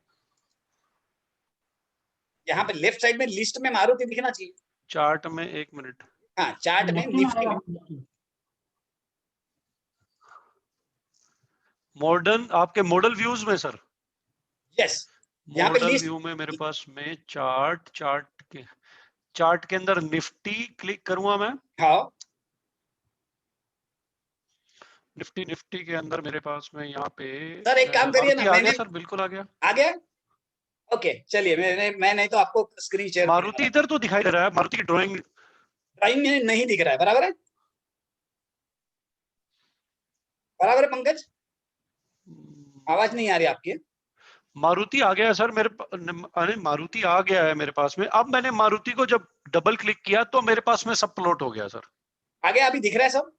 S1: यहाँ पे लेफ्ट साइड में लिस्ट में मारुति दिखना चाहिए।
S4: चार्ट में, एक मिनट।
S1: हाँ, चार्ट में निफ्टी में
S4: मॉडर्न, आपके मॉडल व्यूज में सर।
S1: यस, यहाँ पे
S4: मॉडल
S1: लिस्ट
S4: व्यू में मेरे पास में चार्ट के अंदर निफ्टी क्लिक करूंगा मैं।
S1: हाँ,
S4: निफ्टी के अंदर मेरे पास में यहाँ पे
S1: सर एक काम करिए ना, मैंने
S4: सर बिल्कुल आ गया।
S1: ओके चलिए, मैं नहीं तो आपको स्क्रीन शेयर।
S4: मारुति इधर तो दिखाई दे रहा है, मारुति की ड्राइंग
S1: में नहीं दिख रहा है, बराबर है? बराबर है पंकज? आवाज नहीं आ रही आपकी।
S4: मारुति आ गया है सर अरे मारुति आ गया है मेरे पास में। अब मैंने मारुति को जब डबल क्लिक किया तो मेरे पास में सब प्लॉट हो गया सर।
S1: आ गया, अभी दिख रहा है सब?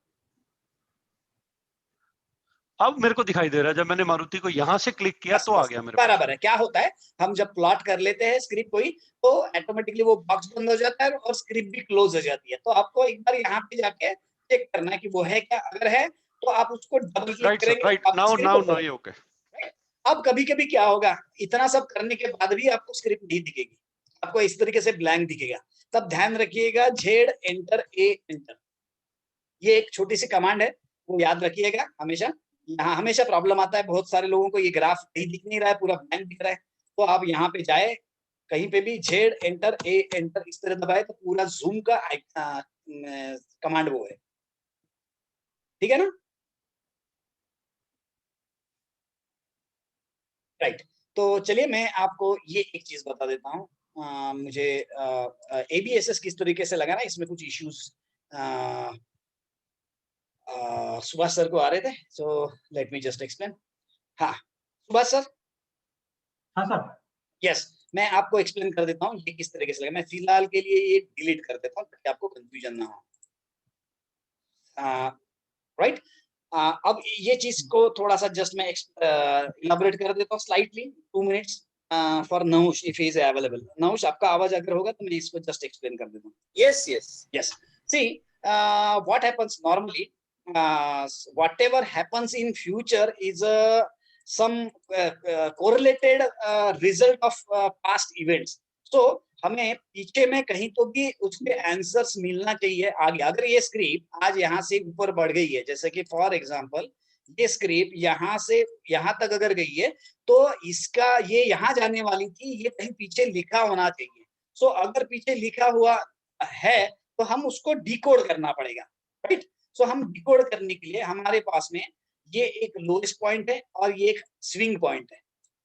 S4: अब मेरे को दिखाई दे रहा है, जब मैंने मारुति को यहाँ से क्लिक किया तो आ गया मेरे पास।
S1: बराबर है। क्या होता है, हम जब प्लॉट कर लेते हैं स्क्रिप्ट कोई, तो ऑटोमेटिकली वो बॉक्स बंद हो जाता है और स्क्रिप्ट भी क्लोज हो जाती है। तो आपको एक बार यहाँ पे जाके चेक करना है कि वो है क्या। अगर है तो आप उसको डबल क्लिक करेंगे।
S4: नाउ ये ओके।
S1: अब कभी कभी क्या होगा, इतना सब करने के बाद भी आपको स्क्रिप्ट नहीं दिखेगी, आपको इस तरीके से ब्लैंक दिखेगा। तब ध्यान रखिएगा, जेड एंटर, ए एंटर, ये एक छोटी सी कमांड है, वो याद रखिएगा हमेशा। यहाँ हमेशा प्रॉब्लम आता है बहुत सारे लोगों को, ये ग्राफ कहीं दिख नहीं रहा है, पूरा ब्लैंक दिख रहा है। तो आप यहाँ पे जाए, कहीं पे भी Z एंटर A एंटर इस तरह दबाए तो पूरा जूम का कमांड वो है, ठीक है ना? राइट। तो चलिए मैं आपको ये एक चीज बता देता हूँ। मुझे ABSS किस तरीके से लगा ना, इसमें कुछ इश्यूज सुभाष सर को आ रहे थे, so let me just explain. हाँ सुभाष सर।
S6: हाँ सर।
S1: यस, मैं आपको एक्सप्लेन कर देता हूँ ये किस तरीके से लगा। मैं फिलहाल के लिए ये डिलीट कर देता हूँ ताकि आपको कंफ्यूजन ना हो। राइट। अब ये चीज को थोड़ा सा जस्ट मैं इलाबोरेट कर देता हूँ slightly, 2 minutes for Nahush if he is available. Nahush आपका आवाज अगर होगा तो मैं इसको जस्ट एक्सप्लेन कर देता हूँ।
S5: Yes, yes.
S1: Yes. See, what happens normally, whatever happens in future is some correlated result of past events. So, हमें पीछे में कहीं तो भी उसके आंसर्स मिलना चाहिए आगे। अगर ये स्क्रिप्ट आज यहाँ से ऊपर बढ़ गई है, जैसे कि फॉर एग्जांपल ये स्क्रिप्ट यहाँ से यहाँ तक अगर गई है, तो इसका ये यहाँ जाने वाली थी, ये कहीं पीछे लिखा होना चाहिए। सो अगर पीछे लिखा हुआ है तो हम उसको डिकोड करना पड़ेगा, राइट? सो हम डिकोड करने के लिए हमारे पास में ये एक लोएस्ट पॉइंट है और ये एक स्विंग पॉइंट है।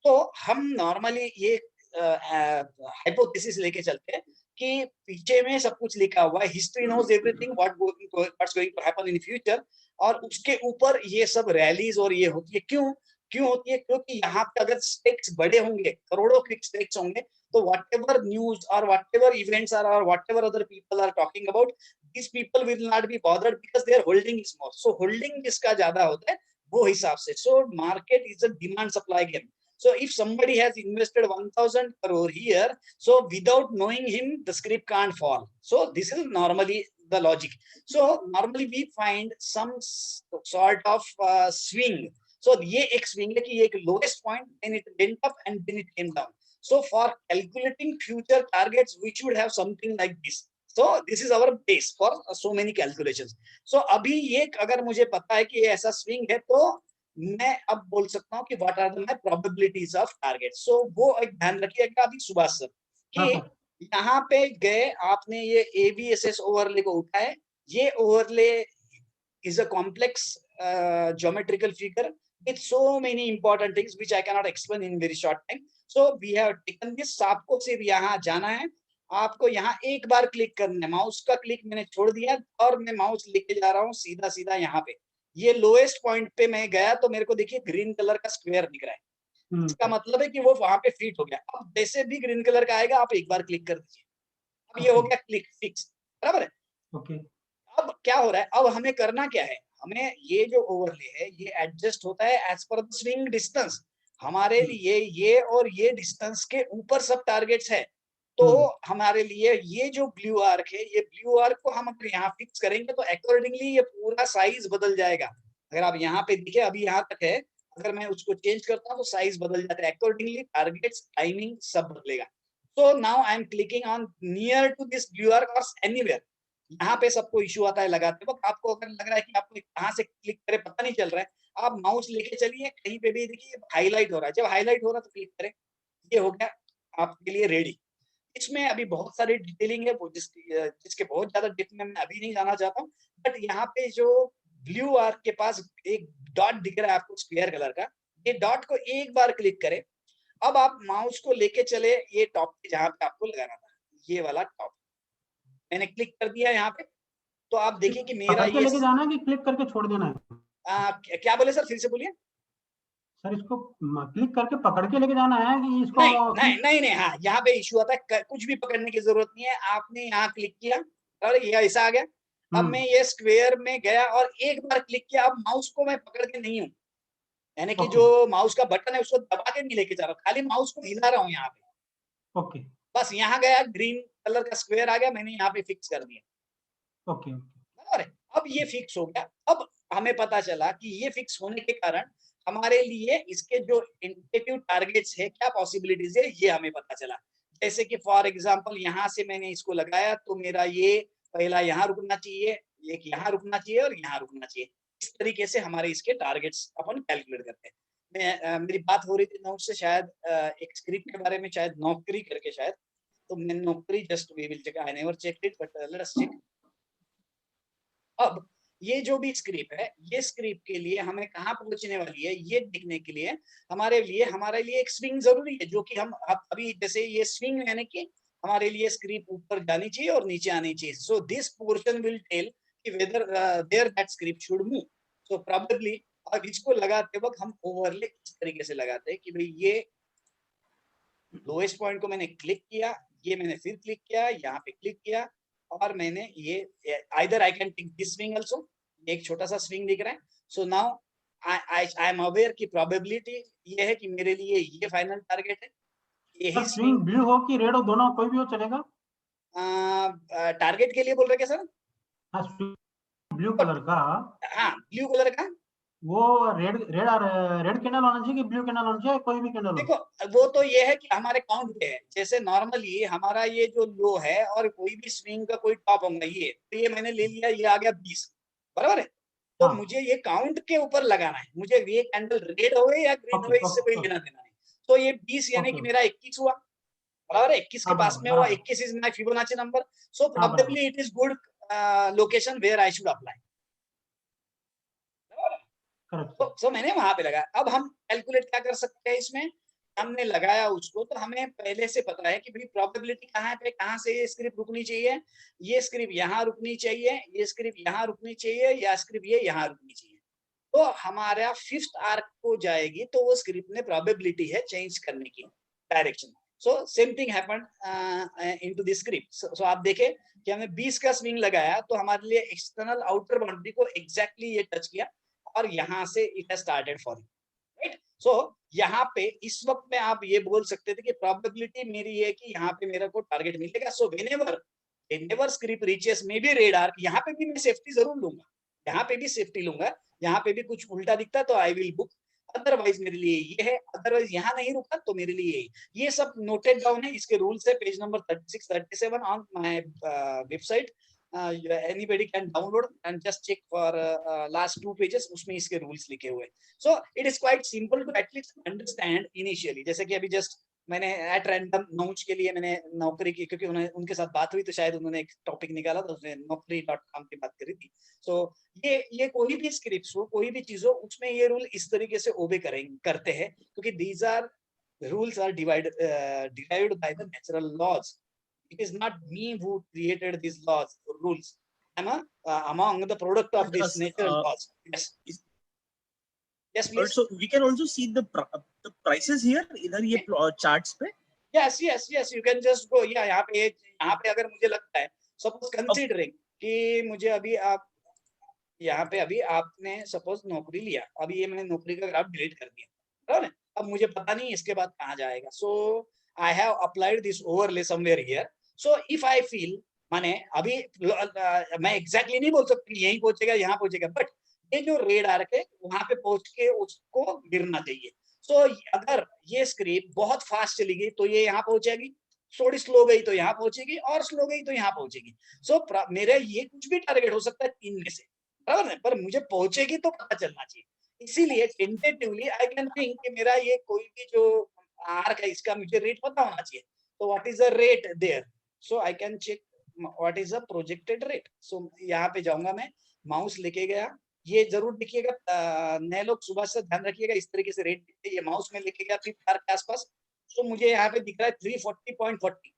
S1: तो हम नॉर्मली ये हाइपोथेसिस लेके चलते हैं कि पीछे में सब कुछ लिखा हुआ है, history knows everything what's going to happen in future, और उसके ऊपर ये सब रैलीज और ये होती है। क्यों होती है? क्योंकि यहाँ पे अगर स्टेक्स बड़े होंगे, करोड़ों के स्टेक्स होंगे, तो whatever news or whatever events are or whatever other people are talking about, these people will not be bothered because their holding is small. So holding जिसका ज्यादा होता है वो हिसाब से, so market is a demand supply game. So if somebody has invested 1000 crore here, so without knowing him the script can't fall. So this is normally the logic. So normally we find some sort of swing. So ये एक swing है कि ये एक lowest point, then it went up and then it came down. So for calculating future targets, we should have something like this. So this is our base for so many calculations. So अभी ये अगर मुझे पता है कि ऐसा swing है, तो मैं अब बोल सकता हूँ कि what are the probabilities of targets. So वो एक ध्यान रखिएगा अभी सुभाष सर कि यहाँ पे गए आपने ये ABSS ओवरले को उठाए। ये overlay is a complex geometrical figure with so many important things which I cannot explain in very short time. So we have taken this. आपको सिर्फ यहाँ जाना है, आपको यहाँ एक बार क्लिक करना है, माउस का क्लिक मैंने छोड़ दिया और मैं माउस लेके जा रहा हूँ सीधा सीधा यहाँ पे। ये लोएस्ट पॉइंट पे मैं गया तो मेरे को देखिए ग्रीन कलर का स्क्वायर दिख रहा है, इसका मतलब है कि वो वहां पे फिट हो गया। अब जैसे भी ग्रीन कलर का आएगा आप एक बार क्लिक कर दीजिए, अब ये हो गया क्लिक फिक्स, बराबर है?
S6: ओके।
S1: अब क्या हो रहा है, अब हमें करना क्या है, हमें ये जो ओवरले है ये एडजस्ट होता है as per the swing distance. हमारे लिए ये और ये डिस्टेंस के ऊपर सब टारगेट्स है, तो हमारे लिए ये जो ब्लू आर्क है, ये ब्लू आर्क को हम अगर यहाँ फिक्स करेंगे तो अकॉर्डिंगली ये पूरा साइज बदल जाएगा। अगर आप यहाँ पे दिखे अभी यहाँ तक है, अगर मैं उसको चेंज करता हूँ तो साइज बदल जाता है, अकॉर्डिंगली टारगेट्स टाइमिंग सब बदलेगा। So now I am clicking on near to this blue arc और एनीवेयर। यहाँ पे सबको इश्यू आता है लगाते वक्त, आपको अगर लग रहा है कि आपको कहाँ से क्लिक करे पता नहीं चल रहा है, आप माउस लेके चलिए कहीं पे भी, देखिए हाईलाइट हो रहा है, जब हाईलाइट हो रहा है तो क्लिक करें, ये हो गया आपके लिए रेडी। इसमें अभी बहुत सारी डिटेलिंग है जिसके बहुत ज्यादा डिटेल में मैं अभी नहीं जाना चाहता हूँ, बट यहाँ पे जो ब्लू आर्क के पास एक डॉट दिख रहा है आपको स्क्वायर कलर का, ये डॉट को एक बार क्लिक करें। अब आप माउस को लेके चले ये टॉप पे जहाँ पे आपको लगाना था, ये वाला टॉप, मैंने क्लिक कर दिया यहाँ पे, तो आप देखिए कि मेरा ये
S6: लेके जाना है कि क्लिक करके छोड़ देना है?
S1: क्या बोले सर, फिर से बोलिए
S6: सर। इसको क्लिक करके पकड़ के लेके जाना है कि इसको?
S1: नहीं, हाँ यहाँ पे इशू आता है, कुछ भी पकड़ने की जरूरत नहीं है। आपने यहाँ क्लिक किया और ये ऐसा आ गया। अब मैं ये स्क्वायर में गया और एक बार क्लिक किया, अब माउस को मैं पकड़ के नहीं हूँ, यानी कि जो माउस का बटन है उसको दबा के नहीं लेके जा रहा हूँ, खाली माउस को हिला रहा हूँ यहाँ पे।
S6: ओके।
S1: बस यहाँ गया, ग्रीन कलर का स्क्वायर आ गया, मैंने यहाँ पे फिक्स कर दिया।
S6: ओके।
S1: अब ये फिक्स हो गया। अब हमें पता चला कि ये फिक्स होने के कारण हमारे लिए इसके जो इंडिकेटिव टारगेट्स है, क्या पॉसिबिलिटीज है, ये हमें पता चला। जैसे कि फॉर एग्जांपल यहाँ से मैंने इसको लगाया तो मेरा ये पहला यहाँ रुकना चाहिए, एक यहाँ रुकना चाहिए और यहाँ रुकना चाहिए। इस तरीके से हमारे इसके टारगेट्स अपन कैलकुलेट करते हैं। मेरी बात हो रही थी नोट से, शायद एक स्क्रिप्ट के बारे में, शायद नौकरी करके, शायद तो मैं नौकरी just we will check, I never check it but let us check. अब ये जो भी स्क्रिप्ट है, ये स्क्रिप्ट के लिए हमें कहाँ पहुंचने वाली है ये देखने के लिए हमारे लिए एक स्विंग जरूरी है, जो कि हम अभी जैसे ये स्विंग यानी कि हमारे लिए स्क्रिप्ट ऊपर जानी चाहिए और नीचे आनी चाहिए। So this portion will tell कि whether there that script should move. So probably अब इसको लगाते वक्त हम ओवरले इस तरीके से लगाते हैं कि भाई ये लोएस्ट पॉइंट को मैंने क्लिक किया, ये मैंने फिर क्लिक किया, यहाँ पे क्लिक किया और मैंने ये either I can take this swing also, एक छोटा सा स्विंग दिख रहा है। So now I am aware की प्रोबेबिलिटी ये है कि मेरे लिए ये फाइनल टारगेट है। यही
S6: स्विंग ब्लू हो कि रेड हो, दोनों कोई भी हो चलेगा?
S1: टारगेट के लिए बोल रहे क्या सर?
S6: हाँ, ब्लू कलर का।
S1: हाँ, ब्लू कलर का
S6: वो रेड कैंडल होना चाहिए कि ब्लू कैंडल होना चाहिए, कोई भी कैंडल?
S1: देखो वो तो ये है कि हमारे काउंट पे है, जैसे नॉर्मली हमारा ये जो लो है और कोई भी स्विंग का कोई टॉप होगा, ये तो ये मैंने ले लिया, ये आ गया 20, बराबर है। तो
S6: हाँ।
S1: मुझे ये काउंट के ऊपर लगाना है, मुझे ये कैंडल रेड हो या ग्रीन हो इससे कोई लेना देना नहीं। तो ये 20 यानी कि मेरा 21 हुआ, बराबर है। 21 के पास में हुआ, 21 is my Fibonacci number. So probably it is good location where I should apply. तो मैंने वहां पे लगाया। अब हम कैलकुलेट क्या कर सकते हैं इसमें, हमने लगाया उसको तो हमें पहले से पता है कि भाई प्रोबेबिलिटी कहाँ पे, कहाँ से ये स्क्रिप्ट रुकनी चाहिए, ये स्क्रिप्ट यहाँ रुकनी चाहिए, ये स्क्रिप्ट यहाँ रुकनी चाहिए, या स्क्रिप्ट ये यहाँ रुकनी चाहिए। तो हमारा 5th आर्क को जाएगी तो वो स्क्रिप्ट ने प्रोबेबिलिटी है चेंज करने की direction. So same thing happened into this script. So आप देखें कि हमने 20 का स्विंग लगाया तो हमारे लिए एक्सटर्नल आउटर बाउंड्री को एग्जैक्टली ये टच किया और यहाँ से it has started falling, right. So यहाँ पे इस वक्त में आप ये बोल सकते थे कि प्रोबेबिलिटी मेरी है कि यहाँ पे मेरे को टारगेट मिलेगा। So whenever script reaches may be red arc, यहाँ पे भी मैं सेफ्टी जरूर लूंगा, यहाँ पे भी सेफ्टी लूंगा, यहाँ पे भी कुछ उल्टा दिखता तो आई विल बुक, अदरवाइज मेरे लिए ये है, अदरवाइज यहाँ नहीं रुका तो मेरे लिए ये सब नोटेड डाउन है। इसके रूल्स है page number 36-37 on my website. Anybody can download and just check for last 2 pages, उसमें इसके rules लिखे हुए। So it is quite simple to at least understand initially। जैसे कि अभी just मैंने at random नौच के लिए मैंने नौकरी की, क्योंकि उनके साथ बात हुई तो शायद उन्होंने एक टॉपिक निकाला तो उसने naukri.com की बात करी थी। So ये कोई भी स्क्रिप्ट हो, कोई भी चीज हो, उसमें ये रूल इस तरीके से ओबे करते हैं, क्योंकि these are rules are derived by the natural laws। It is not me who created these laws or rules. I'm among the product of these natural laws. Yes. Yes, please.
S5: Also, we can also see the prices here. इधर ये charts पे.
S1: Yes. You can just go. Yeah, यहाँ पे अगर मुझे लगता है, suppose considering कि मुझे अभी आप यहाँ पे अभी आपने suppose नौकरी लिया, अभी ये मैंने नौकरी का ग्राफ डिलीट कर दिया, बराबर है। अब मुझे पता नहीं इसके बाद कहाँ जाएगा। So I have applied this overlay somewhere here. So if I feel, माने अभी मैं exactly नहीं बोल सकती यहीं पहुंचेगा यहाँ पहुंचेगा, बट ये जो रेड आर्क है वहां पे पहुंच के उसको गिरना चाहिए। सो अगर ये स्क्रिप्ट बहुत फास्ट चली गई तो ये यहाँ पहुंचेगी, थोड़ी स्लो गई तो यहाँ पहुंचेगी, और स्लो गई तो यहाँ पहुंचेगी। सो मेरा ये कुछ भी टारगेट हो सकता है 3 में से, बराबर है, पर मुझे पहुंचेगी तो पता चलना चाहिए। इसीलिए टेंटेटिवली आई कैन थिंक कि मेरा ये कोई भी जो आर्क है इसका मुझे रेट पता होना चाहिए। तो what is the rate there, so I can check what is the projected rate. So यहाँ पे जाऊंगा मैं, माउस लेके गया, ये जरूर देखिएगा, नए लोग सुबह से ध्यान रखिएगा, इस तरीके से रेट ये माउस में लेके गया 5th आर्क के आसपास। तो मुझे यहाँ पे दिख रहा है 340.40।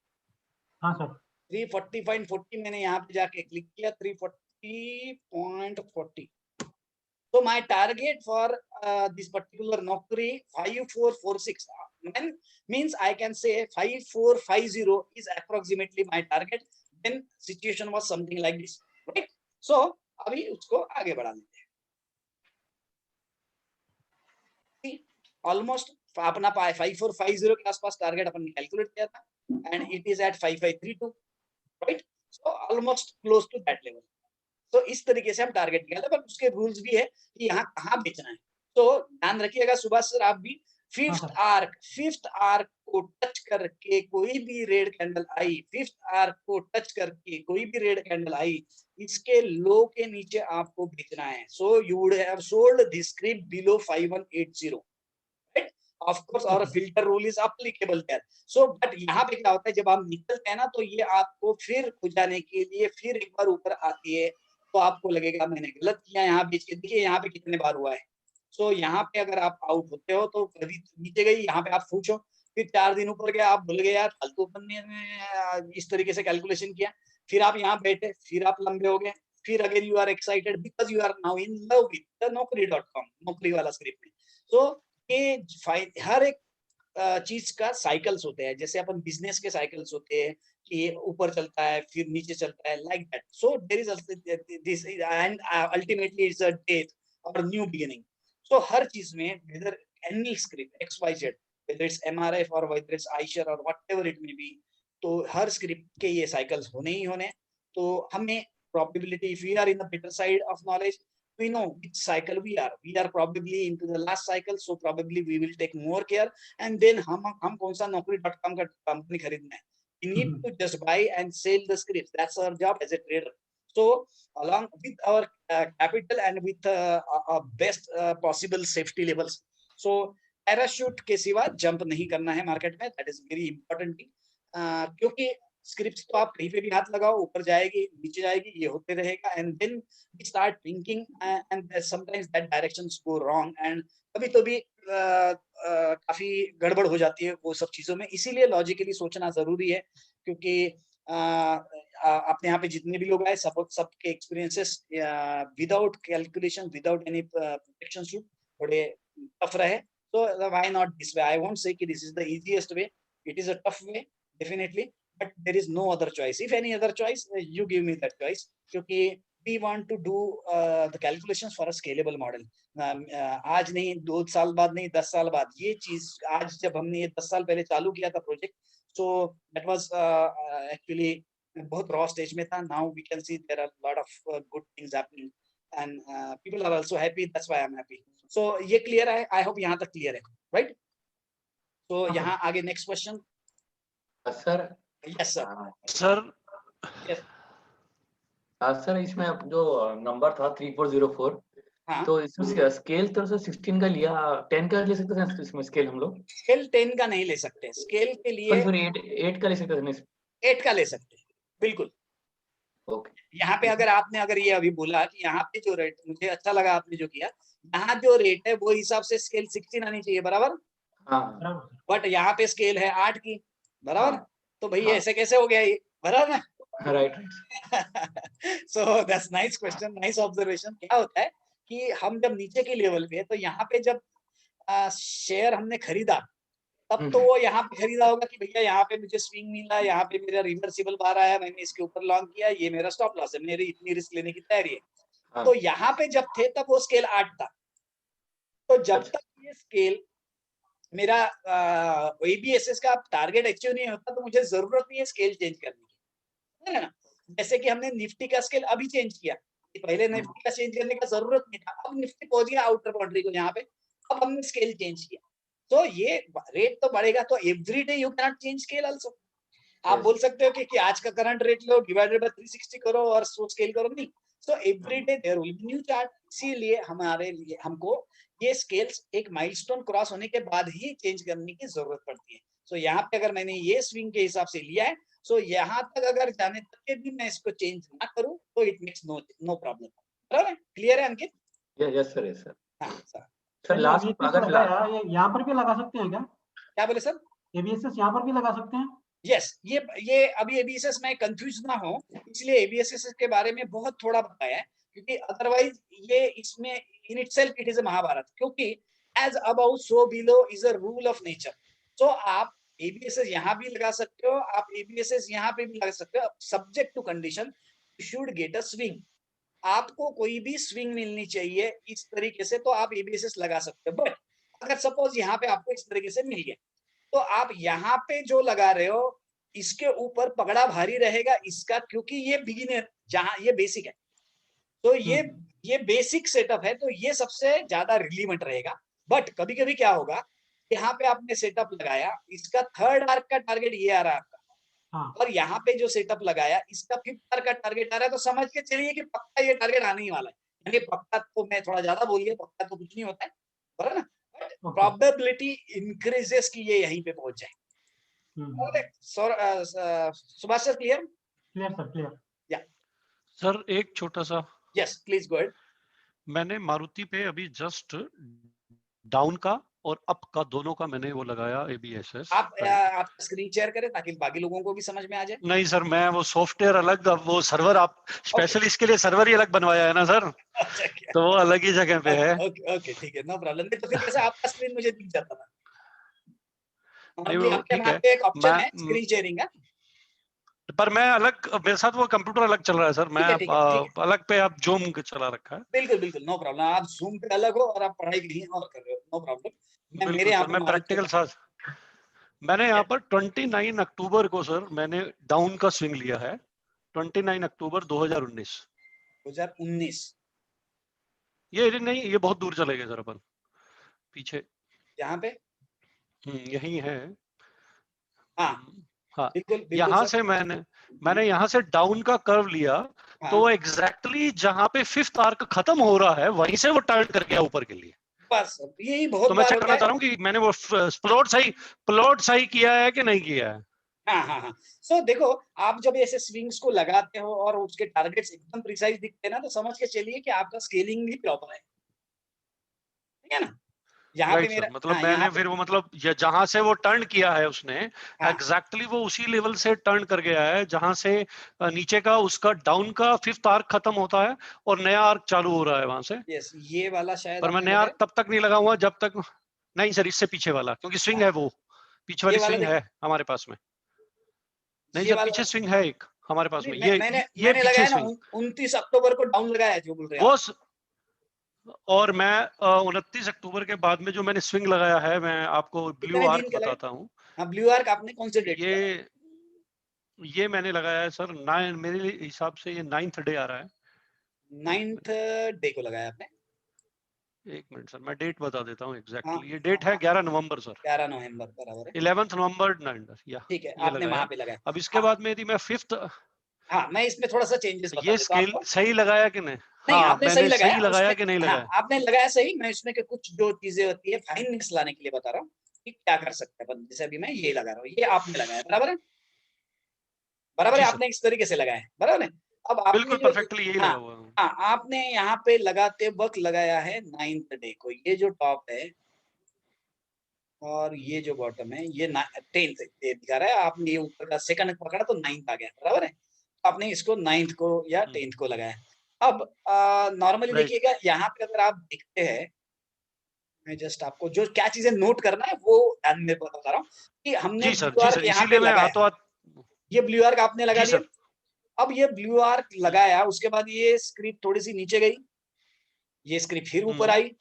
S6: हाँ सर,
S1: 340.40 मैंने यहाँ पे जाके क्लिक किया, 340.40। So my target for this particular Naukri 5446 means I can say 5450 is approximately my target when situation was something like this, right? So अभी उसको आगे बढ़ा देते हैं। Almost अपना 5450 के आसपास टारगेट अपन ने कैलकुलेट किया था and it is at 5532, right? So almost close to that level। तो इस तरीके से हम टारगेट निकालते हैं, पर उसके रूल्स भी है कि यहाँ कहाँ बेचना है। तो ध्यान रखिएगा सुभाष सर, आप भी 5th आर्क को टच करके कोई भी रेड कैंडल आई, 5th आवर को टच करके कोई भी रेड कैंडल आई, इसके लो के नीचे आपको बेचना है. So you would have sold this script below 5180, right? Of course और filter rule is applicable there. So but यहाँ पे क्या होता है, जब आप निकलते हैं ना, तो ये आपको फिर खुजाने के लिए फिर एक बार ऊपर आती है, तो आपको लगेगा मैंने गलत किया यहाँ बेच के. देखिए यहाँ पे कितने बार हुआ है. सो यहाँ पे अगर आप आउट होते हो तो कभी नीचे गई, यहाँ पे आप पूछो, फिर 4 दिन ऊपर गया, आप भूल गए यार फालतू ने इस तरीके से कैलकुलेशन किया, फिर आप यहाँ बैठे, फिर आप लंबे हो गए, फिर again you are excited because you are now in love with the naukri.com, Naukri वाला स्क्रिप्ट में. सो ये हर एक चीज का साइकिल्स होते हैं, जैसे अपन बिजनेस के साइकिल्स होते हैं कि ऊपर चलता है फिर नीचे चलता है, like that. So there is this and ultimately it's a death और न्यू बिगिनिंग. सो हर चीज में whether any script XYZ, whether it's MRF or whether it's iShare or whatever it may be, तो हर स्क्रिप्ट के ये cycles होने ही होने. तो हमें probability, if we are in the better side of knowledge, we know which cycle we are probably into the last cycle, so probably we will take more care. And then हम कौन सा naukri.com का company खरीदना है, we need to just buy and sell the scripts. That's our job as a trader. So along with our capital and with best possible safety levels, so parachute के सिवा jump नहीं करना है market में. That is very important thing, क्योंकि scripts तो आप कहीं पे भी हाथ लगाओ, ऊपर जाएगी नीचे जाएगी, ये होते रहेगा. And then we start thinking and sometimes that directions go wrong, and कभी तो भी काफी गड़बड़ हो जाती है वो सब चीजों में. इसीलिए लॉजिकली सोचना जरूरी है, क्योंकि अपने यहाँ पे जितने भी लोग आए सबके experiences without calculation, without any protection suit थोड़े टफ रहे. So why not this way? I won't say that this is the easiest way. It is a tough way, definitely, but there is no other choice. If any other choice, you give me that choice. क्योंकि we want to do the calculations for a scalable model. आज नहीं, 2 साल बाद नहीं, 10 साल बाद ये चीज. आज जब हमने ये 10 साल पहले चालू किया था project, so that was actually बहुत raw stage में था. Now we can see there are a lot of good things happening, and people are also happy. That's why I'm happy. So ये क्लियर है, आई होप यहाँ तक clear है, right? तो यहाँ आगे next question.
S10: Sir.
S1: Yes sir.
S4: Sir
S10: sir इसमें जो नंबर था 3404, तो इसमें स्केल तो सर 16 का लिया, 10 का ले सकते हैं इसमें स्केल हम लोग?
S1: स्केल 10 का नहीं ले सकते, स्केल के लिए
S10: 8 का ले सकते हैं.
S1: 8 का ले सकते हैं, बिल्कुल.
S10: ओके.
S1: यहाँ पे अगर ये अभी बोला कि यहाँ पे जो रेट, मुझे अच्छा लगा आपने जो किया, यहाँ जो रेट है वो हिसाब से स्केल 16 आनी चाहिए, बराबर?
S10: हाँ.
S1: बट यहाँ पे स्केल है 8 की, बराबर? तो भाई ऐसे कैसे हो गया ये, बराबर?
S10: Right.
S1: So that's nice question, nice observation. क्या होता है कि हम जब नीचे के लेवल पे, तो यहाँ पे जब शेयर हमने खरीदा, तब तो वो यहाँ पे खरीदा होगा कि भैया यहाँ पे मुझे स्विंग मिला, यहाँ पे मेरा रिवर्सिबल बार आया, मैंने इसके ऊपर लॉन्ग किया, ये मेरा स्टॉप लॉस है, मेरी इतनी रिस्क लेने की तैयारी है. तो यहाँ पे जब थे तब वो स्केल 8 था. तो जब तक ये स्केल मेरा ABSS का टारगेट अचीव नहीं होता, तो मुझे जरूरत नहीं है स्केल चेंज करने की, है ना? जैसे कि हमने निफ्टी का स्केल अभी चेंज किया, पहले निफ्टी का चेंज करने का जरूरत नहीं था, अब निफ्टी पहुंच गया आउटर बाउंड्री को यहाँ पे, अब हमने स्केल चेंज किया. तो ये रेट तो बढ़ेगा, तो every day you can not change scale also. आप बोल सकते हो कि आज का करंट रेट लो, डिवाइडेड बाय 360 करो और स्केल करो, नहीं. So every day there will be new chart. इसीलिए हमारे लिए हमको ये स्केल्स एक माइलस्टोन क्रॉस होने के बाद ही चेंज करने की जरूरत पड़ती है. सो यहाँ पे अगर मैंने ये स्विंग के हिसाब से लिया है, सो यहाँ तक अगर जाने तक के भी मैं इसको चेंज ना करूँ, तो इट मेक्स नो प्रॉब्लम. बराबर है? क्लियर है Ankit?
S10: Yes sir. Yes sir.
S1: हाँ सर.
S10: सर लास्ट अगर
S6: यहाँ पर भी लगा सकते हैं क्या?
S1: क्या बोले सर?
S6: ABSS यहाँ पर भी लगा सकते हैं?
S1: यस. ये अभी ABSS में कंफ्यूज ना हो, इसलिए ABSS के बारे में बहुत थोड़ा बताया है, क्योंकि अदरवाइज ये इसमें in itself it is a Mahabharat. क्योंकि as about so below is a rule of nature. So आप ABSS यहाँ भी लगा सकते हो, आप ABSS यहाँ पे भी लगा सकते हो, subject to condition you should get a swing. आपको कोई भी स्विंग मिलनी चाहिए इस तरीके से, तो आप ABSS लगा सकते हो. बट अगर सपोज यहाँ पे आपको इस तरीके से मिल गया, तो आप यहाँ पे जो लगा रहे हो इसके ऊपर पकड़ा भारी रहेगा इसका, क्योंकि ये बिगिनर, जहां ये बेसिक है, तो ये बेसिक सेटअप है, तो ये सबसे ज्यादा रिलीवेंट रहेगा. बट कभी कभी क्या होगा यहाँ पे आपने सेटअप लगाया, इसका थर्ड आर्क का टारगेट ये आ रहा है आपका,
S6: हाँ।
S1: और यहाँ पे जो सेटअप लगाया इसका फिफ्थ आर्क का टारगेट आ रहा है, तो समझ के चलिए कि पक्का ये टारगेट आने ही वाला है। यानी पक्का तो मैं थोड़ा ज्यादा बोल गया, पक्का तो कुछ नहीं होता है, बराबर ना, बट प्रोबेबिलिटी इंक्रीजेस कि ये यहीं पे पहुंच जाए। Subhash sir clear?
S6: Clear sir, clear.
S4: Sir एक छोटा सा,
S1: यस प्लीज गो अहेड।
S4: मैंने मारुति पे अभी जस्ट डाउन का और अप का दोनों का मैंने वो लगाया ABSS।
S1: आप स्क्रीन शेयर करें ताकि बाकी लोगों को भी समझ में आ जाए।
S4: नहीं सर, मैं वो सॉफ्टवेयर अलग, वो सर्वर आप स्पेशली इसके लिए सर्वर ही अलग बनवाया है ना सर,
S1: अच्छा क्या?
S4: तो वो अलग ही जगह पे है।
S1: ओके ठीक है, नो प्रॉब्लम। तो फिर कैसे आपका स्क्रीन मुझे दिख जाता था?
S4: नहीं वो
S1: आपके
S4: ठीक
S1: वहाँ
S4: है,
S1: पे एक ऑप्शन है स्क्रीन शेयरिंग का,
S4: पर मैं अलग, मेरे साथ वो कंप्यूटर अलग चल रहा है सर, मैं
S1: ठीक है।
S4: अलग पे आप जूम चला रखा है।
S1: बिल्कुल नो प्रॉब्लम। आप जूम पे अलग हो और आप पढ़ाई कहीं और कर रहे हो, नो प्रॉब्लम। मेरे यहाँ
S4: मैं प्रैक्टिकल साथ, मैंने यहाँ पर 29 अक्टूबर को सर मैंने डाउन का स्विंग लिया है, 29 अक्टूबर 2019। ये नहीं, ये बहुत दूर चले गए सर अपन पीछे,
S1: यहाँ पे
S4: यही है।
S1: हाँ बिल्कुल
S4: यहाँ से मैंने यहाँ से डाउन का कर्व लिया, तो एग्जैक्टली जहाँ पे फिफ्थ आर्क खत्म हो रहा है वहीं से वो टर्न कर गया ऊपर के लिए।
S1: बस यही बहुत
S4: तो मैं चेक करना चाह रहा हूँ कि मैंने वो प्लॉट सही किया है कि नहीं किया है।
S1: हाँ। सो देखो, आप जब ऐसे स्विंग्स को लगाते हो और उसके टारगेट्स एकदम प्रिसाइज दिखते हैं ना, तो समझ के चलिए कि आपका स्केलिंग भी प्रॉपर है, ठीक है ना? यहाँ पे मेरा
S4: मतलब मैंने फिर वो मतलब जहां से वो टर्न किया है उसने एग्जैक्टली वो उसी लेवल से टर्न कर गया है जहां से नीचे का उसका डाउन का फिफ्थ आर्क खत्म होता है और नया आर्क चालू हो रहा है वहां से।
S1: यस, ये वाला शायद।
S4: पर मैं नया आर्क तब तक नहीं लगाऊंगा जब तक, नहीं सर इससे पीछे वाला, क्योंकि स्विंग है वो पीछे वाली स्विंग है हमारे पास में। नहीं सर पीछे स्विंग है एक हमारे पास में, ये
S1: लगाया ना 29 अक्टूबर को डाउन लगाया जो बोल रहे हैं
S4: वो। और मैं 29 अक्टूबर के बाद में जो मैंने स्विंग लगाया है, मैं आपको ब्लू आर्क बताता हूँ।
S1: ब्लू आर्क आपने कौन से डेट?
S4: ये मैंने लगाया है सर मेरे हिसाब से ये 9th डे आ रहा है।
S1: 9th डे को लगाया आपने?
S4: एक मिनट सर मैं डेट बता देता हूँ एग्जैक्टली। ये डेट है 11 नवंबर सर।
S1: 11 नवंबर बराबर है।
S4: 11th नवंबर 9 या
S1: ठीक है, आपने वहां पे लगाया।
S4: अब इसके बाद में यदि मैं फिफ्थ,
S1: हाँ मैं इसमें थोड़ा सा चेंजेस बता
S4: ये स्केल सही लगाया कि नहीं?
S1: नहीं, आपने सही
S4: लगाया कि नहीं लगाया?
S1: आपने लगाया सही। मैं इसमें के कुछ जो चीजें होती है फाइननेस लाने के लिए बता रहा हूँ कि क्या कर सकते हैं अपन। जैसे अभी मैं ये लगा रहा हूँ, ये आपने लगाया बराबर है, आपने इस तरीके से लगाया है बराबर है। अब आपने
S4: बिल्कुल परफेक्टली यही लगा हुआ है।
S1: हाँ, आपने यहाँ पे लगाते वक्त लगाया है 9th डे को। ये जो टॉप है और ये जो बॉटम है ये 10th दिखा रहा है। आपने ये ऊपर का सेकंड पकड़ा तो 9th आ गया बराबर है। आपने इसको 9th को या 10th को लगाया। अब नॉर्मली देखिएगा यहाँ पे अगर आप देखते हैं, मैं जस्ट आपको जो क्या चीजें नोट करना है वो ध्यान में बता रहा हूँ कि हमने ब्लू आर्क यहाँ पे लगाया, ये ब्लू आर्क आपने लगा लिया। अब ये ब्लू आर्क लगाया, उसके बाद ये स्क्रिप्ट थोड़ी सी नीचे गई, ये स्क्रिप्ट फिर ऊपर आई,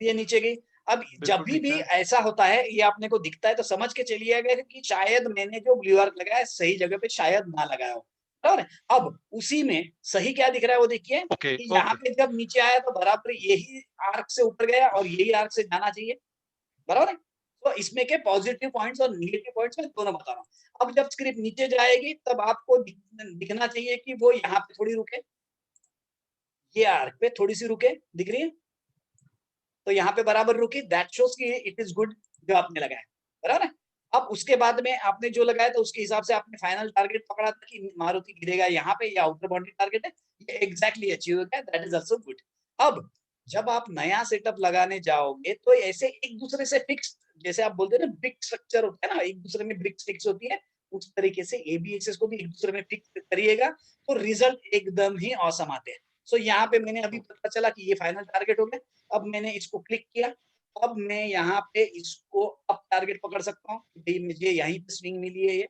S1: ये नीचे गई। अब जब भी ऐसा होता है, ये आपने को दिखता है तो समझ के चलिएगा कि शायद मैंने जो ब्लू आर्क लगाया सही जगह पे शायद ना लगाया हो। बराबर। अब उसी में सही क्या दिख रहा है वो देखिए, यहाँ पे जब नीचे आया तो बराबर यही आर्क से ऊपर गया और यही आर्क से जाना चाहिए बराबर है। तो इसमें के पॉजिटिव पॉइंट्स और निगेटिव पॉइंट्स मैं दोनों बता रहा हूँ। अब जब स्क्रिप्ट नीचे जाएगी तब आपको दिखना चाहिए कि वो यहाँ पे थोड़ी रुके, ये आर्क पे थोड़ी सी रुके, दिख रही है? तो यहाँ पे बराबर रुकी, दैट शोज कि इट इज गुड जो आपने लगाया बराबर है। अब उसके बाद में आपने जो लगाया तो उसके हिसाब से आपने फाइनल टारगेट पकड़ा था कि मारुति गिरेगा यहाँ पे, या आउटर बाउंड्री टारगेट है, ये एग्जैक्टली अचीव हो गया, दैट इज आल्सो गुड। अब जब आप नया सेटअप लगाने जाओगे तो ऐसे एक दूसरे से फिक्स, जैसे आप बोलते हैं ना ब्रिक स्ट्रक्चर होता है ना, एक दूसरे में ब्रिक्स फिक्स होती है, उस तरीके से ABSS को भी एक दूसरे में फिक्स करिएगा तो रिजल्ट एकदम ही ऑसम आते हैं। सो यहाँ पे मैंने अभी पता चला कि ये फाइनल टारगेट हो गया। अब मैंने इसको क्लिक किया, अब मैं यहाँ पे इसको अप टारगेट पकड़ सकता हूँ, मुझे यहीं पे स्विंग मिली है। ये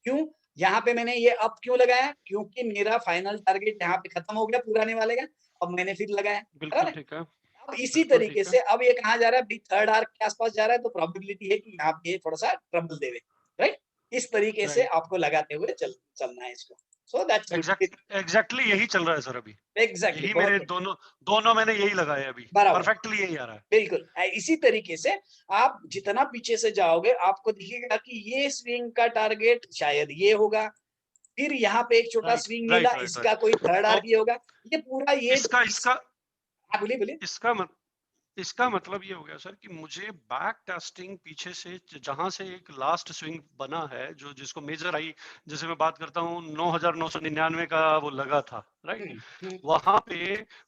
S1: क्यों यहाँ पे मैंने ये अप क्यों लगाया? क्योंकि मेरा फाइनल टारगेट यहाँ पे खत्म हो गया पुराने वाले का, अब मैंने फिर लगाया।
S4: बिल्कुल ठीक है।
S1: अब इसी तरीके से अब ये कहाँ जा रहा है? थर्ड आर्क के आसपास जा रहा है, तो प्रोबेबिलिटी है कि यहाँ पे थोड़ा सा ट्रबल देवे, राइट? इस तरीके से आपको लगाते हुए चलना है इसको। So that's
S4: एग्जैक्टली यही चल रहा है सर अभी।
S1: exactly
S4: यही मेरे दोनों मैंने यही लगाए अभी, परफेक्टली यही आ रहा है।
S1: बिल्कुल इसी तरीके से आप जितना पीछे से जाओगे आपको दिखेगा कि ये स्विंग का टारगेट शायद ये होगा, फिर यहाँ पे एक छोटा स्विंग मिला, इसका कोई थर्ड आर्क ये होगा, ये पूरा ये बोलिए
S4: इसका मतलब ये हो गया सर कि मुझे बैक टेस्टिंग पीछे से जहां से एक लास्ट स्विंग बना है जो जिसको मेजर आई, जैसे मैं बात करता हूँ 9,999 का वो लगा था, राइट,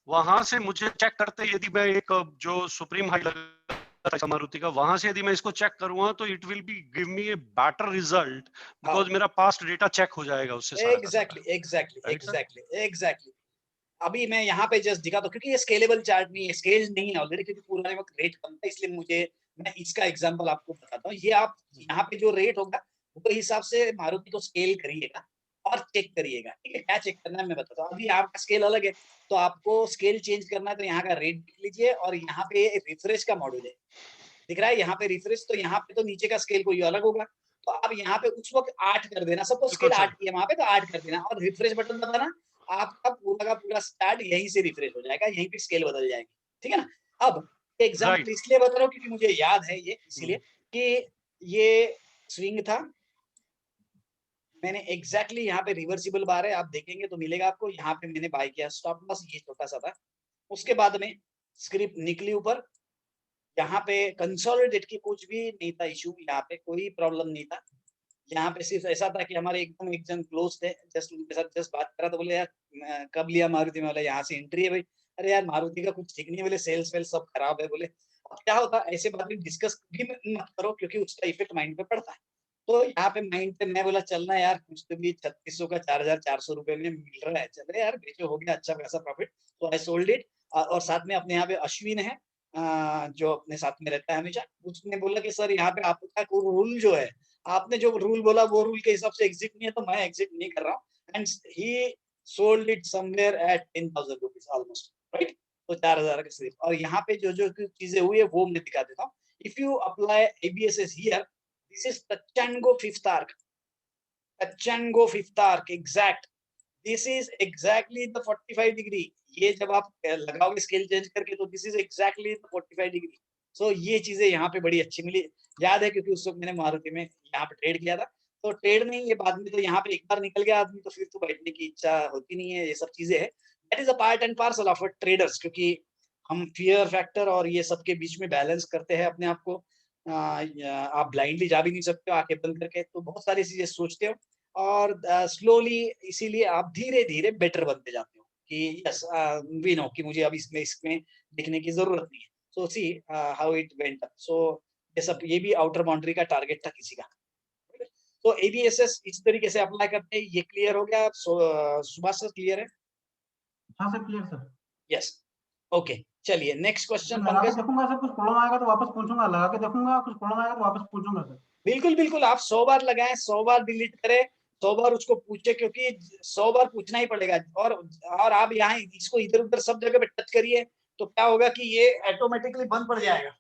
S4: वहां से मुझे चेक करते यदि मैं एक जो सुप्रीम हाई लगा था मारुति का, वहां से यदि मैं इसको चेक करूंगा तो it will be give me a better result because मेरा पास्ट डेटा चेक हो जाएगा उससे।
S1: एग्जैक्टली अभी मैं यहाँ पे जस्ट दिखा दो क्योंकि ये स्केलेबल चार्ट नहीं है, स्केल नहीं है ऑलरेडी, क्योंकि पुराने वक्त रेट कम था, इसलिए मैं इसका एग्जांपल आपको बताता हूँ। ये आप यहाँ पे जो रेट होगा वो हिसाब से मारुति को स्केल करिएगा और चेक करिएगा, ठीक है। क्या चेक करना है मैं बताता हूँ। अभी आपका स्केल अलग है तो आपको स्केल चेंज करना है, तो यहाँ का रेट देख लीजिए और यहाँ पे रिफ्रेश का मॉड्यूल है, दिख रहा है यहाँ पे रिफ्रेश, तो यहाँ पे तो नीचे का स्केल कोई अलग होगा, तो आप यहाँ पे उस वक्त 8 कर देना, सपोज स्केल 8 की है वहां पे तो 8 कर देना और रिफ्रेश बटन दबाना, आपका पूरा का पूरा स्टार्ट यहीं से रिफ्रेश हो जाएगा, यहीं पे स्केल बदल जाएगी, ठीक है ना। अब एग्जांपल इसलिए बता रहा हूँ क्योंकि मुझे याद है ये, इसीलिए कि ये स्विंग था, मैंने एग्जैक्टली यहाँ पे रिवर्सिबल बार है, आप देखेंगे तो मिलेगा आपको, यहाँ पे मैंने बाय किया, स्टॉप लॉस ये छोटा सा था, उसके बाद में स्क्रिप्ट निकली ऊपर, यहाँ पे कंसोलिडेट की कुछ भी नहीं था इशू, यहाँ पे कोई प्रॉब्लम नहीं था, यहाँ पे सिर्फ ऐसा था कि हमारे एकदम क्लोज थे, जस्ट उनके साथ जस्ट बात करा तो बोले यार कब लिया मारुति में, बोला यहाँ से एंट्री है भाई, अरे यार मारुति का कुछ ठीक नहीं है, बोले सेल्स वेल्स सब खराब है, बोले अब क्या होता है ऐसे बात डिस्कस भी मत करो क्योंकि उसका इफेक्ट माइंड पे पड़ता है। तो यहाँ पे माइंड पे मैं बोला चलना यार कुछ तो भी 3600 का 4,400 रुपए में मिल रहा है, चले यार बेचो, हो गया अच्छा खासा प्रॉफिट, तो आई सोल्ड इट। और साथ में अपने यहाँ पे अश्विन है जो अपने साथ में रहता है हमेशा, उसने बोला कि सर यहाँ पे आपका रूल जो है, आपने जो रूल बोला वो रूल के हिसाब से एग्जिट नहीं है तो मैं एग्जिट नहीं कर रहा हूँ, and he sold it somewhere eight 10,000 rupees almost, right, तो 4,000 का सिर्फ। और यहाँ पे जो जो चीजें हुई है वो मैं दिखा देता हूँ। If you apply ABSS here, this is touch and go fifth arc, touch and go fifth arc exact, this is exactly the 45 degree, ये जब आप लगाओगे स्केल चेंज करके तो दिस इज एग्जैक्टली 45 डिग्री। सो ये चीजें यहाँ पे बड़ी अच्छी मिली, याद है क्योंकि उस वक्त मैंने मारुति में यहाँ पे ट्रेड किया था, तो ट्रेड नहीं ये बाद में तो यहाँ पे एक बार निकल गया आदमी तो फिर तो बैठने की इच्छा होती नहीं है, ये सब चीजें है, that is a part and parcel of traders, क्योंकि हम फियर फैक्टर और ये सब के बीच में बैलेंस करते हैं अपने आप को, आप ब्लाइंडली जा भी नहीं सकते हो आंखें बंद करके, तो बहुत सारी चीजें सोचते हो और स्लोली, इसीलिए आप धीरे धीरे बेटर बनते जाते हो कि यस वी नो कि मुझे अब इसमें दिखने की जरूरत नहीं है। So see how it went up, so ये सब, ये भी आउटर बाउंड्री का टारगेट था किसी का। तो ABSS इस तरीके से अप्लाई करते हैं, ये क्लियर हो गया। सुभाष सर क्लियर है?
S6: हाँ sir clear sir.
S1: Yes okay, चलिए नेक्स्ट क्वेश्चन।
S6: देखूंगा सर, कुछ प्रॉब्लम आएगा तो वापस पूछूंगा, लगा के देखूंगा, कुछ प्रॉब्लम आएगा तो वापस पूछूंगा सर।
S1: बिल्कुल बिल्कुल, आप 100 बार लगाएं, 100 बार डिलीट करें, 100 बार उसको पूछे, क्योंकि 100 बार पूछना ही पड़ेगा। और आप यहाँ इसको इधर उधर सब जगह पे टच करिए तो क्या होगा कि ये ऑटोमेटिकली बंद पड़ जाएगा,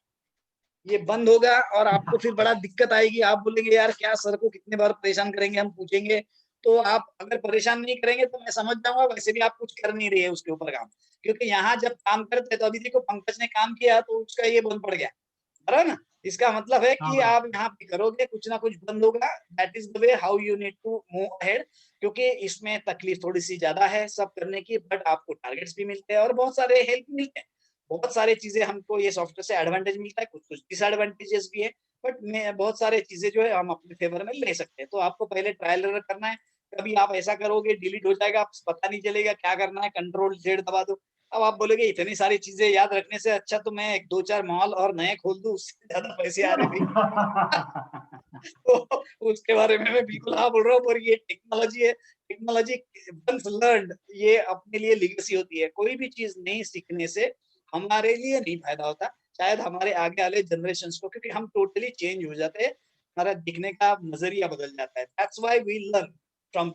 S1: ये बंद होगा और आपको फिर बड़ा दिक्कत आएगी, आप बोलेंगे यार क्या सर को कितने बार परेशान करेंगे, हम पूछेंगे। तो आप अगर परेशान नहीं करेंगे तो मैं समझ जाऊंगा वैसे भी आप कुछ कर नहीं रहे उसके ऊपर काम, क्योंकि यहाँ जब काम करते तो अभी देखो पंकज ने काम किया तो उसका ये बंद पड़ गया, बराबर ना। इसका मतलब है कि आप यहाँ पे करोगे कुछ ना कुछ बंद होगा, that is the way how you need to move ahead, क्योंकि इसमें तकलीफ थोड़ी सी ज्यादा है सब करने की, बट आपको टारगेट्स भी मिलते हैं और बहुत सारे हेल्प मिलते हैं, बहुत सारी चीजें हमको ये सॉफ्टवेयर से एडवांटेज मिलता है, कुछ कुछ डिसएडवांटेजेस भी है, बट बहुत सारे चीजें जो है हम अपने फेवर में ले सकते हैं। तो आपको पहले ट्रायल एरर करना है, कभी आप ऐसा करोगे डिलीट हो जाएगा, आप पता नहीं चलेगा क्या करना है, Ctrl+Z दबा दो, अब आप बोलोगे इतनी सारी चीजें याद रखने से अच्छा तो मैं 2-4 मॉल और नए खोल दूं, उससे ज्यादा पैसे आ रहे भाई। तो उसके बारे में मैं बिल्कुल हाँ बोल रहा हूँ। और ये टेक्नोलॉजी है, टेक्नोलॉजी वंस लर्न्ड ये अपने लिए लीगेसी होती है, कोई भी चीज नहीं सीखने से हमारे लिए नहीं फायदा होता, शायद हमारे आगे वाले जनरेशंस को, क्योंकि हम टोटली चेंज हो जाते हैं, हमारा दिखने का नजरिया बदल जाता है, that's why we learn from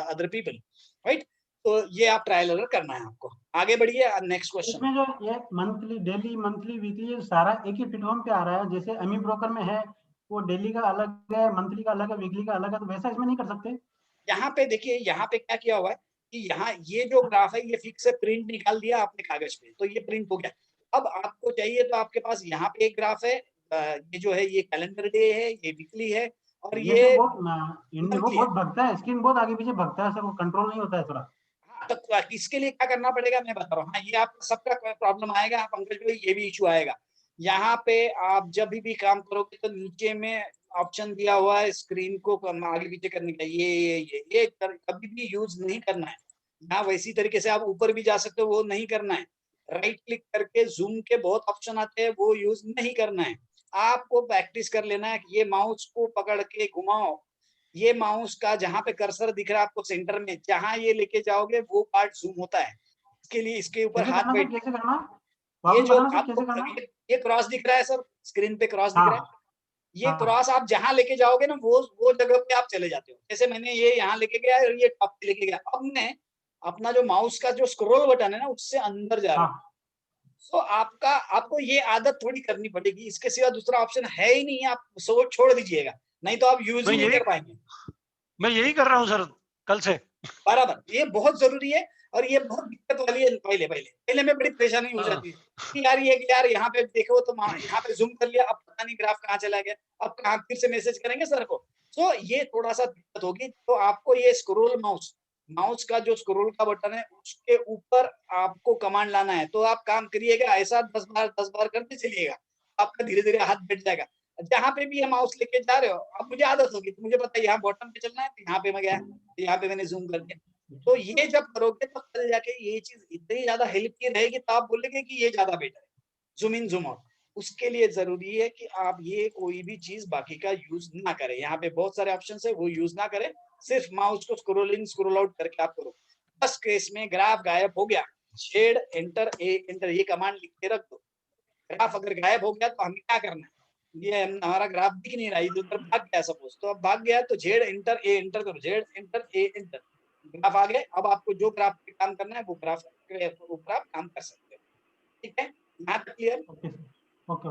S1: other people, right. तो ये आप ट्रायल एरर करना है आपको। आगे बढ़िए, नेक्स्ट क्वेश्चन।
S6: इसमें जो ये मंथली, डेली, मंथली, वीकली सारा एक ही प्लेटफॉर्म पे आ रहा है, जैसे एमी ब्रोकर में है वो डेली का अलग है, मंथली का अलग है, वीकली का अलग है, तो वैसा इसमें नहीं कर सकते?
S1: यहाँ पे देखिए, यहाँ पे क्या किया हुआ है कि यहाँ ये जो ग्राफ है ये फिक्स है, प्रिंट निकाल दिया आपने कागज पे, तो ये प्रिंट हो गया। अब आपको चाहिए तो आपके पास यहाँ पे एक ग्राफ है, ये जो है ये कैलेंडर डे है, ये वीकली है, और ये
S6: वो बहुत भगता है, स्क्रीन बहुत आगे पीछे भगता है, सर वो कंट्रोल नहीं होता है थोड़ा।
S1: तो इसके लिए क्या करना पड़ेगा मैं बता रहा हूँ। हाँ, ये आप सबका प्रॉब्लम आएगा पंकज भाई, ये भी इशू आएगा। यहाँ पे आप जब भी काम करोगे तो नीचे में ऑप्शन दिया हुआ है स्क्रीन को आगे पीछे करने का, ये कभी भी यूज नहीं करना है। यहाँ वैसी तरीके से आप ऊपर भी जा सकते हो, वो नहीं करना है। राइट क्लिक करके जूम के बहुत ऑप्शन आते हैं, वो यूज नहीं करना है। आपको प्रैक्टिस कर लेना है, ये माउस को पकड़ के घुमाओ, ये माउस का जहां पे कर्सर दिख रहा है आपको सेंटर में, जहां ये लेके जाओगे वो पार्ट जूम होता है। इसके लिए इसके ऊपर हाथ बैठ,
S6: कैसे करना,
S1: ये जो आपको ये क्रॉस दिख रहा है सर, स्क्रीन पे क्रॉस दिख रहा है, ये क्रॉस आप जहां लेके जाओगे ना वो जगह पे आप चले जाते हो। जैसे मैंने ये यहाँ लेके गया और ये टॉप पे लेके गया, अब मैं अपना जो माउस का जो स्क्रॉल बटन है ना उससे अंदर जा रहा हूँ। तो आपको ये आदत थोड़ी करनी पड़ेगी, इसके सिवा दूसरा ऑप्शन है ही नहीं, आप सोच छोड़ दीजिएगा, नहीं तो आप यूज नहीं कर पाएंगे।
S4: मैं यही कर रहा हूँ सर कल से।
S1: बराबर, ये बहुत जरूरी है और ये बहुत दिक्कत वाली है। पहले में बड़ी परेशानी हो जाती है कि यार यहाँ पे देखो तो यहाँ पे जूम कर लिया, अब पता नहीं ग्राफ कहाँ चला गया, अब कहाँ फिर से मैसेज करेंगे सर को, तो ये थोड़ा सा दिक्कत होगी। तो आपको ये स्क्रोल माउस का जो स्क्रोल का बटन है उसके ऊपर आपको कमांड लाना है। तो आप काम करिएगा ऐसा 10 बार करते चलिएगा, आपका धीरे धीरे हाथ बैठ जाएगा। जहां पे भी ये माउस लेके जा रहे हो, अब मुझे आदत होगी तो मुझे पता है यहाँ बॉटम पे चलना है, तो यहाँ पे मैं गया, यहाँ पे मैंने जूम कर दिया। तो ये जब करोगे तो कल जाके ये चीज इतनी ज्यादा हेल्प की रहेगी तो आप बोलेंगे कि ये ज्यादा बेटर है, जूम इन जूम आउट। उसके लिए जरूरी है कि आप ये कोई भी चीज बाकी का यूज ना करें। यहाँ पे बहुत सारे ऑप्शन है, वो यूज ना करें, सिर्फ माउस को स्क्रोल इन स्क्रोल आउट करके आप करो। बस केस में ग्राफ गायब हो गया, Z एंटर A एंटर, ये कमांड लिख के रख दो। ग्राफ अगर गायब हो गया तो हमें क्या करना है, ये हमारा ग्राफ दिख नहीं रहा, इधर भाग गया सपोज, तो अब भाग गया तो Z एंटर A एंटर करो, Z enter A enter, graph आ गए। अब आपको जो ग्राफ पे काम करना है वो ग्राफ के ऊपर आप काम कर सकते हो। ठीक है, यहाँ तक क्लियर?
S6: ओके।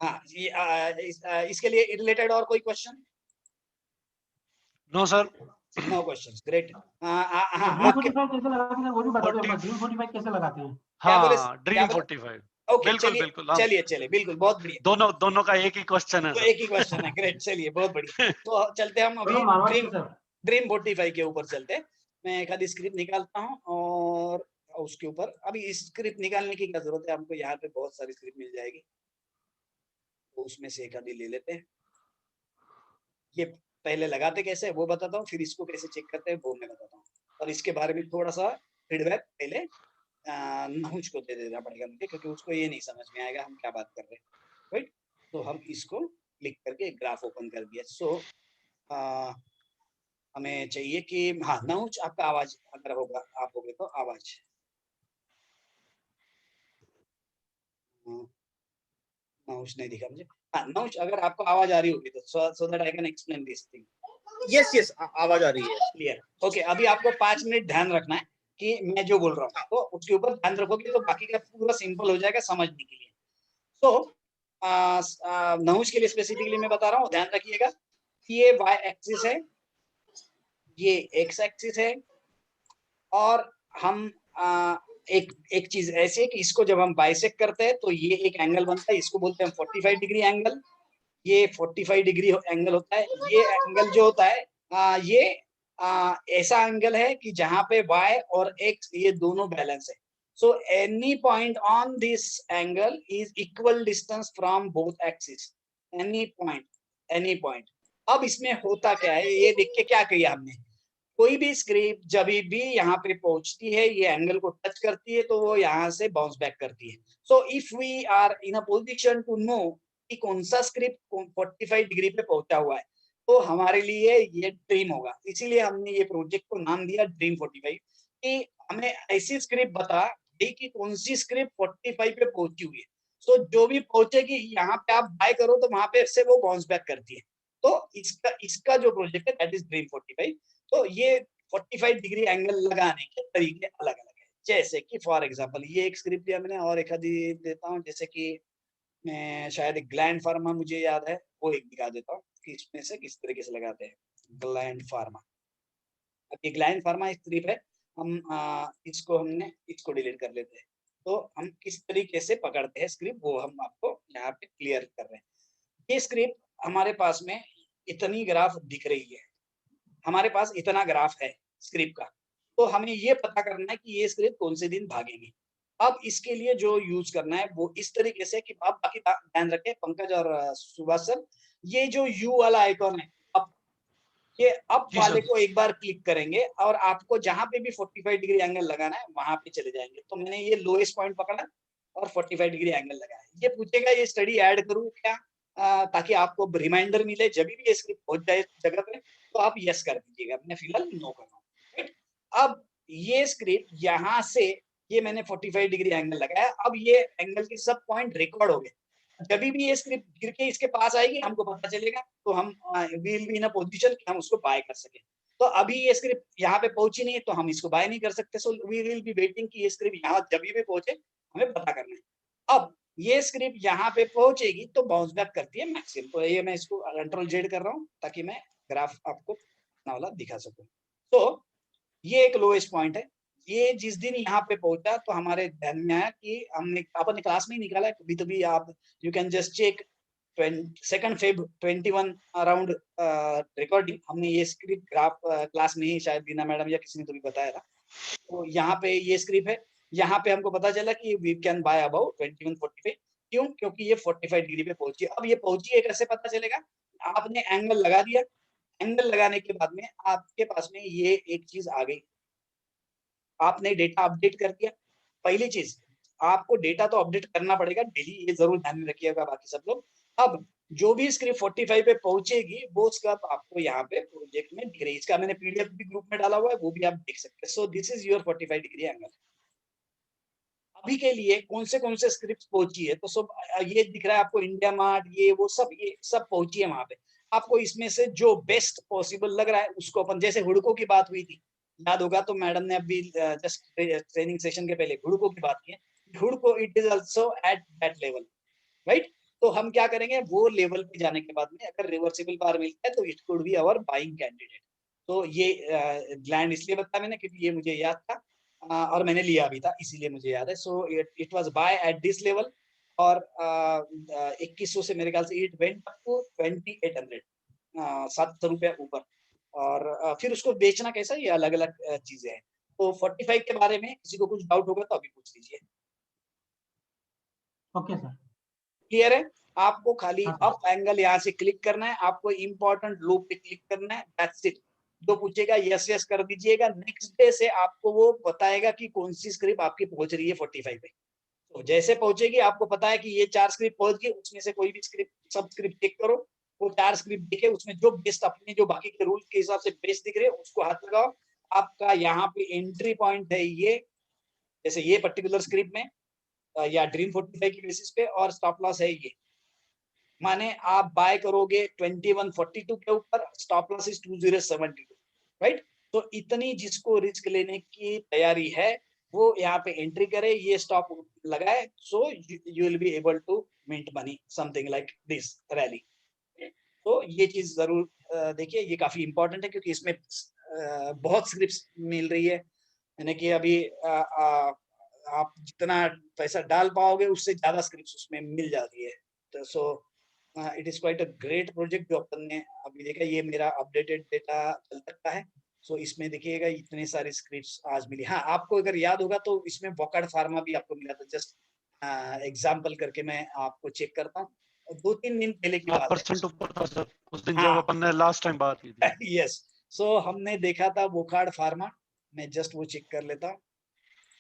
S1: हाँ, इसके लिए रिलेटेड और कोई question?
S4: No sir,
S1: no questions, great.
S6: कैसे लगाते हैं वो भी बता दो, ड्रीम 45 कैसे लगाते हैं?
S4: हाँ, ड्रीम 45।
S1: ओके,
S4: बिल्कुल,
S1: चलिए बिल्कुल, बहुत बढ़िया।
S4: दोनों का एक ही क्वेश्चन है।
S1: तो एक ही क्वेश्चन है, ग्रेट, चलिए बहुत बढ़िया। तो चलते हम अभी ड्रीम 45 के ऊपर चलते हैं। मैं एक आधी स्क्रिप्ट निकालता हूँ और उसके ऊपर, अभी स्क्रिप्ट निकालने की क्या जरूरत है, हमको यहाँ पे बहुत सारी स्क्रिप्ट मिल जाएगी, तो उसमें से एक आधी ले लेते हैं। ये पहले लगाते कैसे वो बताता हूँ, फिर इसको कैसे चेक करते हैं वो मैं बताता हूँ, और इसके बारे में थोड़ा सा फीडबैक पहले नहुज को दे देना पड़ेगा मुझे, क्योंकि उसको ये नहीं समझ में आएगा हम क्या बात कर रहे हैं, राइट। तो हम इसको क्लिक करके एक ग्राफ ओपन कर दिया। सो हमें चाहिए कि हाँ नहुज, आपका आवाज अगर होगा, आप होगे तो आवाज, नहुज नहीं दिखा मुझे। हाँ नहुज, अगर आपको आवाज आ रही होगी तो so that I can explain this thing. Yes आवाज आ रही है, क्लियर। ओके, अभी आपको 5 मिनट ध्यान रखना है कि मैं जो बोल रहा हूँ, तो उसके ऊपर ध्यान रखोगे तो बाकी का पूरा सिंपल हो जाएगा समझने के लिए। तो नहुज के लिए स्पेसिफिकली मैं बता रहा हूँ, ध्यान रखिएगा। ये y एक्सिस है, ये x एक्सिस है, और हम एक चीज ऐसे है कि इसको जब हम बाइसेक्ट करते हैं तो ये एक एंगल बनता है, इसको बोलते हैं 45 डिग्री एंगल। ये 45 डिग्री एंगल होता है। ये एंगल जो होता है ये ऐसा एंगल है कि जहां पे y और x ये दोनों बैलेंस है। So any point on this angle is equal distance from both axis, any point. अब इसमें होता क्या है, ये देख के क्या किया हमने, कोई भी स्क्रिप्ट जब भी यहाँ पे पहुंचती है, ये एंगल को टच करती है तो वो यहाँ से बाउंस बैक करती है। So if we are in a position to know कि कौन सा स्क्रिप्ट 45 डिग्री पे पहुंचा हुआ है, तो हमारे लिए ये ड्रीम होगा। इसीलिए हमने ये प्रोजेक्ट को नाम दिया ड्रीम 45, कि हमें ऐसी स्क्रिप्ट बता कि कौन सी स्क्रिप्ट 45 पे पहुंची हुई है। सो जो भी पहुंचेगी यहाँ पे आप बाय करो तो वहां पे से वो बाउंस बैक करती है। तो इसका जो प्रोजेक्ट है दैट इज ड्रीम 45। तो ये 45 डिग्री एंगल लगाने के तरीके अलग अलग है। जैसे कि फॉर एग्जांपल ये एक स्क्रिप्ट दिया मैंने, और एक आधी देता हूँ, जैसे कि मैं शायद एक ग्लैंड फार्मा मुझे याद है, वो एक दिखा देता हूँ कि इसमें से किस तरीके से लगाते हैं। Gland pharma. अब ये ग्लैंड फार्मा स्क्रिप्ट है, हम इसको डिलीट कर लेते हैं। तो हम किस तरीके से पकड़ते हैं स्क्रिप्ट वो हम आपको यहाँ पे क्लियर कर रहे हैं। ये स्क्रिप्ट हमारे पास में इतनी ग्राफ दिख रही है, हमारे पास इतना ग्राफ है स्क्रिप्ट का, तो हमें ये पता करना है कि ये स्क्रिप्ट कौन से दिन भागेगी। अब इसके लिए जो यूज करना है वो इस तरीके से कि आप बाकी ध्यान रखें पंकज और सुभाष सर, ये जो यू वाला आइकॉन है ये अप वाले को एक बार क्लिक करेंगे और आपको जहां पे भी 45 डिग्री एंगल लगाना है वहां पे चले जाएंगे। तो मैंने ये लोएस्ट पॉइंट पकड़ा और 45 डिग्री एंगल लगाया। ये पूछेगा ये स्टडी ऐड करूं क्या, ताकि आपको रिमाइंडर मिले जब भी ये स्क्रिप्ट पहुंच जाए जगह पे तो आप यस कर दीजिएगा। मैं फिलहाल नो कर रहा हूँ। अब ये स्क्रिप्ट यहाँ से ये मैंने 45 डिग्री एंगल लगाया, अब ये एंगल के सब पॉइंट रिकॉर्ड हो गए। जब भी ये स्क्रिप्ट गिर के इसके पास आएगी हमको पता चलेगा, तो हम will be in a position कि हम उसको बाय कर सके। तो अभी ये स्क्रिप्ट यहाँ पे पहुंची नहीं है तो हम इसको बाय नहीं कर सकते। So we will be waiting कि ये स्क्रिप्ट यहाँ जब भी पहुंचे हमें पता करना है। अब ये स्क्रिप्ट यहाँ पे पहुंचेगी तो बाउंस बैक करती है मैक्सिमम। तो ये मैं इसको कंट्रोल जेड कर रहा हूँ ताकि मैं ग्राफ आपको वाला दिखा सकूं। तो ये एक लोएस्ट पॉइंट है। ये जिस दिन यहाँ पे पहुंचा तो हमारे ध्यान में आया कि हमने अपने क्लास में ही निकाला है, कभी तो भी आप you can just check 2 Feb 21 around recording. हमने ये स्क्रिप्ट ग्राफ क्लास में ही शायद बीना मैडम या किसी ने तो भी बताया था। तो यहाँ पे ये स्क्रिप्ट है, यहाँ पे हमको पता चला कि वी कैन बाय अबाउट 2145। क्यों? क्योंकि ये 45 डिग्री पे पहुंची। अब ये पहुंची है कैसे पता चलेगा? आपने एंगल लगा दिया, एंगल लगाने के बाद में आपके पास में ये एक चीज आ गई, आपने डेटा अपडेट कर दिया। पहली चीज आपको डेटा तो अपडेट करना पड़ेगा डेली, ये जरूर ध्यान में रखिएगा बाकी सब लोग। अब जो भी स्क्रिप्ट 45 पे पहुंचेगी वो उसका आपको यहाँ पे प्रोजेक्ट में दिख रही है। इसका मैंने पीडीएफ भी ग्रुप में डाला हुआ है, वो भी आप देख सकते हैं। So this is your 45 degree angle. अभी के लिए कौन से स्क्रिप्ट पहुंची है तो सब ये दिख रहा है आपको, इंडिया मार्ट ये सब पहुंची है वहां पे। आपको इसमें से जो बेस्ट पॉसिबल लग रहा है उसको अपन, जैसे हुडको की बात हुई थी याद होगा तो मैडम ने अभी जस्ट ट्रेनिंग सेशन के पहले हुडको की बात की है। हुडको it is also at that level, right? तो हम क्या करेंगे, वो लेवल पे जाने के बाद में अगर रिवर्सिबल बार मिलता है तो it could be our buying candidate. तो ये ग्लैंड इसलिए बताया मैंने क्योंकि ये मुझे याद था और मैंने लिया भी था, इसीलिए मुझे याद है। So it was by at this level और 2100 से मेरे ख्याल से इट वेंट अप टू 2800, 700 रुपया ऊपर। और फिर उसको बेचना कैसा, ये अलग अलग चीजें हैं। तो 45 के बारे में किसी को कुछ डाउट होगा तो अभी पूछ लीजिए।
S6: ओके सर,
S1: क्लियर है? आपको खाली अप एंगल यहाँ से क्लिक करना है, आपको इंपॉर्टेंट लो पे क्लिक करना है, दैट्स इट। जो पूछेगा यस यस कर दीजिएगा। नेक्स्ट डे से आपको वो बताएगा कि कौन सी स्क्रिप्ट आपकी पहुंच रही है 45 पे। तो जैसे पहुंचेगी आपको पता है कि ये 4 स्क्रिप्ट पहुंच गई, उसमें से कोई भी स्क्रिप्ट सब स्क्रिप्ट चेक करो, वो 4 स्क्रिप्ट दिखे, उसमें जो बेस्ट अपने जो बाकी के रूल के हिसाब से बेस्ट दिख रहे हैं उसको हाथ लगाओ। आपका यहाँ पे एंट्री पॉइंट है ये, जैसे ये पर्टिकुलर स्क्रिप्ट में या ड्रीम 45 की बेसिस पे, और स्टॉप लॉस है ये, माने आप बाय करोगे 2142 के ऊपर, स्टॉप लॉस इज 2072, राइट? तो इतनी जिसको रिस्क लेने की तैयारी है वो यहाँ पे एंट्री करे, ये स्टॉप लगाए, so you will be able to mint money something like this rally. तो ये चीज जरूर देखिए, ये काफी इंपॉर्टेंट है क्योंकि इसमें बहुत स्क्रिप्ट्स मिल रही है, यानी कि अभी आप जितना पैसा डाल पाओगे उससे ज्यादा स्क्रिप्ट्स उसमें मिल जाती है। तो सो it is quite a great project जो अपन ने अभी देखा। ये मेरा अपडेटेड डेटा चल सकता है। सो इसमें देखिएगा इतने सारे स्क्रिप्ट्स आज मिली। हाँ, आपको अगर याद होगा तो इसमें वोकार्ड फार्मा भी आपको मिला था। जस्ट एग्जांपल करके मैं आपको चेक करता हूँ, 2-3 दिन पहले की बात है।
S4: ऊपर था सर उस दिन जब अपन ने लास्ट टाइम बात की थी।
S1: यस, सो हमने देखा था वोकार्ड फार्मा। मैं जस्ट वो चेक कर लेता हूँ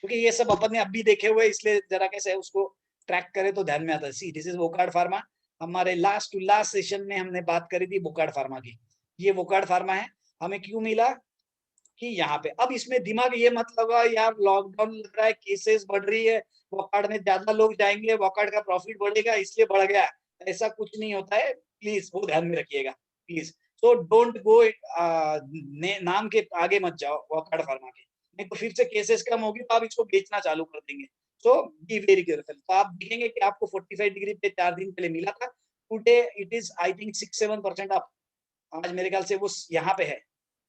S1: क्योंकि ये सब अपन ने अभी देखे हुए, इसलिए जरा कैसे उसको ट्रैक करे तो ध्यान में आता है। See this is Wockhardt pharma. हमारे लास्ट टू लास्ट सेशन में हमने बात करी थी वोकार्ड फार्मा की। ये वोकार्ड फार्मा है। हमें क्यों मिला कि यहाँ पे, अब इसमें दिमाग ये मत लगा यार लॉकडाउन लग रहा है, केसेस बढ़ रही है, वोकार्ड में ज्यादा लोग जाएंगे, वोकार्ड का प्रॉफिट बढ़ेगा इसलिए बढ़ गया। ऐसा कुछ नहीं होता है, प्लीज वो ध्यान में रखिएगा प्लीज। सो डोंट गो नाम के आगे मत जाओ वोकार्ड फार्मा के, नहीं तो फिर से केसेस कम होगी तो आप इसको बेचना चालू कर देंगे। सो बी वेरी केयरफुल। तो आप देखेंगे कि आपको 45 डिग्री पे 4 दिन पहले मिला था। Today it is I think 6-7% up आज मेरे ख्याल से वो यहाँ पे है,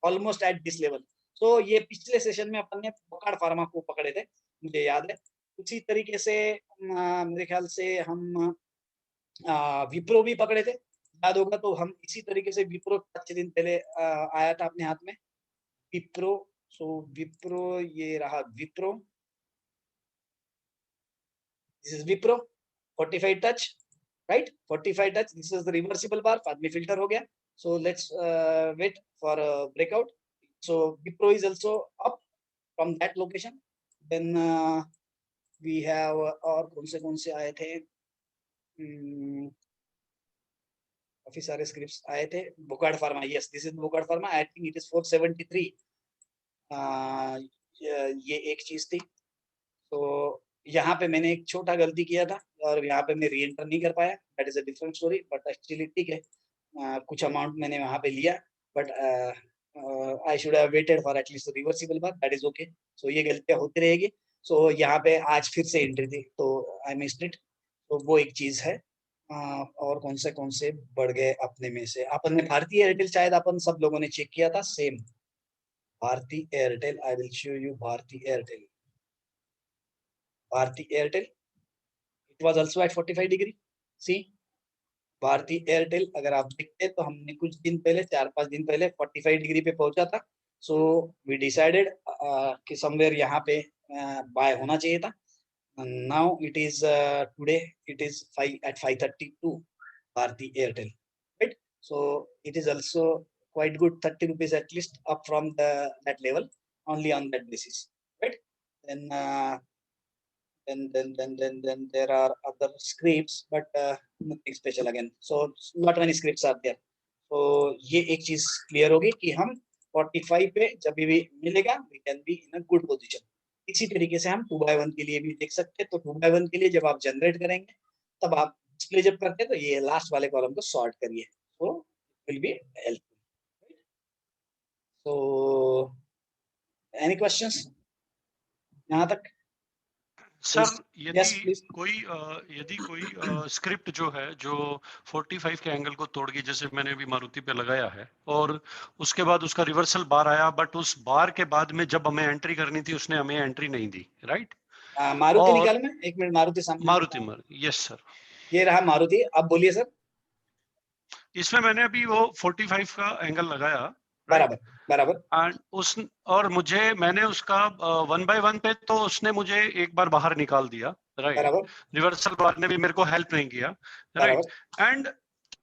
S1: ऑलमोस्ट एट दिस लेवल। तो ये पिछले सेशन में अपन ने वोकार्ड फार्मा को पकड़े थे, मुझे याद है। उसी तरीके से मेरे ख्याल से हम विप्रो भी पकड़े थे, याद होगा तो हम इसी तरीके से विप्रो 5 दिन पहले आया था अपने हाथ में विप्रो। सो विप्रो, ये रहा Wipro, this is Wipro 45 touch, right, 45 touch, this is the reversible bar, बाद में फिल्टर हो गया। So let's wait for breakout. So Wipro is also up from that location. Then we have, और कौन से आए थे, काफी सारे स्क्रिप्ट्स आए थे। Wockhardt pharma, yes this is Wockhardt pharma, I think it is 473। ये एक चीज थी। तो यहाँ पे मैंने एक छोटा गलती किया था और यहाँ पे मैं री एंटर नहीं कर पाया, that is a different story, but actually ठीक है। कुछ अमाउंट मैंने वहाँ पे लिया, but I should have waited for at least reversible bar, that is okay. So ये गलतियां होती रहेगी। सो यहाँ पे आज फिर से एंट्री थी तो आई मिस्ड इट, तो वो एक चीज है। और कौन से बढ़ गए अपने में से, अपन ने भारतीय एयरटेल शायद अपन सब लोगों ने चेक किया था, same Bharti Airtel, I will show you Bharti Airtel. Bharti Airtel, it was also at 45 degree. See Bharti Airtel, अगर आप देखते तो हमने कुछ दिन पहले, 4-5 दिन पहले 45 डिग्री पे पहुंचा था। सो वी डिसाइडेड कि समवेयर यहाँ पे बाय होना चाहिए था। Now it is today it is 5:32 Bharti Airtel, right. So it is also quite good, 30 rupees at least up from that level, only on that basis, right? Then there are other scripts, but nothing special again. So not many scripts are there. So ये एक चीज clear होगी कि हम 45 पे जब भी मिलेगा we can be in a good position. इसी तरीके से हम 2x1 के लिए भी देख सकते हैं। तो 2x1 के लिए जब आप जनरेट करेंगे तब आप डिस्प्ले जब करते हैं तो ये लास्ट वाले कॉलम को सॉर्ट करिए, तो will be helpful. So any questions यहाँ तक?
S4: Sir
S1: Yes, please.
S4: यदि कोई स्क्रिप्ट जो है जो 45 के एंगल को तोड़ गई, जैसे मैंने अभी मारुति पे लगाया है और उसके बाद उसका रिवर्सल बार आया, बट उस बार के बाद में जब हमें एंट्री करनी थी उसने हमें एंट्री नहीं दी, राइट?
S1: मारुति निकाल में, एक मिनट, मारुति सामने,
S4: मारुति, यस सर,
S1: ये रहा मारुति। अब बोलिए सर।
S4: इसमें मैंने अभी वो 45 का एंगल लगाया,
S1: बराबर बराबर,
S4: और मैंने उसका 1x1 पे तो उसने मुझे एक बार बाहर निकाल दिया, राइट। रिवर्सल बार ने भी मेरे को हेल्प नहीं किया, राइट। एंड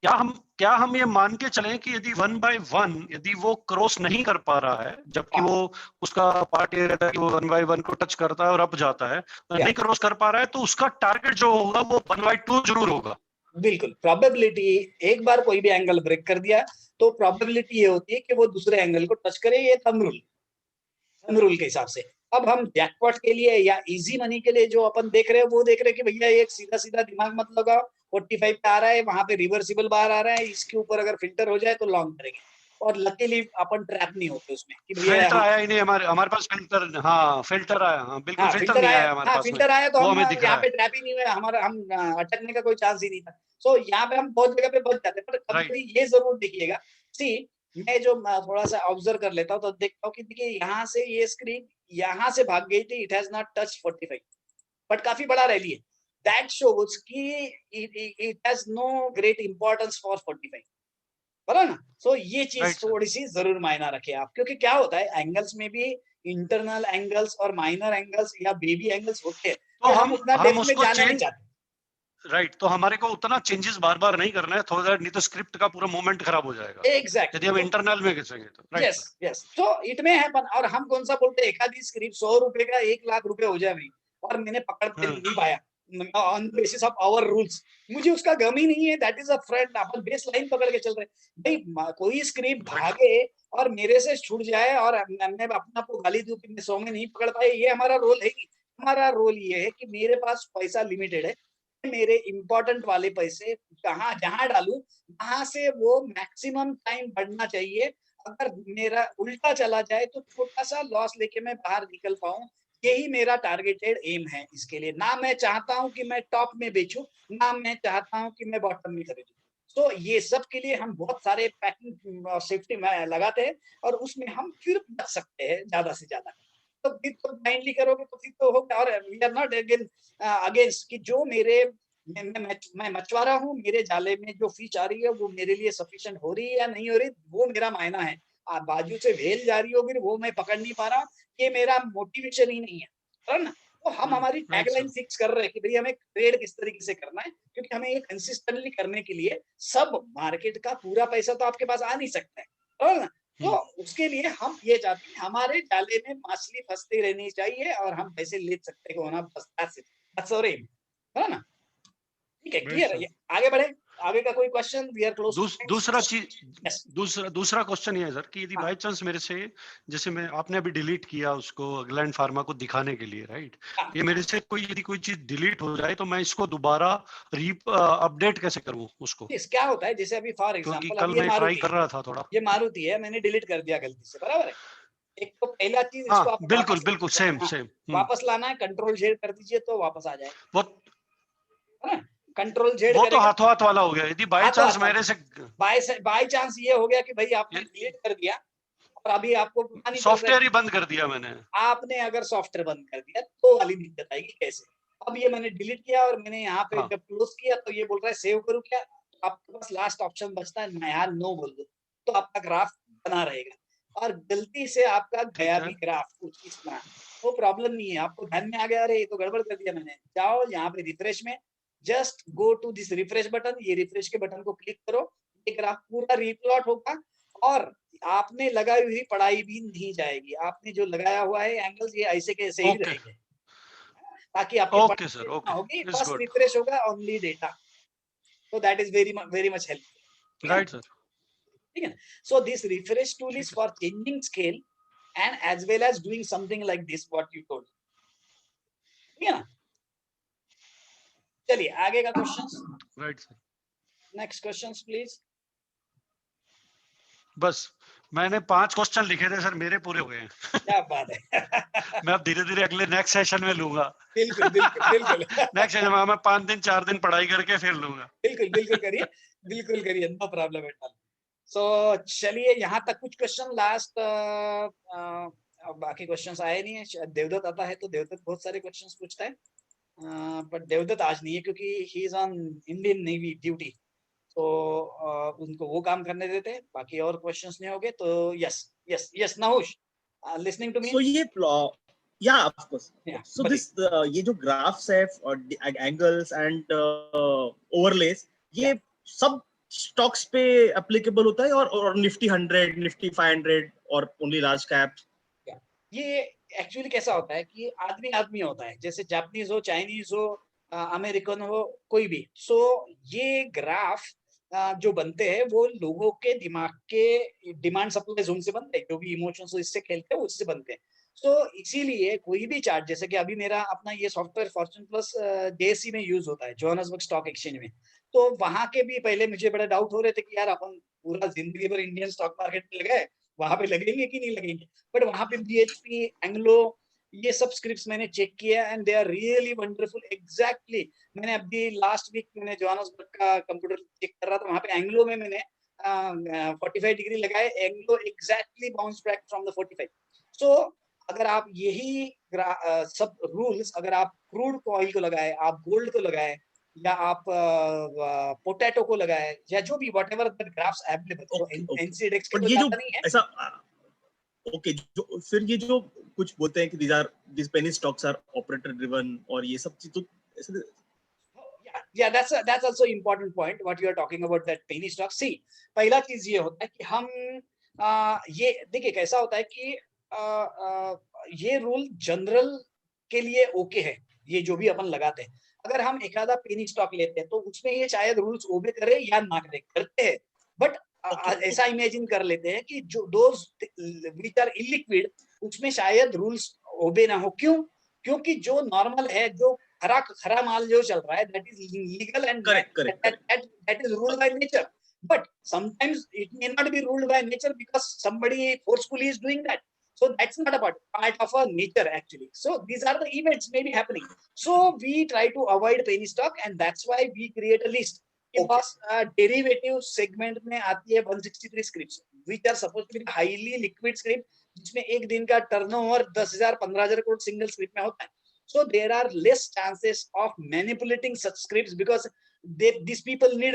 S4: क्या हम ये मान के चलें कि यदि 1x1 यदि वो क्रॉस नहीं कर पा रहा है, जबकि वो उसका पार्ट ये रहता है कि वो 1x1 को टच करता है और अप जाता है, नहीं क्रॉस कर पा रहा है, तो उसका टारगेट जो होगा वो 1x2 जरूर होगा।
S1: बिल्कुल, प्रोबेबिलिटी, एक बार कोई भी एंगल ब्रेक कर दिया तो प्रोबेबिलिटी ये होती है कि वो दूसरे एंगल को टच करे। ये थंब रूल के हिसाब से। अब हम जैकपॉट के लिए या इजी मनी के लिए जो अपन देख रहे हैं वो देख रहे हैं कि भैया एक सीधा सीधा दिमाग मत लगाओ, 45 पे आ रहा है, वहां पे रिवर्सिबल बार आ रहा है, इसके ऊपर अगर फिल्टर हो जाए तो लॉन्ग करेंगे। और लकीली अपन ट्रैप नहीं होते उसमें कि
S4: फिल्टर आया ही नहीं हमारे पास फिल्टर, हाँ फिल्टर आया, हाँ बिल्कुल, फिल्टर नहीं आया हमारे पास,
S1: फिल्टर आया तो हम यहाँ पे ट्रैप ही नहीं हुआ, हमारा हम अटकने का कोई चांस ही नहीं था। सो यहाँ पे हम बहुत जगह पे बच जाते हैं, पर कभी ये जरूर देखिएगा। सी मैं जो थोड़ा सा ऑब्जर्व कर लेता हूँ तो देखता हूँ कि देखिए यहाँ से ये स्क्रीन यहाँ से भाग गई थी, it has not touch 45, but काफी बड़ा रैली है, दैट शोज कि it has no great importance for 45, बोला ना। सो ये चीज थोड़ी सी जरूर मायना रखे आप, क्योंकि क्या होता है एंगल्स में भी इंटरनल एंगल्स और माइनर एंगल्स या बेबी एंगल्स होते हैं, तो हम उतना डेप्थ में जाना नहीं चाहते,
S4: राइट। तो हमारे को उतना चेंजेस बार बार नहीं करना है, थोड़ा, नहीं तो स्क्रिप्ट का पूरा मोमेंट खराब हो जाएगा।
S1: एग्जैक्टली,
S4: यदि हम इंटरनल में घिसेंगे तो, राइट।
S1: यस यस, तो इट में है। और हम कौन सा बोलते हैं, एक आधी स्क्रिप्ट 100 रुपए का 1 लाख रुपए हो जाए भाई, और मैंने पकड़ नहीं पाया on basis of our rules, मुझे उसका गम ही नहीं है। दैट इज अ फ्रेंड, अपन बेस लाइन पकड़ के चल रहे भाई। कोई स्क्रिप्ट भागे और मेरे से छूट जाए और मैं अपना को गाली दूं कि मैं 100 में नहीं पकड़ पाए, ये हमारा रोल है ही। हमारा रोल ये है कि मेरे पास पैसा लिमिटेड है, मेरे इंपॉर्टेंट वाले पैसे जहां डालूं वहां से वो मैक्सिमम टाइम बढ़ना चाहिए। अगर मेरा उल्टा चला जाए तो छोटा सा लॉस लेके मैं बाहर निकल पाऊं, यही मेरा टारगेटेड एम है इसके लिए। ना मैं चाहता हूं कि मैं टॉप में बेचूं, ना मैं चाहता हूं कि मैं बॉटम में खरीदूं। तो ये सब के लिए हम बहुत सारे पैकिंग और सेफ्टी में लगाते हैं और उसमें हम फिर बच सकते हैं ज्यादा से ज्यादा। तो फिर तो ब्लाइंडली करोगे तो फिर तो होगा। और वी आर नॉट अगेंस्ट कि जो मेरे मैं मछुआरा हूँ, मेरे जाले में जो फिश आ रही है वो मेरे लिए सफिशिएंट हो रही है या नहीं हो रही, वो मेरा मायना है। बाजू से व्हेल जा रही होगी वो मैं पकड़ नहीं पा रहा, ये मेरा मोटिवेशन ही नहीं है ना। तो हम हमारी टैगलाइन फिक्स कर रहे हैं कि भाई हमें ट्रेड किस तरीके से करना है, क्योंकि हमें ये कंसिस्टेंटली करने के लिए सब मार्केट का पूरा पैसा तो आपके पास आ नहीं सकता है ना। तो उसके लिए हम ये चाहते हैं हमारे जाले में मछली फंसती रहनी चाहिए और हम पैसे ले सकते हो ना, बस है ना। ठीक है, क्लियर है। आगे बढ़े, आगे का कोई क्वेश्चन? We are close.
S4: दूसरा चीज, दूसरा क्वेश्चन ये है सर कि यदि बाय चांस मेरे से, जैसे मैं आपने अभी डिलीट किया उसको ग्लैंड फार्मा को दिखाने के लिए, राइट, ये मेरे से यदि कोई चीज डिलीट हो जाए तो मैं इसको दोबारा अपडेट कैसे करूं उसको?
S1: क्या होता है, जैसे अभी फॉर एग्जांपल
S4: क्योंकि कल मैं ट्राई कर रहा था थोड़ा,
S1: ये मारुति है, मैंने डिलीट कर दिया गलती से, बराबर है। एक तो पहला चीज इसको आप
S4: बिल्कुल सेम
S1: वापस लाना है, कंट्रोल Z कर दीजिए तो वापस आ जाए,
S4: वो
S1: है ना। कंट्रोल Z
S4: वो तो हाथों हाथ वाला हो गया। यदि बाय चांस मेरे से
S1: बाय चांस ये हो गया कि भाई आपने डिलीट कर दिया और अभी आपको
S4: सॉफ्टवेयर ही बंद कर दिया मैंने,
S1: आपने अगर सॉफ्टवेयर बंद कर दिया तो वाली दिक्कत आएगी कैसे। अब ये मैंने डिलीट किया और मैंने यहाँ पे जब क्लोज किया तो ये बोल रहा है सेव करूँ क्या, आपके पास लास्ट ऑप्शन बचता है, मैं यहाँ नो बोल दूं तो आपका ग्राफ बना रहेगा। और गलती से आपका गया भी ग्राफ कुछ इस तरह, वो प्रॉब्लम नहीं है, आपको ध्यान में आ गया अरे ये तो गड़बड़ कर दिया मैंने, जाओ यहाँ पे रिफ्रेश में, just go to this refresh button, ये रिफ्रेश के बटन को क्लिक करो, ये ग्राफ पूरा रिप्लॉट होगा और आपने लगाई हुई पढ़ाई भी नहीं जाएगी। आपने जो लगाया हुआ है एंगल्स ये ऐसे के ऐसे ही रहेंगे, ताकि आपके होगी, बस रिफ्रेश होगा ओनली डेटा। तो that is very much helpful,
S4: right sir.
S1: ठीक है ना। So this refresh tool is for changing scale and as well as doing something like this what you told, ठीक है ना। चलिए आगे का questions.
S4: Right sir,
S1: next questions please.
S4: बस मैंने 5 क्वेश्चन लिखे थे सर, मेरे पूरे हुए हैं।
S1: क्या बात है।
S4: मैं अब धीरे धीरे अगले नेक्स्ट सेशन में लूंगा।
S1: बिल्कुल
S4: नेक्स्ट सेशन में मैं 5 दिन 4 दिन पढ़ाई करके फिर लूंगा।
S1: बिल्कुल करिए, नो प्रॉब्लम एट ऑल। सो चलिए यहाँ तक कुछ क्वेश्चन लास्ट, बाकी क्वेश्चंस आए नहीं है। देवदत्त आता है तो देवदत्त बहुत सारे क्वेश्चंस पूछता है, बट देवदत्त आज नहीं है क्योंकि he is on Indian navy duty, तो उनको वो काम करने देते हैं। बाकी और क्वेश्चंस नहीं होंगे तो yes Nahush, listening to me.
S5: So ये yeah, of course. Yeah, so this ये जो graphs है और angles and overlays, ये सब stocks पे applicable होता है और Nifty 100, Nifty 500 और only large caps?
S1: ये एक्चुअली कैसा होता है कि आदमी होता है, जैसे जापानीज हो, चाइनीज हो, अमेरिकन हो, कोई भी। सो ये ग्राफ जो बनते हैं वो लोगों के दिमाग के डिमांड सप्लाई जोन से बनते हैं, जो भी इमोशंस इससे खेलते हैं उससे बनते हैं। तो इसीलिए कोई भी चार्ट, जैसे कि अभी मेरा अपना ये सॉफ्टवेयर फॉर्च्यून प्लस JSE में यूज होता है, जोहान्सबर्ग स्टॉक एक्सचेंज में, तो वहां के भी पहले मुझे बड़े डाउट हो रहे थे कि यार अपन पूरा जिंदगी भर इंडियन स्टॉक मार्केट में लगाए, वहां पे लगेंगे कि नहीं लगेंगे, बट वहां पे BHP, एंग्लो, ये सब स्क्रिप्ट्स मैंने चेक किया and they are really wonderful. Exactly मैंने अभी लास्ट वीक मैंने जोहान्सबर्ग का कंप्यूटर चेक कर रहा था, वहां पे एंग्लो में मैंने 45 डिग्री लगाए, Anglo exactly bounce back from the 45। सो अगर आप यही सब रूल्स अगर आप क्रूड ऑयल को लगाए, आप गोल्ड को लगाए, या आप पोटैटो को लगाए, या जो भी whatever the graphs available, NCDEX के
S5: ये जो ऐसा ओके, जो फिर ये जो कुछ बोलते हैं कि these penny stocks are operator driven और ये सब चीज, तो
S1: yeah, that's also important point what you are talking about, that penny stock. See, पहला चीज ये होता है कि हम ये देखिए कैसा होता है कि ये रूल जनरल के लिए ओके है, ये जो भी अपन लगाते हैं। अगर हम एक आधा पेनी स्टॉक लेते हैं तो उसमें ये शायद रूल्स ओबे करे या ना करे, करते हैं, बट ऐसा इमेजिन कर लेते हैं कि जो दोज व्हिच आर इलिक्विड उसमें शायद रूल्स ओबे ना हो। क्योंकि जो नॉर्मल है, जो खरा माल जो चल रहा है, that is legal and that is ruled by nature, but sometimes it may not be ruled by nature because somebody forcefully is doing that. So that's not a part of our nature actually. So these are the events maybe happening. So we try to avoid penny stock, and that's why we create a list. कि बस derivative segment में आती है 163 scripts which are supposed to be highly liquid script, जिसमें एक दिन का turnover 10,000 15,000 crore single script में होता है. So there are less chances of manipulating such scripts because these people need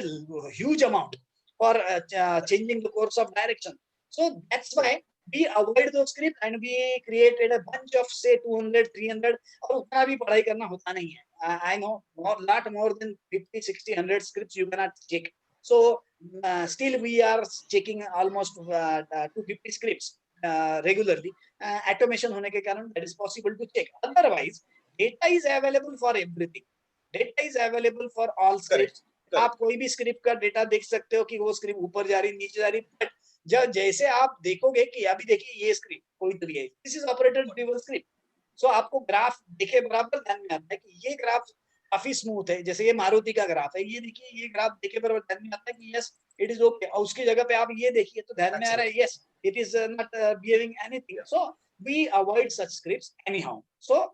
S1: huge amount for changing the course of direction. So that's why we avoid those scripts and we created a bunch of say 200 300 और उतना भी पढ़ाई करना होता नहीं है. I know lot more than 50 60 100 scripts you cannot check. So still we are checking almost 250 scripts regularly. Automation होने के कारण that is possible to check. Otherwise data is available for everything. Data is available for all scripts. आप कोई भी script का data देख सकते हो कि वो स्क्रिप्ट ऊपर जा रही नीचे जा रही. बट जब जैसे आप देखोगे कि अभी देखिए ये स्क्रिप्ट कोई तो है, this is operator driven script. So आपको ग्राफ देखे बराबर ध्यान में आता है कि ये ग्राफ काफी स्मूथ है. जैसे ये मारुति का ग्राफ है, ये देखिए ये ग्राफ देखे बराबर ध्यान में आता है कि यस इट इज ओके. और उसकी जगह पे आप ये देखिए तो ध्यान में आ रहा है yes it is not behaving anything. So we avoid such scripts anyhow. So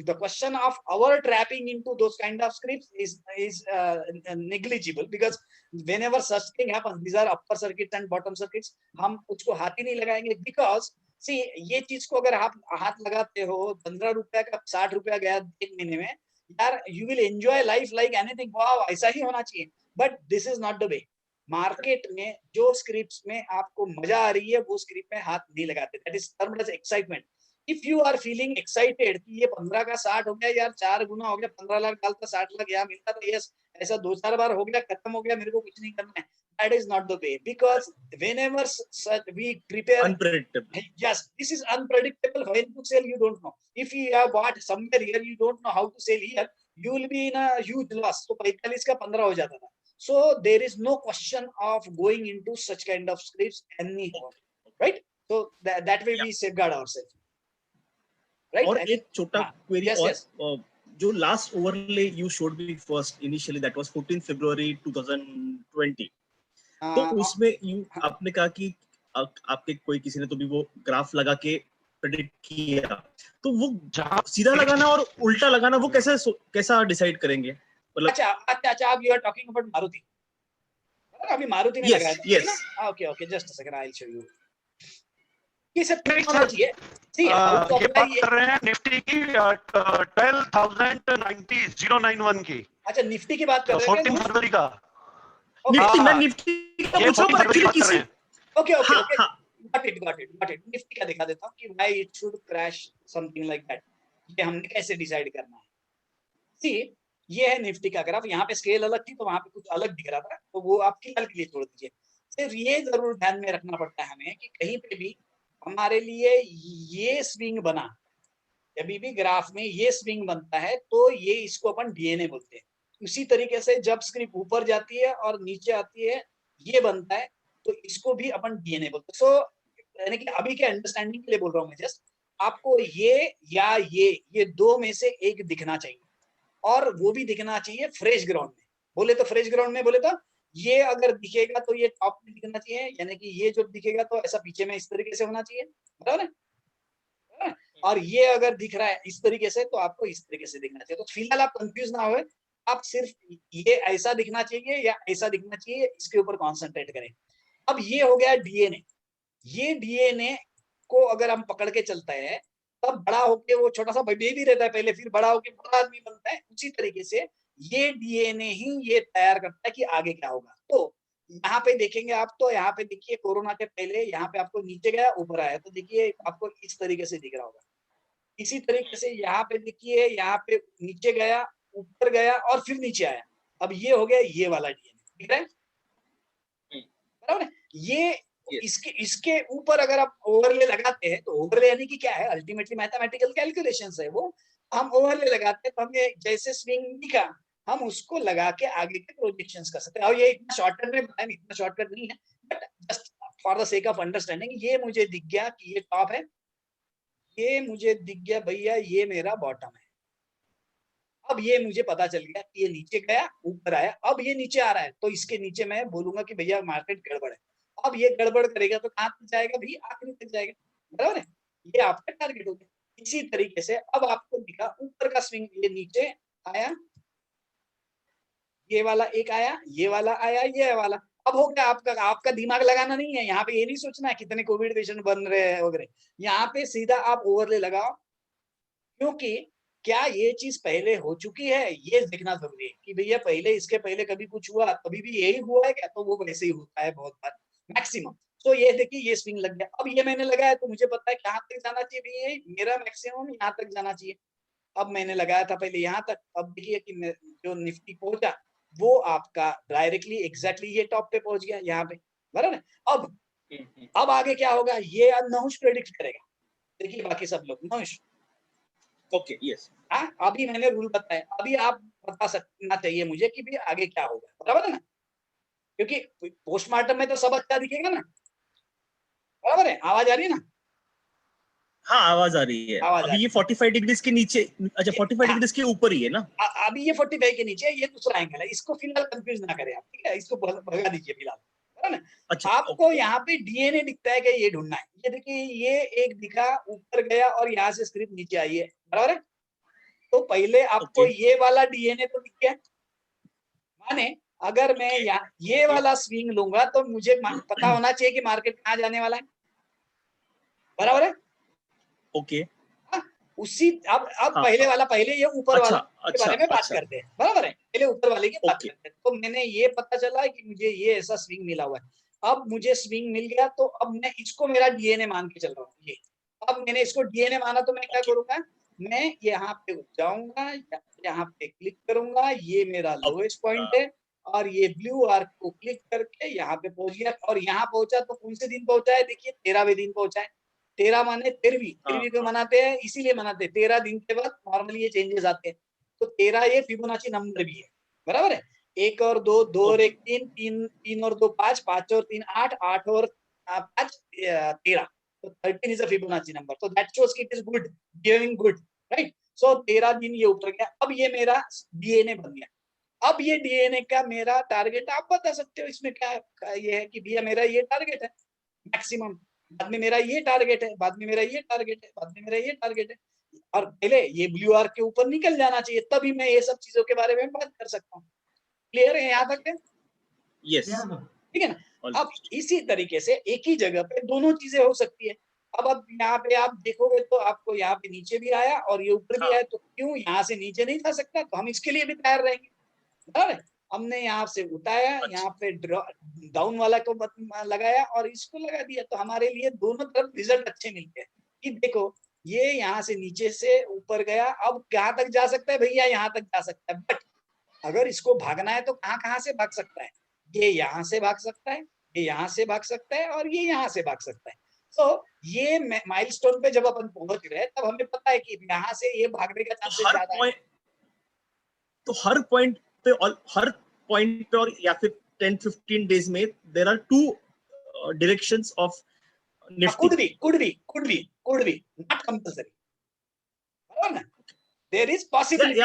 S1: the question of our trapping into those kind of scripts is negligible because whenever such thing happens, these are upper circuits and bottom circuits, हम उसको हाथ ही नहीं लगाएंगे. because see ये चीज को अगर आप हाथ लगाते हो 15 रुपया का 60 रुपया गया एक महीने में, यार you will enjoy life like anything. wow ऐसा ही होना चाहिए. but this is not the way. Market में जो स्क्रिप्ट्स में आपको मजा आ रही है वो स्क्रिप्ट में हाथ नहीं लगाते. that is termed as excitement. If you are feeling excited कि ये 15 का 60 हो गया यार, 4 गुना हो गया, 15 लाख डालता 60 लाख यहाँ मिलता तो यस ऐसा 2-4 बार हो गया, खत्म हो गया, मेरे को कुछ नहीं करना है. That is not the way because whenever we prepare
S5: unpredictable.
S1: Yes, this is unpredictable. When to sell you don't know. If you have bought somewhere here you don't know how to sell here, you will be in a huge loss. So 45 का 15 हो जाता था. So there is no question of going into such kind of scripts anyhow, right? So that way we safeguard ourselves. Right?
S5: और एक छोटा query
S1: yes,
S5: और
S1: yes.
S5: जो last overlay you showed me first initially that was 14 फरवरी 2020. तो उसमें you आपने कहा कि आपके कोई किसी ने तो भी वो ग्राफ लगा के प्रेडिक्ट किया, तो वो सीधा लगाना और उल्टा लगाना वो कैसा डिसाइड करेंगे? मतलब
S1: अच्छा आप you are talking about Maruti. अभी मारुति ने लगाया था.
S5: Yes
S1: okay just a second I will show you. ये सब टेक्नोलॉजी है.
S4: ये बात कर रहे हैं निफ्टी की 12,091 की.
S1: अच्छा निफ्टी की बात कर रहे हैं
S4: 14 फरवरी का.
S5: निफ्टी का पूछो पर एक्चुअली किसी
S1: ओके गॉट इट. निफ्टी का दिखा देता हूं कि why it should crash something like that. ये हमने कैसे डिसाइड करना है. सी ये है निफ्टी का ग्राफ. यहाँ पे स्केल अलग थी तो वहां पे कुछ अलग दिख रहा था, तो वो आपकी कल के लिए छोड़ दीजिए. सिर्फ ये जरूर ध्यान में रखना पड़ता है हमें कि कहीं पे भी हमारे लिए ये स्विंग बना, अभी भी ग्राफ में ये स्विंग बनता है तो ये इसको अपन डीएनए बोलते हैं. उसी तरीके से जब स्क्रिप्ट ऊपर जाती है और नीचे आती है ये बनता है तो इसको भी अपन डीएनए बोलते हैं. सो यानी कि अभी के अंडरस्टैंडिंग के लिए बोल रहा हूँ मैं जस्ट. आपको ये या ये दो में से एक दिखना चाहिए और वो भी दिखना चाहिए फ्रेश ग्राउंड में. बोले तो फ्रेश ग्राउंड में बोले तो ये अगर दिखेगा तो ये टॉप में दिखना चाहिए, यानी कि ये जो दिखेगा तो ऐसा पीछे में इस तरीके से होना चाहिए, बराबर है. और ये अगर दिख रहा है इस तरीके से तो आपको इस तरीके से दिखना चाहिए. तो फिलहाल आप कंफ्यूज ना होए, आप सिर्फ ये ऐसा दिखना चाहिए या ऐसा दिखना चाहिए इसके ऊपर कॉन्सेंट्रेट करें. अब ये हो गया डीएनए. ये डीएनए को अगर हम पकड़ के चलते हैं तब बड़ा होके वो छोटा सा बेबी रहता है पहले, फिर बड़ा होके बड़ा आदमी बनता है. उसी तरीके से ये डीएनए ही ये तैयार करता है कि आगे क्या होगा. तो यहाँ पे देखेंगे आप, तो यहाँ पे देखिए कोरोना के पहले यहाँ पे आपको नीचे गया ऊपर आया, तो देखिए आपको इस तरीके से दिख रहा होगा. इसी तरीके से यहाँ पे देखिए यहाँ पे नीचे गया ऊपर गया और फिर नीचे आया. अब ये हो गया ये वाला डीएनए, ठीक है बराबर है. ये इसके ऊपर अगर आप ओवरले लगाते हैं तो ओवरले यानी कि क्या है, अल्टीमेटली मैथमेटिकल कैलकुलेशंस है. वो हम ओवरले लगाते हैं तो हमें जैसे स्विंग दिखा हम उसको लगा के आगे के प्रोजेक्शंस कर सकते हैं. और ये इतना शॉर्टकट में बताया, इतना शॉर्टकट नहीं है, but just for the sake of understanding. ये मुझे दिख गया कि ये टॉप है, ये मुझे दिख गया भैया ये मेरा बॉटम है. अब ये मुझे पता चल गया कि ये नीचे गया ऊपर आया, अब ये नीचे आ रहा है तो इसके नीचे मैं बोलूंगा कि भैया मार्केट गड़बड़ है. अब ये गड़बड़ करेगा तो कहां तक जाएगा भाई, आखिरी तक जाएगा, बराबर है. ये आपका टारगेट हो गया. इसी तरीके से अब आपको दिखा ऊपर का स्विंग, ये नीचे आया, ये वाला एक आया, ये वाला आया, ये वाला। अब हो गया, आपका दिमाग लगाना नहीं है यहाँ पे, ये नहीं सोचना है कितने कोविड पेशेंट बन रहे हैं वगैरह, यहाँ पे सीधा आप ओवरले लगाओ। क्योंकि क्या ये चीज पहले हो चुकी है, ये देखना जरूरी है कि भैया पहले, इसके पहले कभी कुछ हुआ, कभी भी यही हुआ है क्या? तो वो वैसे ही होता है बहुत बार, मैक्सिमम। तो ये देखिए, ये स्विंग लग गया। अब ये मैंने लगाया तो मुझे पता है कहाँ तक जाना चाहिए भैया, मेरा मैक्सिमम यहाँ तक जाना चाहिए। अब मैंने लगाया था पहले यहाँ तक, अब देखिए कि जो निफ्टी पहुंचा वो आपका डायरेक्टली एग्जैक्टली ये टॉप पे पहुंच गया यहाँ पे, बराबर है। अब आगे क्या होगा ये नहुष प्रेडिक्ट करेगा। देखिए बाकी सब लोग नहुष,
S5: ओके यस,
S1: हाँ अभी मैंने रूल बताया, अभी आप बता सकना चाहिए मुझे कि भी आगे क्या होगा, बराबर है ना? क्योंकि पोस्टमार्टम में तो सब अच्छा दिखेगा ना, बराबर है? आवाज आ रही है ना?
S5: हाँ आवाज आ रही है। अभी ये 45 डिग्रीज के नीचे, अच्छा 45 डिग्रीज के ऊपर ही है ना?
S1: अभी ये 45 के नीचे, ये दूसरा एंगल है, इसको फिलहाल कंफ्यूज ना करें आप, ठीक है? इसको भगा दीजिए फिलहाल, बराबर है?
S5: अच्छा,
S1: आपको यहाँ पे डीएनए दिखता है कि ये ढूंढना है। ये देखिए, ये एक दिखा ऊपर गया और यहाँ से स्क्रिप्ट नीचे आई है, बराबर है? तो पहले आपको ये वाला डीएनए तो दिख गया, माने अगर मैं ये वाला स्विंग लूंगा तो मुझे पता होना चाहिए कि मार्केट कहाँ जाने वाला है, बराबर है?
S5: ओके,
S1: उसी अब पहले वाला, पहले ये ऊपर वाला के बारे में बात करते हैं, बराबर है? पहले ऊपर वाले की बात करते हैं। तो मैंने ये पता चला कि मुझे ये ऐसा स्विंग मिला हुआ है। अब मुझे स्विंग मिल गया तो अब मैं इसको मेरा डीएनए मान के चल रहा हूँ। ये अब मैंने इसको डीएनए माना तो मैं क्या करूंगा, मैं यहाँ पे जाऊंगा, यहाँ पे क्लिक करूंगा, ये मेरा लोएस्ट पॉइंट है और ये ब्लू आर्क को क्लिक करके यहाँ पे पहुंच गया। और यहाँ पहुंचा तो कौन से दिन पहुंचा है? देखिए 13वें दिन पहुंचा है। 13 माने 13वीं को मनाते हैं, इसीलिए मनाते हैं 13 दिन के बाद नॉर्मली ये चेंजेस आते हैं। तो 13 ये फिबोनाची नंबर भी है, बराबर है? 1 और 2, 2 और 1 3, 3 और 2 5, 5 और 3 8, 8 और 5 13। तो 13 is a Fibonacci number. So that shows it is good, behaving good, right? So 13 दिन ये ऊपर गया। अब ये मेरा डीएनए बन गया। अब ये डीएनए का मेरा टारगेट आप बता सकते हो, इसमें क्या ये है कि भैया मेरा ये टारगेट है मैक्सिमम, बाद में मेरा ये टारगेट है, बाद में मेरा ये टारगेट है, बाद में मेरा ये टारगेट है। और पहले ये ब्लू आर्क के ऊपर निकल जाना चाहिए, तभी मैं ये सब चीजों के बारे में बात कर सकता हूँ। क्लियर है यहाँ तक?
S5: यस,
S1: ठीक है ना? अब इसी तरीके से एक ही जगह पे दोनों चीजें हो सकती है। अब यहाँ पे आप देखोगे तो आपको यहाँ पे नीचे भी आया और ये ऊपर भी आया, तो क्यों यहाँ से नीचे नहीं जा सकता? तो हम इसके लिए भी तैयार रहेंगे, बराबर? हमने यहाँ से उठाया, यहाँ पे डाउन वाला को लगाया और इसको लगा दिया, तो हमारे लिए दोनों तरफ रिजल्ट अच्छे मिलते हैं कि देखो ये यहाँ से नीचे से ऊपर गया, अब कहाँ तक जा सकता है भैया? यहाँ तक जा सकता है। बट अगर इसको भागना है तो कहाँ से भाग सकता है? ये यहाँ से भाग सकता है, ये यहाँ से भाग सकता है और ये यहाँ से भाग सकता है। तो ये माइलस्टोन पे जब अपन पहुंच रहे तब हमें पता है कि यहाँ से ये भागने का चांसेस ज्यादा है।
S5: तो हर पॉइंट पे और या फिर 10-15 डेज में there are 2 directions of Nifty.
S1: could be not compulsory, बराबर ना? there is possibility।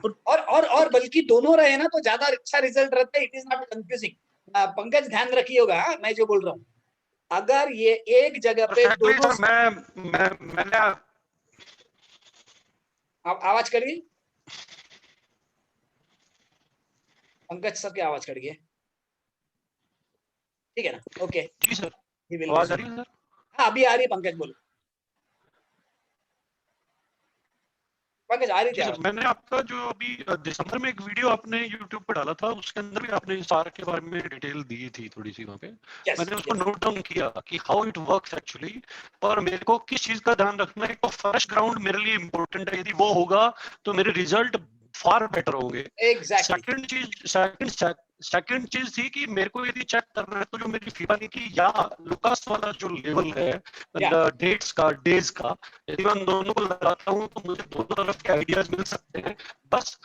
S1: और बल्कि दोनों रहे ना तो ज्यादा अच्छा रिजल्ट रहता है। It is not confusing. Pankaj ध्यान रखिएगा मैं जो बोल रहा हूँ, अगर ये एक जगह पे दोनों
S4: मैंने
S1: आवाज कट गई, पंकज सर की आवाज कट गई, ठीक है ना? ओके
S4: जी सर, आवाज आ रही है सर?
S1: हाँ अभी आ रही है, पंकज बोलो। पंकज आ रही थी।
S4: मैंने आपका जो अभी दिसंबर में एक वीडियो आपने YouTube पे डाला था, उसके अंदर भी आपने सार के बारे में डिटेल दी थी थोड़ी सी वहाँ पे। मैंने उसको नोट डाउन किया कि हाउ इट वर्क्स एक्चुअली। और मेरे को किस चीज का ध्यान रखना है, तो फ्रेश ग्राउंड मेरे लिए इंपॉर्टेंट है। यदि वो होगा तो मेरे रिजल्ट फार बेटर होंगे। सेकंड चीज थी कि मेरे को यदि चेक करना है तो जो मेरी फिबोनाची या लुकास वाला जो लेवल है डेट्स का, डेज का, यदि मैं दोनों को लगाता हूँ तो मुझे दोनों तरफ के आइडियाज मिल सकते हैं। बस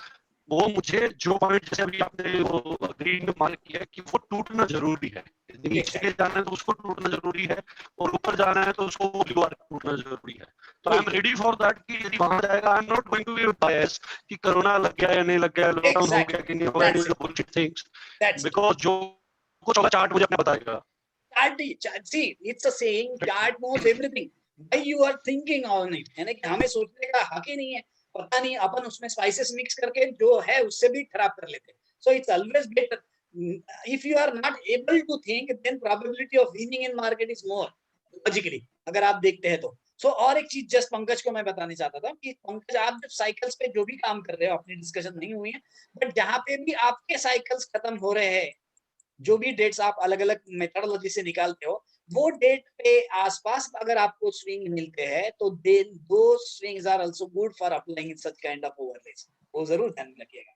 S4: वो मुझे जो पॉइंट जैसे अभी आपने वो ग्रीन में मार्क किया कि वो टूटना जरूरी है। यदि नीचे जाना है तो उसको टूटना जरूरी है और ऊपर जाना है तो उसको ब्लू आर्क टूटना जरूरी है। तो I am ready for that कि यदि वहां जाएगा, I am not going to be bias कि कोरोना लग गया या नहीं लग गया, लॉकडाउन हो गया कि नहीं हो गया, बुलशिट थिंग्स, बिकॉज़ जो कुछ होगा चार्ट मुझे अपने बताएगा।
S1: See, it's a saying, chart knows everything. Why you are thinking on it? यानी कि हमें सोचने का हक ही नहीं है। पता नहीं अपन उसमें स्पाइसेस मिक्स करके जो है उससे भी खराब कर लेते हैं. So it's always better if you are not able to think, then probability of winning in market is more logically, अगर आप देखते हैं तो. So और एक चीज जस्ट पंकज को मैं बताना चाहता था कि पंकज आप जब साइकिल्स पे जो भी काम कर रहे हो, अपनी डिस्कशन नहीं हुई है, बट जहां पे भी आपके साइकिल्स खत्म हो रहे हैं, जो भी डेट्स आप अलग अलग मेथडोलॉजी से निकालते हो, वो डेट पे आसपास अगर आपको स्विंग मिलते हैं तो देन दो swings are also good for applying in such kind of overlays. वो जरूर ध्यान में रखिएगा.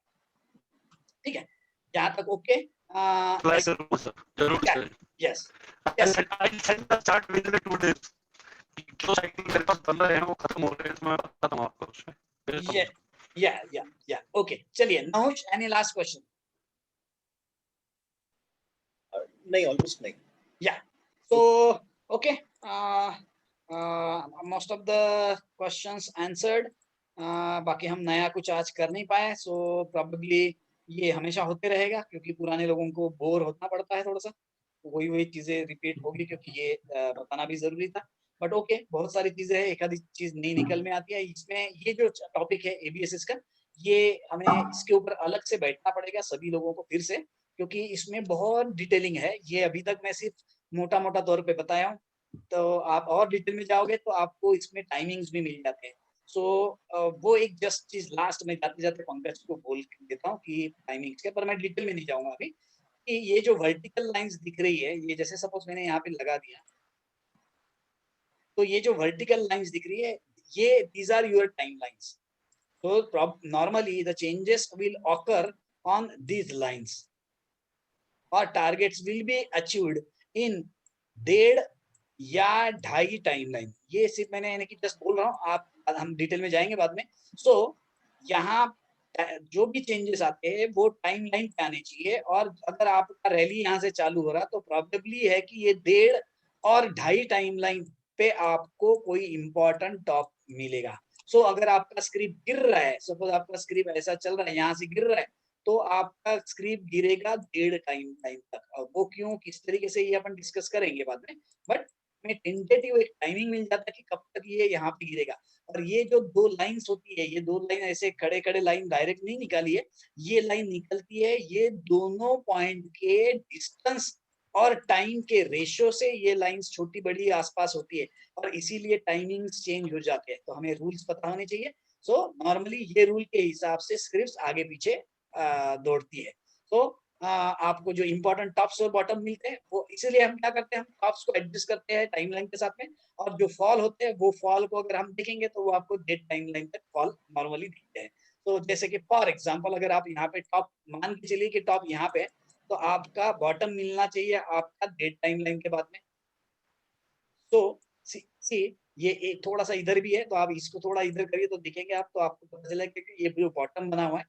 S1: ठीक है, यहाँ तक ओके. यस,
S4: जो साइकिल मेरे पास बन रहे हैं वो खत्म हो रहे हैं, तो मैं बताता हूँ आपको उसमें.
S1: या ओके. चलिए नहुष, एनी लास्ट क्वेश्चन?
S5: नहीं, ऑलमोस्ट नहीं.
S1: Yeah. So okay. Most of the questions answered. बाकी हम नया कुछ आज कर नहीं पाए, so probably ये हमेशा होते रहेगा क्योंकि पुराने लोगों को बोर होना पड़ता है थोड़ा सा, तो वही चीजें रिपीट होगी क्योंकि ये बताना भी जरूरी था. बट ओके, बहुत सारी चीजें हैं, एक आधी चीज नई निकल में आती है इसमें. ये जो टॉपिक है एबीएसएस का, ये हमें इसके ऊपर अलग से बैठना पड़ेगा सभी लोगों को फिर से, क्योंकि इसमें बहुत डिटेलिंग है. ये अभी तक मैं सिर्फ मोटा मोटा तौर पे बताया हूँ, तो आप और डिटेल में जाओगे तो आपको इसमें टाइमिंग्स भी मिल जाते हैं. सो वो एक जस्ट चीज लास्ट में जाते जाते पंकज को बोल देता हूँ कि टाइमिंग्स के, पर मैं डिटेल में नहीं जाऊंगा अभी. कि ये जो वर्टिकल लाइंस दिख रही है, ये जैसे सपोज मैंने यहाँ पे लगा दिया, तो ये जो वर्टिकल लाइंस दिख रही है, ये these are your time lines. So normally the changes will occur on these lines, or targets will be achieved in 1.5 या 2.5 टाइमलाइन. ये सिर्फ मैंने यानी कि जस्ट बोल रहा हूँ, आप हम डिटेल में जाएंगे बाद में. सो यहाँ जो भी चेंजेस आते हैं वो टाइमलाइन पे आने चाहिए, और अगर आपका रैली यहाँ से चालू हो रहा तो प्रोबेबली है कि ये 1.5 और 2.5 टाइमलाइन पे आपको कोई इंपॉर्टेंट टॉप मिलेगा. सो अगर आपका स्क्रिप्ट गिर रहा है, सपोज आपका स्क्रिप्ट ऐसा चल रहा है, यहाँ से गिर रहा है, तो आपका स्क्रिप्ट गिरेगा 1.5 टाइम तक. और वो क्यों, किस तरीके से, ये अपन डिस्कस करेंगे बाद में. बट में टेंटेटिव एक टाइमिंग मिल जाता है कि कब तक ये यहाँ पे गिरेगा. और ये जो दो लाइंस होती है, ये दो लाइन ऐसे खड़े खड़े लाइन डायरेक्ट नहीं निकाली है, ये लाइन निकलती है ये दोनों पॉइंट के डिस्टेंस और टाइम के रेशियो से. ये लाइंस छोटी बड़ी आसपास होती है और इसीलिए टाइमिंग्स चेंज हो जाते हैं. तो हमें रूल्स पता होने चाहिए. सो नॉर्मली ये रूल के हिसाब से स्क्रिप्ट्स आगे पीछे दौड़ती है. तो आपको जो इंपॉर्टेंट टॉप्स और बॉटम मिलते हैं, वो इसीलिए हम क्या करते हैं, हम टॉप्स को एडजस्ट करते हैं टाइमलाइन के साथ में, और जो फॉल होते हैं वो फॉल को अगर हम देखेंगे तो वो आपको डेट टाइमलाइन तक फॉल नॉर्मली दिखते हैं. तो जैसे कि फॉर एग्जांपल, अगर आप यहाँ पे टॉप मान के चलिए कि टॉप यहाँ पे, तो आपका बॉटम मिलना चाहिए आपका डेट टाइमलाइन के बाद में. तो सी ये एक थोड़ा सा इधर भी है, तो आप इसको थोड़ा इधर करिए तो दिखेंगे आप, तो आपको पता चलेगा कि ये जो बॉटम बना हुआ है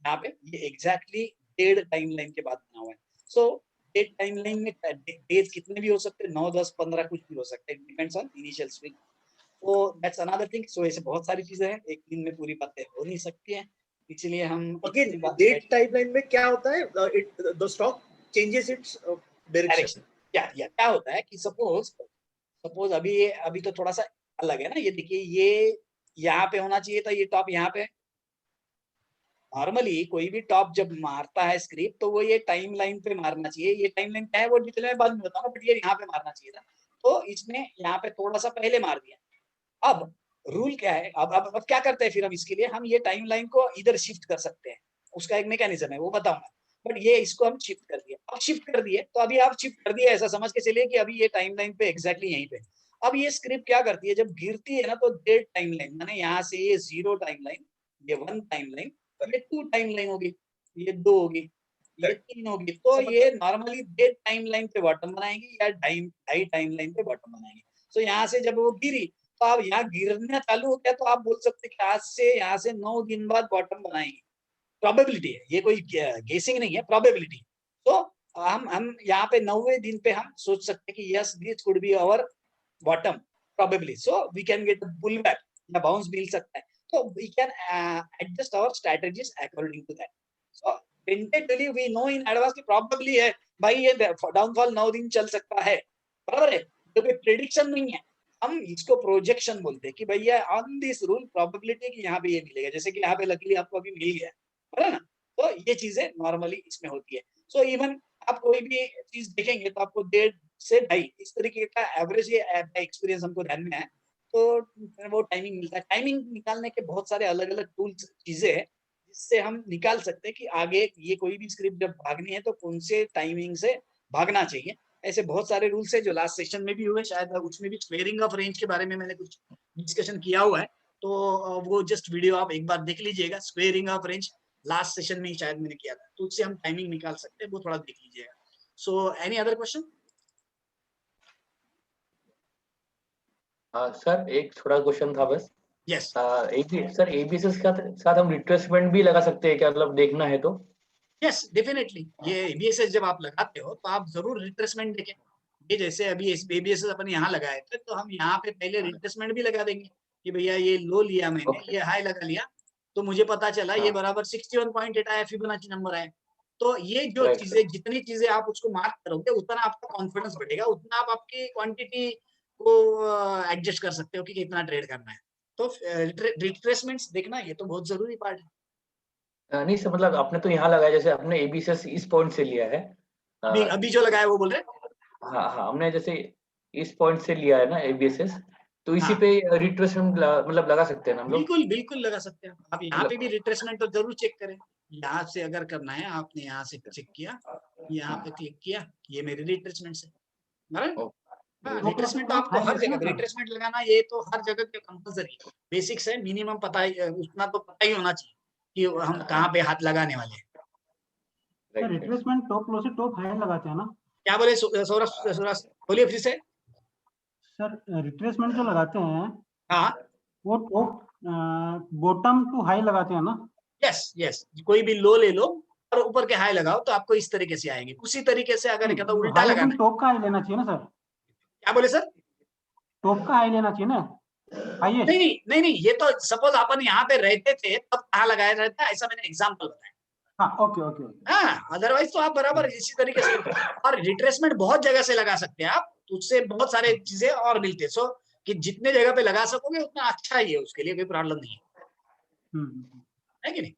S1: यहाँ पे, ये एग्जैक्टली 1.5 टाइमलाइन के बाद बना हुआ है. सो डेट टाइमलाइन में डेज कितने भी हो सकते हैं, 9, 10, 15 कुछ भी हो सकते हैं, डिपेंड्स ऑन इनिशियल स्विंग. तो दैट्स अनदर थिंग. सो ऐसे बहुत सारी चीजें हैं, एक दिन में पूरी बातें हो नहीं सकती हैं, इसलिए हम
S5: अगेन डेट टाइमलाइन में क्या होता है, the stock changes its direction.
S1: क्या होता है कि सपोज अभी तो थोड़ा सा अलग है ना. ये देखिए, ये यहाँ पे होना चाहिए था, ये टॉप यहाँ पे. नॉर्मली कोई भी टॉप जब मारता है स्क्रिप्ट, तो वो ये टाइम लाइन पे मारना चाहिए. ये टाइम लाइन क्या है वो डिटेल में बाद में बताऊंगा, बट ये यहाँ पे मारना चाहिए था, तो इसने यहाँ पे थोड़ा सा पहले मार दिया. अब रूल क्या है, अब क्या करते हैं फिर हम इसके लिए, हम ये टाइम लाइन को इधर शिफ्ट कर सकते हैं. उसका एक मैकेनिज्म है, वो बताऊंगा. बट ये इसको हम शिफ्ट कर दिए. अब शिफ्ट कर दिए तो अभी आप शिफ्ट कर दिए, ऐसा समझ के चलिए कि अभी ये टाइम लाइन पे एग्जैक्टली यहीं पे. अब ये स्क्रिप्ट क्या करती है, जब गिरती है ना, तो डेट टाइम लाइन, माने यहाँ से ये 0 टाइम लाइन, ये 1 टाइम लाइन, ये 2 टाइम लाइन होगी, ये 2 होगी, ये 3 होगी. तो ये नॉर्मली डेट टाइम लाइन पे बॉटम बनाएंगे या 2.5 टाइम लाइन पे बॉटम बनाएंगे. सो यहाँ से जब वो गिरी, तो अब यहाँ गिरना चालू हो गया, तो आप बोल सकते हैं कि आज से यहाँ से 9 दिन बाद बॉटम बनाएंगे. प्रोबेबिलिटी है, ये कोई गेसिंग नहीं है, प्रोबेबिलिटी. तो हम यहाँ पे 9वें दिन पे हम सोच सकते हैं कि yes, this could be our bottom probably. So we can get a pull back या बाउंस मिल सकता है. So we can adjust our strategies according to that. So tentatively we know in advance कि probably है भाई, ये downfall 9 दिन चल सकता है, बराबर है, जो कोई प्रेडिक्शन नहीं है. हम इसको प्रोजेक्शन बोलते हैं कि भैया ऑन दिस रूल प्रोबेबिलिटी कि यहाँ पे ये मिलेगा, जैसे कि यहाँ पे लकीली आपको अभी मिल गया है ना, तो ये चीजें नॉर्मली इसमें होती है। सो इवन आप कोई भी चीज देखेंगे तो आपको 1.5 से 2.5 इस तरीके का एवरेज एक्सपीरियंस हमको ध्यान में है, तो वो टाइमिंग मिलता है। टाइमिंग निकालने के बहुत सारे अलग अलग टूल्स चीजें हैं जिससे हम निकाल सकते हैं कि आगे ये कोई भी स्क्रिप्ट जब भागनी है तो कौन से टाइमिंग से भागना चाहिए। ऐसे बहुत सारे रूल्स है जो लास्ट सेशन में भी हुए, शायद उसमें भी स्क्वेयरिंग ऑफ रेंज के बारे में मैंने कुछ डिस्कशन किया हुआ है, तो वो जस्ट वीडियो आप एक बार देख लीजिएगा। Squaring of range last session में ही शायद मैंने किया था, तो उससे हम टाइमिंग निकाल सकते हैं, वो थोड़ा देख लीजिएगा। So any other question?
S10: Sir एक थोड़ा क्वेश्चन था बस।
S1: यस
S10: सर एबीएसएस के साथ हम रिट्रेसमेंट भी लगा सकते हैं क्या, मतलब देखना है तो?
S1: यस डेफिनेटली, ये एबीएसएस जब आप लगाते हो तो आप जरूर रिट्रेसमेंट देखें। ये जैसे अभी एबीएसएस अपन यहाँ लगाए थे, तो हम यहाँ पे पहले रिट्रेसमेंट भी लगा देंगे कि भैया ये लो लिया मैंने, ये हाई लगा लिया, तो मुझे पता चला ये बराबर 61.8 आया, फिबोनाची नंबर आया। तो ये जो चीजें, जितनी चीजें आप उसको मार्क करोगे उतना आपका कॉन्फिडेंस बढ़ेगा, उतना आप आपकी क्वांटिटी को एडजस्ट कर सकते हो कि कितना ट्रेड करना है। तो रिट्रेसमेंट्स देखना ये तो बहुत जरूरी पार्ट है।
S10: नहीं सर, मतलब आपने तो यहाँ लगाया, जैसे आपने एबीएसएस इस पॉइंट से लिया है।
S1: अभी जो लगाया वो बोल रहे?
S10: हाँ, हमने जैसे इस पॉइंट से लिया है ना एबीएसएस, तो इसी पे रिट्रेसमेंट मतलब लगा सकते हैं ना हम लोग?
S1: बिल्कुल बिल्कुल लगा सकते हैं आप। यहाँ पे भी रिट्रेसमेंट तो जरूर चेक करें। यहाँ से अगर करना है, आपने यहाँ से चेक किया, यहाँ पे क्लिक किया, ये मेरी रिट्रेसमेंट से। रिट्रेसमेंट तो आपको हर जगह रिट्रेसमेंट लगाना, ये तो हर जगह के कंपल्सरी है, बेसिक्स है, मिनिमम पता ही, उतना तो पता ही होना चाहिए कि हम कहाँ पे हाथ लगाने वाले हैं।
S6: रिट्रेसमेंट टॉप लो से टॉप हाई लगाते हैं ना?
S1: क्या बोले सौरभ? बोलिए फिर से।
S6: सर रिट्रेसमेंट जो लगाते हैं,
S1: हाँ,
S6: वो टॉप बॉटम टू हाई लगाते हैं ना?
S1: यस यस, कोई भी लो ले लो और ऊपर के हाई लगाओ तो आपको इस तरीके से आएंगे। उसी तरीके से अगर कहता उल्टा लगाना,
S6: टॉप का हाई लेना चाहिए ना सर?
S1: क्या बोले सर?
S6: टॉप का हाई लेना चाहिए ना?
S1: नहीं, ये तो सपोज अपन यहाँ पे रहते थे तब कहाँ लगाया रहता है, ऐसा मैंने एग्जांपल बताया।
S6: हाँ, ओके।
S1: हाँ, अदरवाइज तो आप बराबर इसी तरीके से। और रिट्रेसमेंट बहुत जगह से लगा सकते हैं आप, उससे बहुत सारे चीजें और मिलते हैं। सो कि जितने जगह पे लगा सकोगे उतना अच्छा ही है, उसके लिए कोई प्रॉब्लम नहीं है कि नहीं?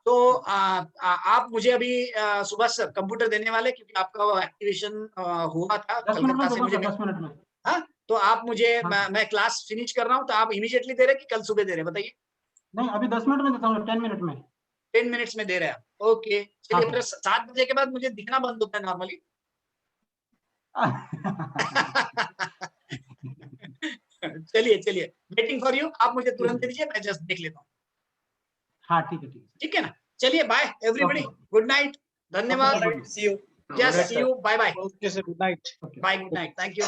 S1: तो आप मुझे अभी सुबह से कंप्यूटर देने वाले, क्योंकि आपका वो एक्टिवेशन हुआ था
S6: 10 मिनट
S1: कलकत्ता से मुझे
S6: 10 मिनट में।
S1: हाँ, तो आप मुझे
S6: हाँ।
S1: मैं क्लास फिनिश कर रहा हूँ, तो आप इमीडिएटली दे रहे कि कल सुबह दे रहे, बताइए?
S6: नहीं, अभी 10 मिनट में देता हूँ, 10 मिनट में।
S1: 10 मिनट्स में दे रहे हैं? ओके, चलिए। फिर 7 बजे के बाद मुझे दिखना बंद होता है नॉर्मली। चलिए, वेटिंग फॉर यू। आप मुझे तुरंत दे दीजिए, मैं जस्ट देख लेता हूँ।
S6: हाँ, ठीक है
S1: ना? चलिए, बाय एवरीबॉडी, गुड नाइट, धन्यवाद।
S6: See you.
S1: Yes, see you, bye bye.
S9: Okay sir, good night.
S1: Bye, good night, thank you.